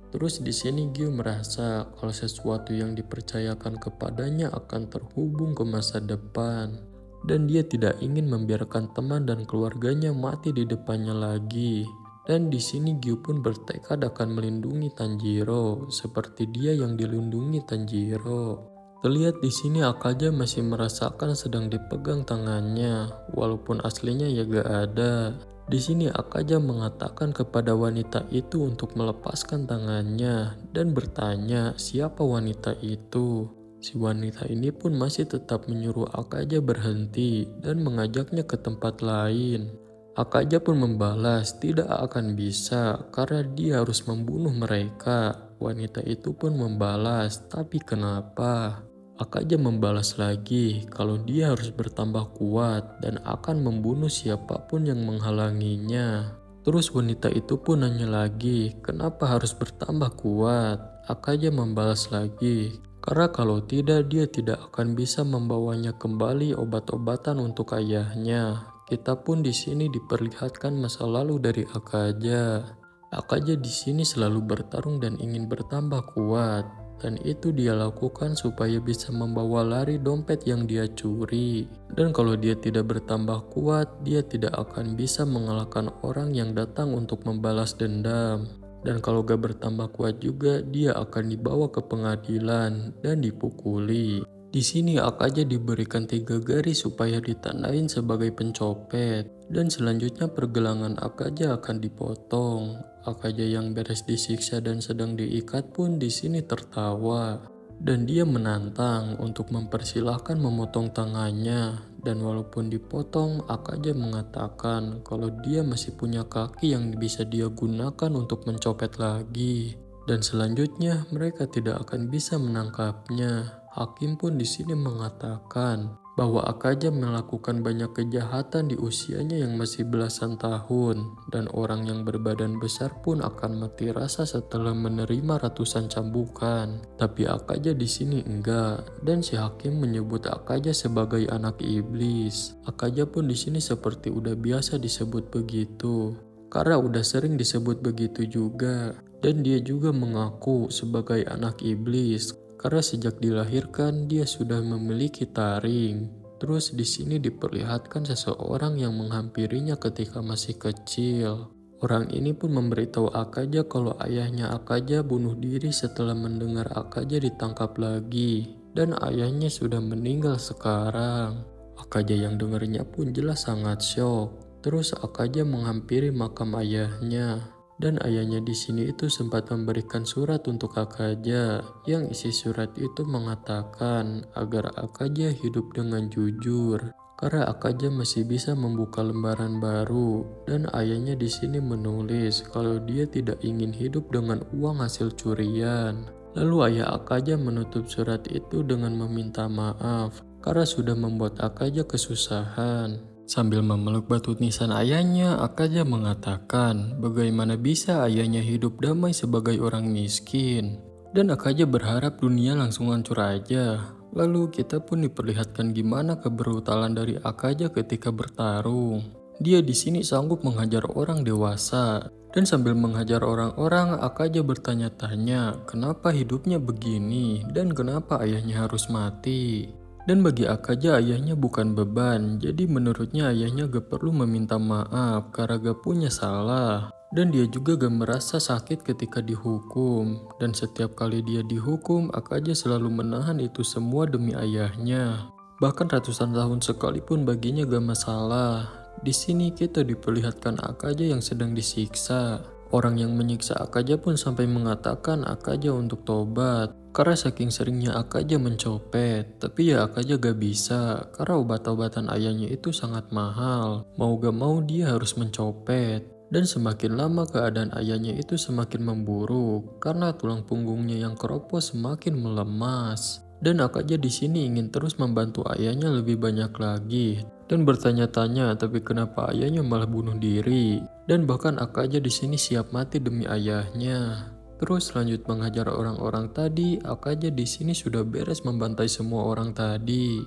Terus di sini Gyo merasa kalau sesuatu yang dipercayakan kepadanya akan terhubung ke masa depan. Dan dia tidak ingin membiarkan teman dan keluarganya mati di depannya lagi. Dan di sini Gyo pun bertekad akan melindungi Tanjiro seperti dia yang dilindungi Tanjiro. Terlihat di sini Akaja masih merasakan sedang dipegang tangannya, walaupun aslinya ya gak ada. Di sini Akaja mengatakan kepada wanita itu untuk melepaskan tangannya dan bertanya siapa wanita itu. Si wanita ini pun masih tetap menyuruh Akaja berhenti dan mengajaknya ke tempat lain. Akaja pun membalas tidak akan bisa karena dia harus membunuh mereka. Wanita itu pun membalas, tapi kenapa? Akaja membalas lagi kalau dia harus bertambah kuat dan akan membunuh siapapun yang menghalanginya. Terus wanita itu pun nanya lagi, kenapa harus bertambah kuat? Akaja membalas lagi, karena kalau tidak dia tidak akan bisa membawanya kembali obat-obatan untuk ayahnya. Kita pun di sini diperlihatkan masa lalu dari Akaja. Akaja di sini selalu bertarung dan ingin bertambah kuat. Dan itu dia lakukan supaya bisa membawa lari dompet yang dia curi. Dan kalau dia tidak bertambah kuat, dia tidak akan bisa mengalahkan orang yang datang untuk membalas dendam. Dan kalau gak bertambah kuat juga, dia akan dibawa ke pengadilan dan dipukuli. Di sini Akaja diberikan 3 garis supaya ditandain sebagai pencopet. Dan selanjutnya pergelangan Akaja akan dipotong. Akaja yang beres disiksa dan sedang diikat pun di sini tertawa. Dan dia menantang untuk mempersilahkan memotong tangannya. Dan walaupun dipotong, Akaja mengatakan kalau dia masih punya kaki yang bisa dia gunakan untuk mencopet lagi. Dan selanjutnya mereka tidak akan bisa menangkapnya. Hakim pun di sini mengatakan bahwa Akaja melakukan banyak kejahatan di usianya yang masih belasan tahun dan orang yang berbadan besar pun akan mati rasa setelah menerima ratusan cambukan. Tapi Akaja di sini enggak dan si hakim menyebut Akaja sebagai anak iblis. Akaja pun di sini seperti udah biasa disebut begitu karena udah sering disebut begitu juga dan dia juga mengaku sebagai anak iblis. Karena sejak dilahirkan dia sudah memiliki taring. Terus di sini diperlihatkan seseorang yang menghampirinya ketika masih kecil. Orang ini pun memberitahu Akaja kalau ayahnya Akaja bunuh diri setelah mendengar Akaja ditangkap lagi. Dan ayahnya sudah meninggal sekarang. Akaja yang dengarnya pun jelas sangat syok. Terus Akaja menghampiri makam ayahnya. Dan ayahnya di sini itu sempat memberikan surat untuk Akaja, yang isi surat itu mengatakan agar Akaja hidup dengan jujur, karena Akaja masih bisa membuka lembaran baru. Dan ayahnya di sini menulis kalau dia tidak ingin hidup dengan uang hasil curian. Lalu ayah Akaja menutup surat itu dengan meminta maaf, karena sudah membuat Akaja kesusahan. Sambil memeluk batu nisan ayahnya, Akaja mengatakan bagaimana bisa ayahnya hidup damai sebagai orang miskin. Dan Akaja berharap dunia langsung hancur aja. Lalu kita pun diperlihatkan gimana kebrutalan dari Akaja ketika bertarung. Dia di sini sanggup menghajar orang dewasa. Dan sambil menghajar orang-orang, Akaja bertanya-tanya kenapa hidupnya begini dan kenapa ayahnya harus mati. Dan bagi Akaja ayahnya bukan beban, jadi menurutnya ayahnya gak perlu meminta maaf karena gak punya salah. Dan dia juga gak merasa sakit ketika dihukum. Dan setiap kali dia dihukum, Akaja selalu menahan itu semua demi ayahnya. Bahkan ratusan tahun sekalipun baginya gak masalah. Di sini kita diperlihatkan Akaja yang sedang disiksa. Orang yang menyiksa Akaja pun sampai mengatakan Akaja untuk tobat. Karena saking seringnya Akaja mencopet. Tapi ya Akaja gak bisa. Karena obat-obatan ayahnya itu sangat mahal. Mau gak mau dia harus mencopet. Dan semakin lama keadaan ayahnya itu semakin memburuk. Karena tulang punggungnya yang keropos semakin melemas. Dan Akaja di sini ingin terus membantu ayahnya lebih banyak lagi. Dan bertanya-tanya tapi kenapa ayahnya malah bunuh diri. Dan bahkan Akaja di sini siap mati demi ayahnya. Terus lanjut menghajar orang-orang tadi, Akaja di sini sudah beres membantai semua orang tadi.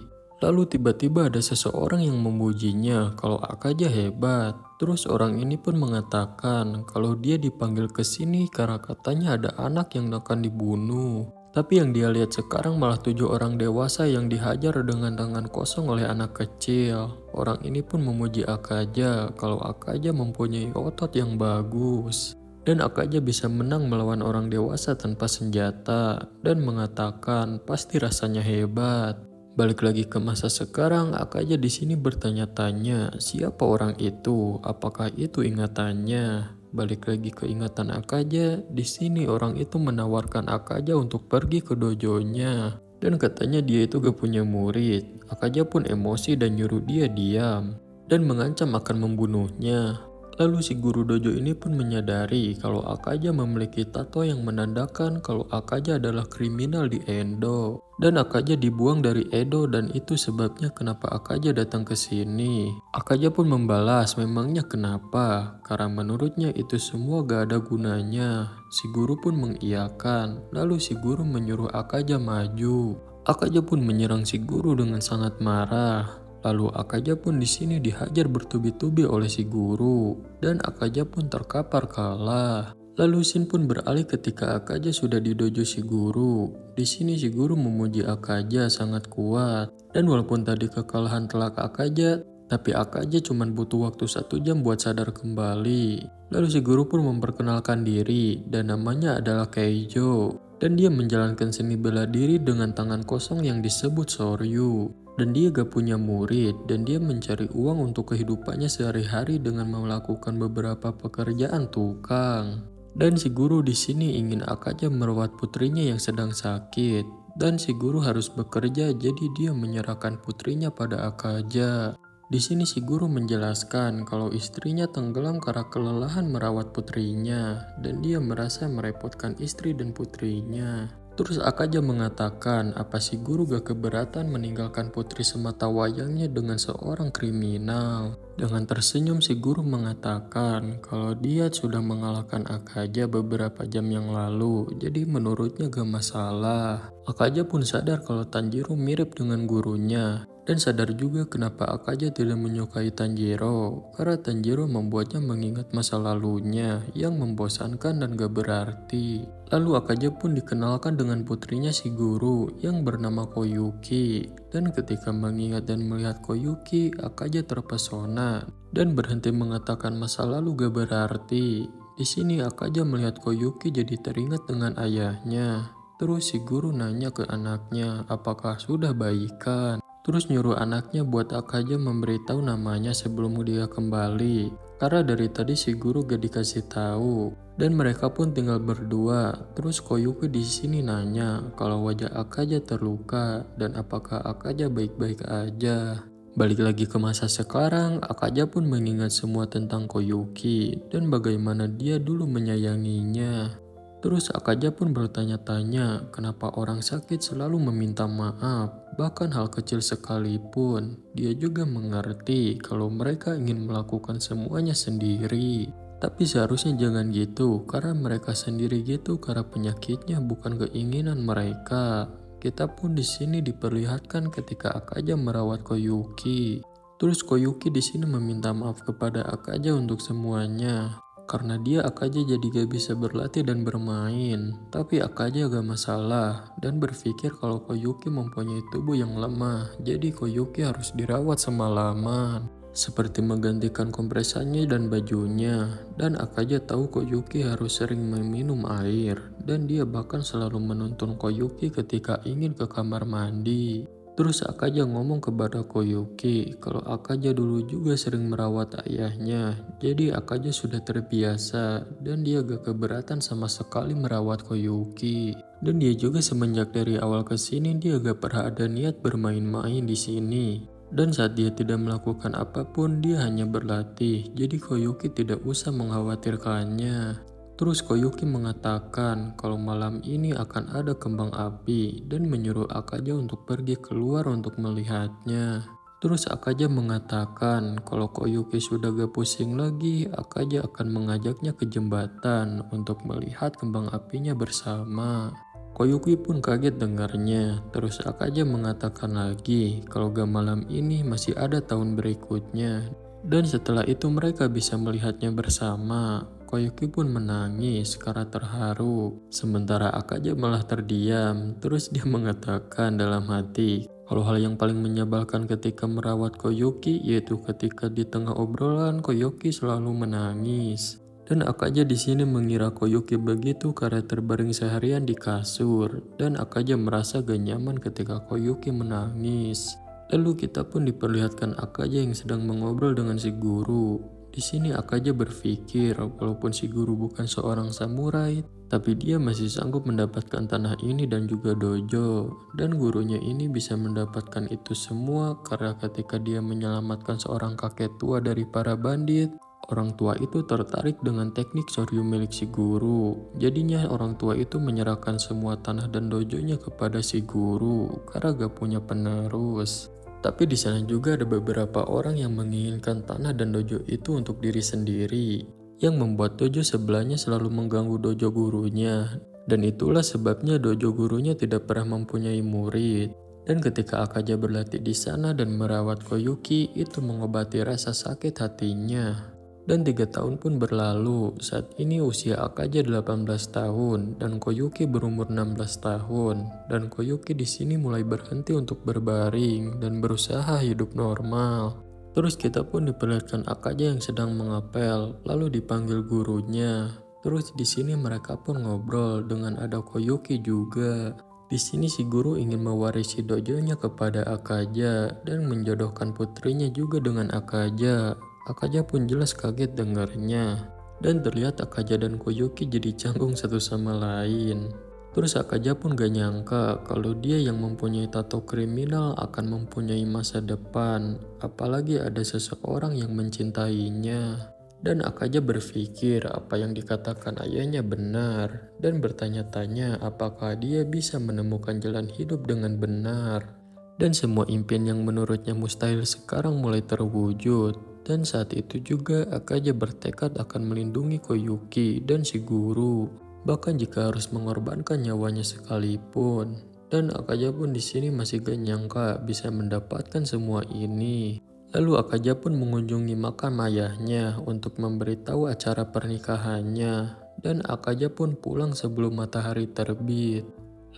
Lalu tiba-tiba ada seseorang yang memujinya kalau Akaja hebat. Terus orang ini pun mengatakan kalau dia dipanggil ke sini karena katanya ada anak yang akan dibunuh. Tapi yang dia lihat sekarang malah 7 orang dewasa yang dihajar dengan tangan kosong oleh anak kecil. Orang ini pun memuji Akaja kalau Akaja mempunyai otot yang bagus. Dan Akaja bisa menang melawan orang dewasa tanpa senjata. Dan mengatakan pasti rasanya hebat. Balik lagi ke masa sekarang, Akaja di sini bertanya-tanya siapa orang itu, apakah itu ingatannya. Balik lagi ke ingatan Akaja, di sini orang itu menawarkan Akaja untuk pergi ke dojonya. Dan katanya dia itu gak punya murid. Akaja pun emosi dan nyuruh dia diam. Dan mengancam akan membunuhnya. Lalu si guru dojo ini pun menyadari kalau Akaja memiliki tato yang menandakan kalau Akaja adalah kriminal di Endo. Dan Akaja dibuang dari Edo dan itu sebabnya kenapa Akaja datang ke sini. Akaja pun membalas memangnya kenapa, karena menurutnya itu semua gak ada gunanya. Si guru pun mengiyakan, lalu si guru menyuruh Akaja maju. Akaja pun menyerang si guru dengan sangat marah. Lalu Akaja pun di sini dihajar bertubi-tubi oleh si guru dan Akaja pun terkapar kalah. Lalu Shin pun beralih ketika Akaja sudah di dojo si guru. Di sini si guru memuji Akaja sangat kuat dan walaupun tadi kekalahan telak Akaja, tapi Akaja cuma butuh waktu 1 jam buat sadar kembali. Lalu si guru pun memperkenalkan diri dan namanya adalah Keijo. Dan dia menjalankan seni bela diri dengan tangan kosong yang disebut Soryu. Dan dia gak punya murid dan dia mencari uang untuk kehidupannya sehari-hari dengan melakukan beberapa pekerjaan tukang. Dan si guru di sini ingin Akaja merawat putrinya yang sedang sakit. Dan si guru harus bekerja jadi dia menyerahkan putrinya pada Akaja. Di sini si guru menjelaskan kalau istrinya tenggelam karena kelelahan merawat putrinya dan dia merasa merepotkan istri dan putrinya. Terus Akaja mengatakan apa si guru gak keberatan meninggalkan putri semata wayangnya dengan seorang kriminal. Dengan tersenyum si guru mengatakan kalau dia sudah mengalahkan Akaja beberapa jam yang lalu, jadi menurutnya gak masalah. Akaja pun sadar kalau Tanjiro mirip dengan gurunya. Dan sadar juga kenapa Akaja tidak menyukai Tanjiro. Karena Tanjiro membuatnya mengingat masa lalunya yang membosankan dan gak berarti. Lalu Akaja pun dikenalkan dengan putrinya si guru yang bernama Koyuki. Dan ketika mengingat dan melihat Koyuki, Akaja terpesona dan berhenti mengatakan masa lalu gak berarti. Di sini Akaja melihat Koyuki jadi teringat dengan ayahnya. Terus si guru nanya ke anaknya apakah sudah baikan. Terus nyuruh anaknya buat Akaja memberitahu namanya sebelum dia kembali. Karena dari tadi si guru gak dikasih tahu. Dan mereka pun tinggal berdua. Terus Koyuki di sini nanya kalau wajah Akaja terluka dan apakah Akaja baik-baik aja. Balik lagi ke masa sekarang, Akaja pun mengingat semua tentang Koyuki dan bagaimana dia dulu menyayanginya. Terus Akaja pun bertanya-tanya kenapa orang sakit selalu meminta maaf. Bahkan hal kecil sekalipun, dia juga mengerti kalau mereka ingin melakukan semuanya sendiri. Tapi seharusnya jangan gitu, karena mereka sendiri gitu karena penyakitnya bukan keinginan mereka. Kita pun di sini diperlihatkan ketika Akaja merawat Koyuki. Terus Koyuki di sini meminta maaf kepada Akaja untuk semuanya. karena dia Akaja jadi gak bisa berlatih dan bermain. Tapi Akaja gak masalah dan berpikir kalau Koyuki mempunyai tubuh yang lemah, jadi Koyuki harus dirawat semalaman. Seperti menggantikan kompresannya dan bajunya. Dan Akaja tahu Koyuki harus sering meminum air. Dan dia bahkan selalu menuntun Koyuki ketika ingin ke kamar mandi. Terus Akaja ngomong kepada Koyuki kalau Akaja dulu juga sering merawat ayahnya. Jadi Akaja sudah terbiasa dan dia gak keberatan sama sekali merawat Koyuki. Dan dia juga semenjak dari awal kesini dia gak pernah ada niat bermain-main di sini. Dan saat dia tidak melakukan apapun, dia hanya berlatih. Jadi Koyuki tidak usah mengkhawatirkannya. Terus Koyuki mengatakan kalau malam ini akan ada kembang api dan menyuruh Akaja untuk pergi keluar untuk melihatnya. Terus Akaja mengatakan kalau Koyuki sudah gak pusing lagi, Akaja akan mengajaknya ke jembatan untuk melihat kembang apinya bersama. Koyuki pun kaget dengarnya. Terus Akaja mengatakan lagi kalau gak malam ini masih ada tahun berikutnya. Dan setelah itu mereka bisa melihatnya bersama. Koyuki pun menangis karena terharu. Sementara Akaja malah terdiam. Terus dia mengatakan dalam hati kalau hal yang paling menyebalkan ketika merawat Koyuki yaitu ketika di tengah obrolan Koyuki selalu menangis. Dan Akaja di sini mengira Koyuki begitu karena terbaring seharian di kasur. Dan Akaja merasa gak nyaman ketika Koyuki menangis. Lalu kita pun diperlihatkan Akaja yang sedang mengobrol dengan si guru. Di sini Akaja berpikir walaupun si guru bukan seorang samurai, tapi dia masih sanggup mendapatkan tanah ini dan juga dojo. Dan gurunya ini bisa mendapatkan itu semua karena ketika dia menyelamatkan seorang kakek tua dari para bandit, orang tua itu tertarik dengan teknik Soryu milik si guru. Jadinya orang tua itu menyerahkan semua tanah dan dojonya kepada si guru karena gak punya penerus. Tapi di sana juga ada beberapa orang yang menginginkan tanah dan dojo itu untuk diri sendiri, yang membuat dojo sebelahnya selalu mengganggu dojo gurunya. Dan itulah sebabnya dojo gurunya tidak pernah mempunyai murid. Dan ketika Akaja berlatih di sana dan merawat Koyuki, itu mengobati rasa sakit hatinya. Dan 3 tahun pun berlalu. Saat ini usia Akaja 18 tahun dan Koyuki berumur 16 tahun. Dan Koyuki di sini mulai berhenti untuk berbaring dan berusaha hidup normal. Terus kita pun diperlihatkan Akaja yang sedang mengapel, lalu dipanggil gurunya. Terus di sini mereka pun ngobrol dengan ada Koyuki juga. Di sini si guru ingin mewarisi dojonya kepada Akaja dan menjodohkan putrinya juga dengan Akaja. Akaja pun jelas kaget dengarnya. Dan terlihat Akaja dan Koyuki jadi canggung satu sama lain. Terus Akaja pun gak nyangka kalau dia yang mempunyai tato kriminal akan mempunyai masa depan. Apalagi ada seseorang yang mencintainya. Dan Akaja berpikir apa yang dikatakan ayahnya benar. Dan bertanya-tanya apakah dia bisa menemukan jalan hidup dengan benar. Dan semua impian yang menurutnya mustahil sekarang mulai terwujud. Dan saat itu juga Akaja bertekad akan melindungi Koyuki dan si guru, bahkan jika harus mengorbankan nyawanya sekalipun. Dan Akaja pun di sini masih gak nyangka bisa mendapatkan semua ini. Lalu Akaja pun mengunjungi makam ayahnya untuk memberitahu acara pernikahannya. Dan Akaja pun pulang sebelum matahari terbit.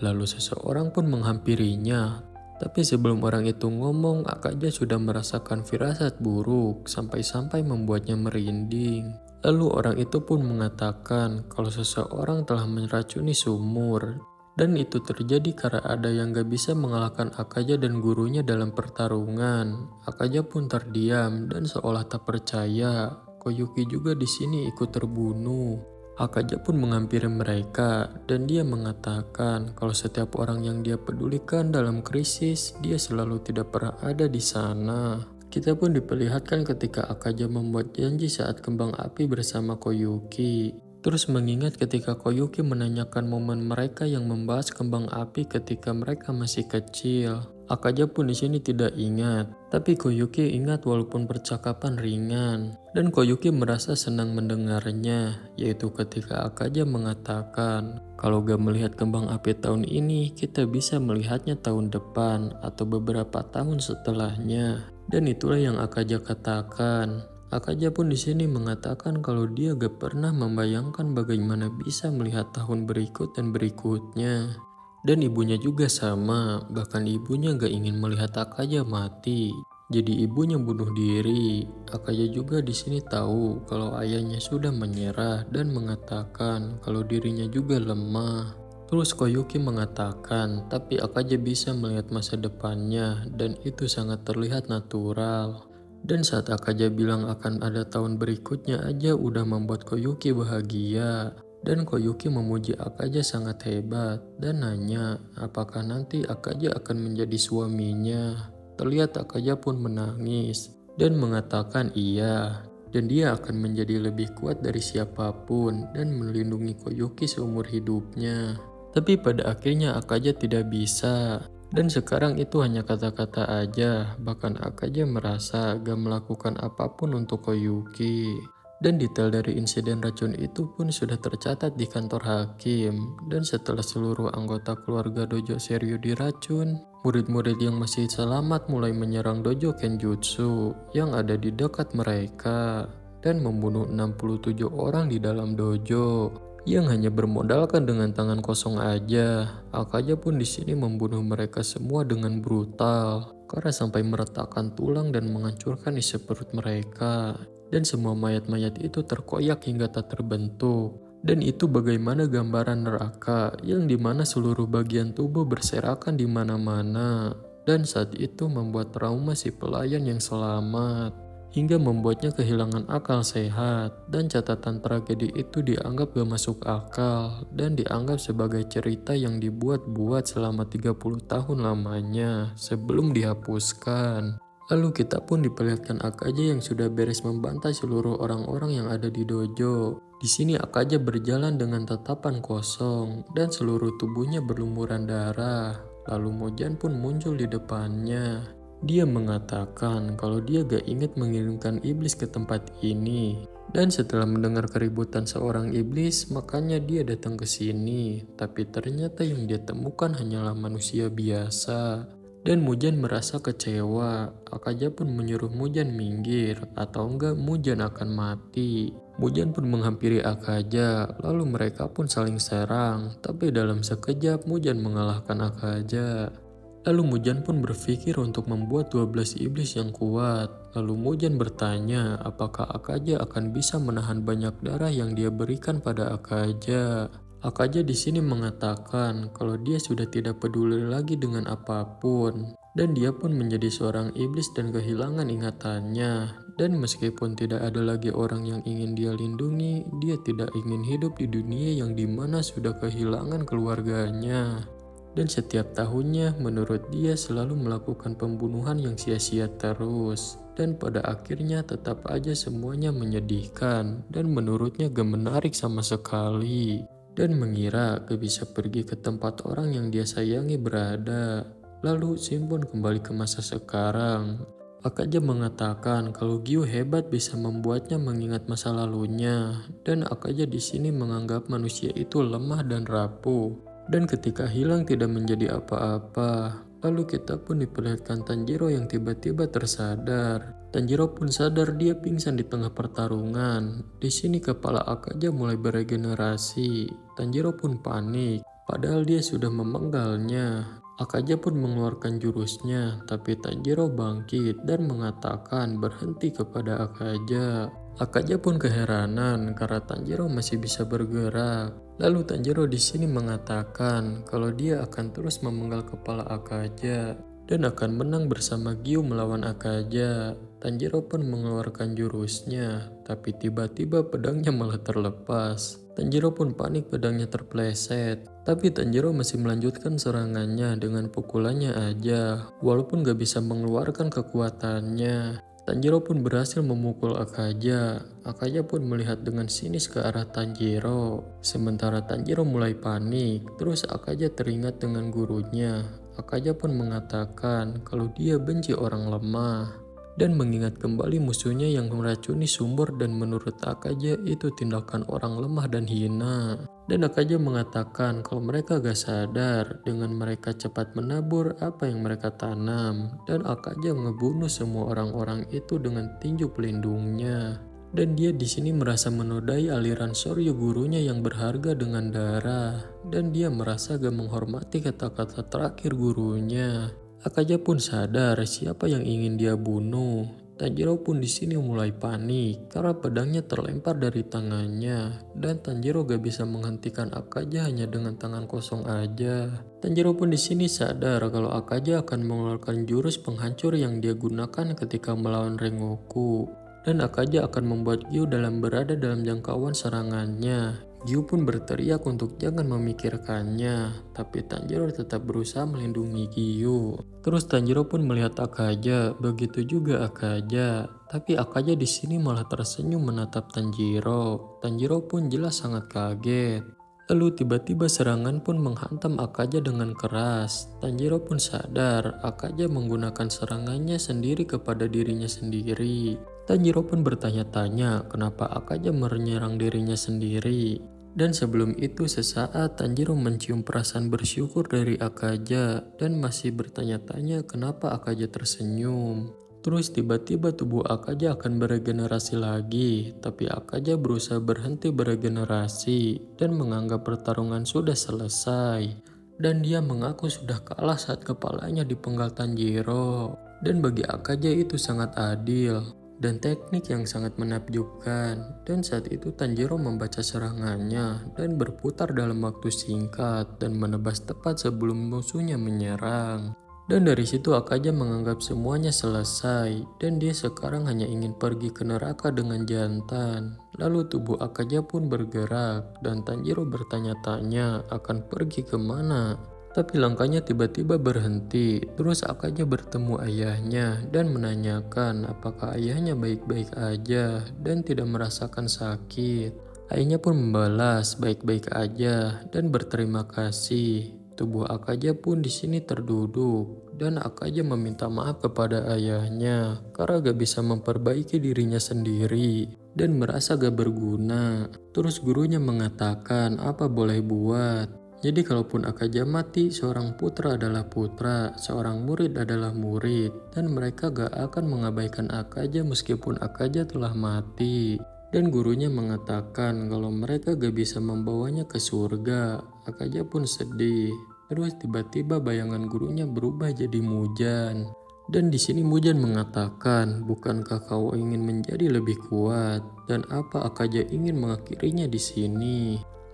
Lalu seseorang pun menghampirinya. Tapi sebelum orang itu ngomong, Akaja sudah merasakan firasat buruk sampai-sampai membuatnya merinding. Lalu orang itu pun mengatakan kalau seseorang telah meracuni sumur. Dan itu terjadi karena ada yang gak bisa mengalahkan Akaja dan gurunya dalam pertarungan. Akaja pun terdiam dan seolah tak percaya. Koyuki juga di sini ikut terbunuh. Akaja pun menghampiri mereka dan dia mengatakan kalau setiap orang yang dia pedulikan dalam krisis, dia selalu tidak pernah ada di sana. Kita pun diperlihatkan ketika Akaja membuat janji saat kembang api bersama Koyuki. Terus mengingat ketika Koyuki menanyakan momen mereka yang membahas kembang api ketika mereka masih kecil. Akaja pun di sini tidak ingat, tapi Koyuki ingat walaupun percakapan ringan. Dan Koyuki merasa senang mendengarnya, yaitu ketika Akaja mengatakan, kalau gak melihat kembang api tahun ini, kita bisa melihatnya tahun depan atau beberapa tahun setelahnya. Dan itulah yang Akaja katakan. Akaja pun di sini mengatakan kalau dia gak pernah membayangkan bagaimana bisa melihat tahun berikut dan berikutnya. Dan ibunya juga sama, bahkan ibunya gak ingin melihat Akaja mati. Jadi ibunya bunuh diri. Akaja juga di sini tahu kalau ayahnya sudah menyerah dan mengatakan kalau dirinya juga lemah. Terus Koyuki mengatakan, tapi Akaja bisa melihat masa depannya dan itu sangat terlihat natural. Dan saat Akaja bilang akan ada tahun berikutnya aja udah membuat Koyuki bahagia. Dan Koyuki memuji Akaja sangat hebat dan nanya apakah nanti Akaja akan menjadi suaminya. Terlihat Akaja pun menangis dan mengatakan iya. Dan dia akan menjadi lebih kuat dari siapapun dan melindungi Koyuki seumur hidupnya. Tapi pada akhirnya Akaja tidak bisa. Dan sekarang itu hanya kata-kata aja, bahkan Akaja merasa gak melakukan apapun untuk Koyuki. Dan detail dari insiden racun itu pun sudah tercatat di kantor hakim. Dan setelah seluruh anggota keluarga Dojo Seryu diracun, murid-murid yang masih selamat mulai menyerang Dojo Kenjutsu yang ada di dekat mereka dan membunuh 67 orang di dalam dojo. Yang hanya bermodalkan dengan tangan kosong aja. Akaja pun di sini membunuh mereka semua dengan brutal, karena sampai meretakkan tulang dan menghancurkan isi perut mereka. Dan semua mayat-mayat itu terkoyak hingga tak terbentuk. Dan itu bagaimana gambaran neraka yang dimana seluruh bagian tubuh berserakan di mana-mana. Dan saat itu membuat trauma si pelayan yang selamat, hingga membuatnya kehilangan akal sehat. Dan catatan tragedi itu dianggap gak masuk akal dan dianggap sebagai cerita yang dibuat-buat selama 30 tahun lamanya sebelum dihapuskan. Lalu kita pun diperlihatkan Akaja yang sudah beres membantai seluruh orang-orang yang ada di dojo. Di sini Akaja berjalan dengan tatapan kosong dan seluruh tubuhnya berlumuran darah. Lalu Mojan pun muncul di depannya. Dia mengatakan kalau dia gak ingat mengirimkan iblis ke tempat ini. Dan setelah mendengar keributan seorang iblis, makanya dia datang ke sini. Tapi ternyata yang dia temukan hanyalah manusia biasa. Dan Mujan merasa kecewa. Akaja pun menyuruh Mujan minggir, atau enggak Mujan akan mati. Mujan pun menghampiri Akaja, lalu mereka pun saling serang. Tapi dalam sekejap Mujan mengalahkan Akaja. Lalu Mujan pun berpikir untuk membuat 12 iblis yang kuat. Lalu Mujan bertanya apakah Akaja akan bisa menahan banyak darah yang dia berikan pada Akaja. Akaja di sini mengatakan kalau dia sudah tidak peduli lagi dengan apapun. Dan dia pun menjadi seorang iblis dan kehilangan ingatannya. Dan meskipun tidak ada lagi orang yang ingin dia lindungi, dia tidak ingin hidup di dunia yang dimana sudah kehilangan keluarganya. Dan setiap tahunnya menurut dia selalu melakukan pembunuhan yang sia-sia terus. Dan pada akhirnya tetap aja semuanya menyedihkan dan menurutnya gak menarik sama sekali. Dan mengira gak bisa pergi ke tempat orang yang dia sayangi berada. Lalu Shin pun kembali ke masa sekarang. Akaja mengatakan kalau Gyu hebat bisa membuatnya mengingat masa lalunya. Dan Akaja di sini menganggap manusia itu lemah dan rapuh. Dan ketika hilang tidak menjadi apa-apa. Lalu kita pun diperlihatkan Tanjiro yang tiba-tiba tersadar. Tanjiro pun sadar dia pingsan di tengah pertarungan. Di sini kepala Akaja mulai beregenerasi. Tanjiro pun panik, padahal dia sudah memenggalnya. Akaja pun mengeluarkan jurusnya, tapi Tanjiro bangkit dan mengatakan berhenti kepada Akaja. Akaja pun keheranan karena Tanjiro masih bisa bergerak. Lalu Tanjiro di sini mengatakan kalau dia akan terus memenggal kepala Akaja dan akan menang bersama Gyu melawan Akaja. Tanjiro pun mengeluarkan jurusnya, tapi tiba-tiba pedangnya malah terlepas. Tanjiro pun panik pedangnya terpleset. Tapi Tanjiro masih melanjutkan serangannya dengan pukulannya aja, walaupun gak bisa mengeluarkan kekuatannya. Tanjiro pun berhasil memukul Akaja. Akaja pun melihat dengan sinis ke arah Tanjiro. Sementara Tanjiro mulai panik, terus Akaja teringat dengan gurunya. Akaja pun mengatakan kalau dia benci orang lemah. dan mengingat kembali musuhnya yang meracuni sumur dan menurut Akaja itu tindakan orang lemah dan hina. Dan Akaja mengatakan kalau mereka gak sadar dengan mereka cepat menabur apa yang mereka tanam dan Akaja ngebunuh semua orang-orang itu dengan tinju pelindungnya. Dan dia di sini merasa menodai aliran Soryo gurunya yang berharga dengan darah. Dan dia merasa gak menghormati kata-kata terakhir gurunya. Akaja pun sadar siapa yang ingin dia bunuh. Tanjiro pun di sini mulai panik karena pedangnya terlempar dari tangannya dan Tanjiro gak bisa menghentikan Akaja hanya dengan tangan kosong aja. Tanjiro pun di sini sadar kalau Akaja akan mengeluarkan jurus penghancur yang dia gunakan ketika melawan Rengoku. Dan Akaja akan membuat Gyu berada dalam jangkauan serangannya. Gyu pun berteriak untuk jangan memikirkannya, tapi Tanjiro tetap berusaha melindungi Gyu. Terus Tanjiro pun melihat Akaja, begitu juga Akaja. Tapi Akaja di sini malah tersenyum menatap Tanjiro. Tanjiro pun jelas sangat kaget. Lalu tiba-tiba serangan pun menghantam Akaja dengan keras. Tanjiro pun sadar Akaja menggunakan serangannya sendiri kepada dirinya sendiri. Tanjiro pun bertanya-tanya kenapa Akaja menyerang dirinya sendiri. Dan sebelum itu sesaat Tanjiro mencium perasaan bersyukur dari Akaja dan masih bertanya-tanya kenapa Akaja tersenyum. Terus tiba-tiba tubuh Akaja akan beregenerasi lagi, tapi Akaja berusaha berhenti beregenerasi dan menganggap pertarungan sudah selesai. Dan dia mengaku sudah kalah saat kepalanya dipenggal Tanjiro. Dan bagi Akaja itu sangat adil dan teknik yang sangat menakjubkan. Dan saat itu Tanjiro membaca serangannya dan berputar dalam waktu singkat dan menebas tepat sebelum musuhnya menyerang. Dan dari situ Akaja menganggap semuanya selesai dan dia sekarang hanya ingin pergi ke neraka dengan jantan. Lalu tubuh Akaja pun bergerak dan Tanjiro bertanya-tanya akan pergi kemana. Tapi langkahnya tiba-tiba berhenti, terus Akaja bertemu ayahnya dan menanyakan apakah ayahnya baik-baik aja dan tidak merasakan sakit. Ayahnya pun membalas baik-baik aja dan berterima kasih. Tubuh Akaja pun di sini terduduk dan Akaja meminta maaf kepada ayahnya karena gak bisa memperbaiki dirinya sendiri dan merasa gak berguna. Terus gurunya mengatakan apa boleh buat. Jadi kalaupun Akaja mati, seorang putra adalah putra, seorang murid adalah murid, dan mereka gak akan mengabaikan Akaja meskipun Akaja telah mati. Dan gurunya mengatakan kalau mereka gak bisa membawanya ke surga. Akaja pun sedih. Terus tiba-tiba bayangan gurunya berubah jadi Mujan. Dan di sini Mujan mengatakan, bukankah kau ingin menjadi lebih kuat? Dan apa Akaja ingin mengakhirinya di sini?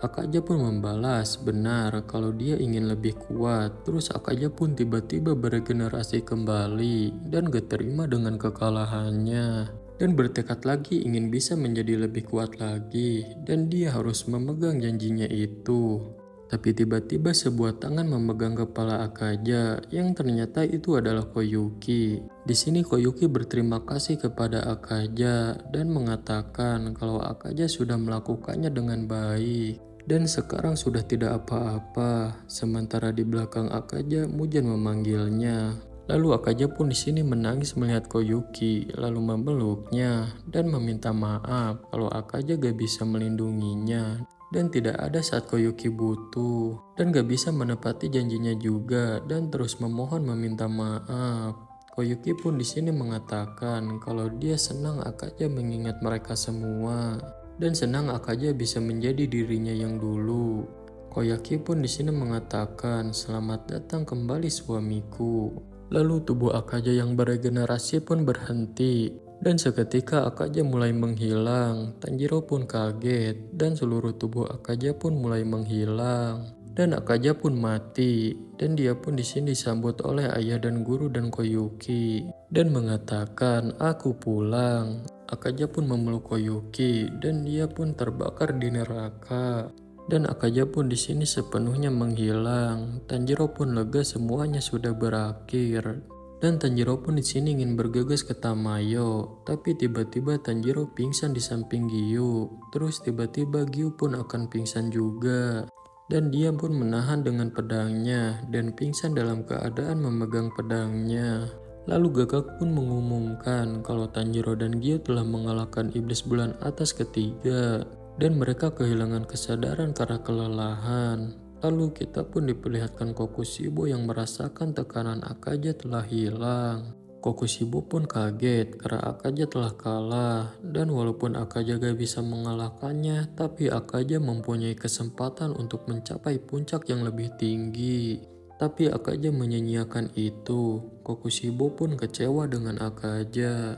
Akaja pun membalas benar kalau dia ingin lebih kuat. Terus Akaja pun tiba-tiba beregenerasi kembali dan gak terima dengan kekalahannya. Dan bertekad lagi ingin bisa menjadi lebih kuat lagi. Dan dia harus memegang janjinya itu. Tapi tiba-tiba sebuah tangan memegang kepala Akaja yang ternyata itu adalah Koyuki. Di sini Koyuki berterima kasih kepada Akaja dan mengatakan kalau Akaja sudah melakukannya dengan baik. Dan sekarang sudah tidak apa-apa. Sementara di belakang Akaja, Mujan memanggilnya. Lalu Akaja pun di sini menangis melihat Koyuki, lalu memeluknya dan meminta maaf kalau Akaja gak bisa melindunginya dan tidak ada saat Koyuki butuh dan gak bisa menepati janjinya juga dan terus memohon meminta maaf. Koyuki pun di sini mengatakan kalau dia senang Akaja mengingat mereka semua. Dan senang Akaja bisa menjadi dirinya yang dulu. Koyuki pun di sini mengatakan, selamat datang kembali suamiku. Lalu tubuh Akaja yang beregenerasi pun berhenti. Dan seketika Akaja mulai menghilang. Tanjiro pun kaget dan seluruh tubuh Akaja pun mulai menghilang. Dan Akaja pun mati. Dan dia pun di sini disambut oleh ayah dan guru dan Koyuki. Dan mengatakan, aku pulang. Akaja pun memeluk Koyuki dan dia pun terbakar di neraka. Dan Akaja pun di sini sepenuhnya menghilang. Tanjiro pun lega semuanya sudah berakhir. Dan Tanjiro pun di sini ingin bergegas ke Tamayo, tapi tiba-tiba Tanjiro pingsan di samping Gyu. Terus tiba-tiba Gyu pun akan pingsan juga. Dan dia pun menahan dengan pedangnya dan pingsan dalam keadaan memegang pedangnya. Lalu Gagak pun mengumumkan kalau Tanjiro dan Gyo telah mengalahkan iblis bulan atas ketiga dan mereka kehilangan kesadaran karena kelelahan. Lalu kita pun diperlihatkan Kokushibo yang merasakan tekanan Akaja telah hilang. Kokushibo pun kaget karena Akaja telah kalah dan walaupun Akaja gak bisa mengalahkannya, tapi Akaja mempunyai kesempatan untuk mencapai puncak yang lebih tinggi. Tapi Akaja menyanyiakan itu. Kokushibo pun kecewa dengan Akaja.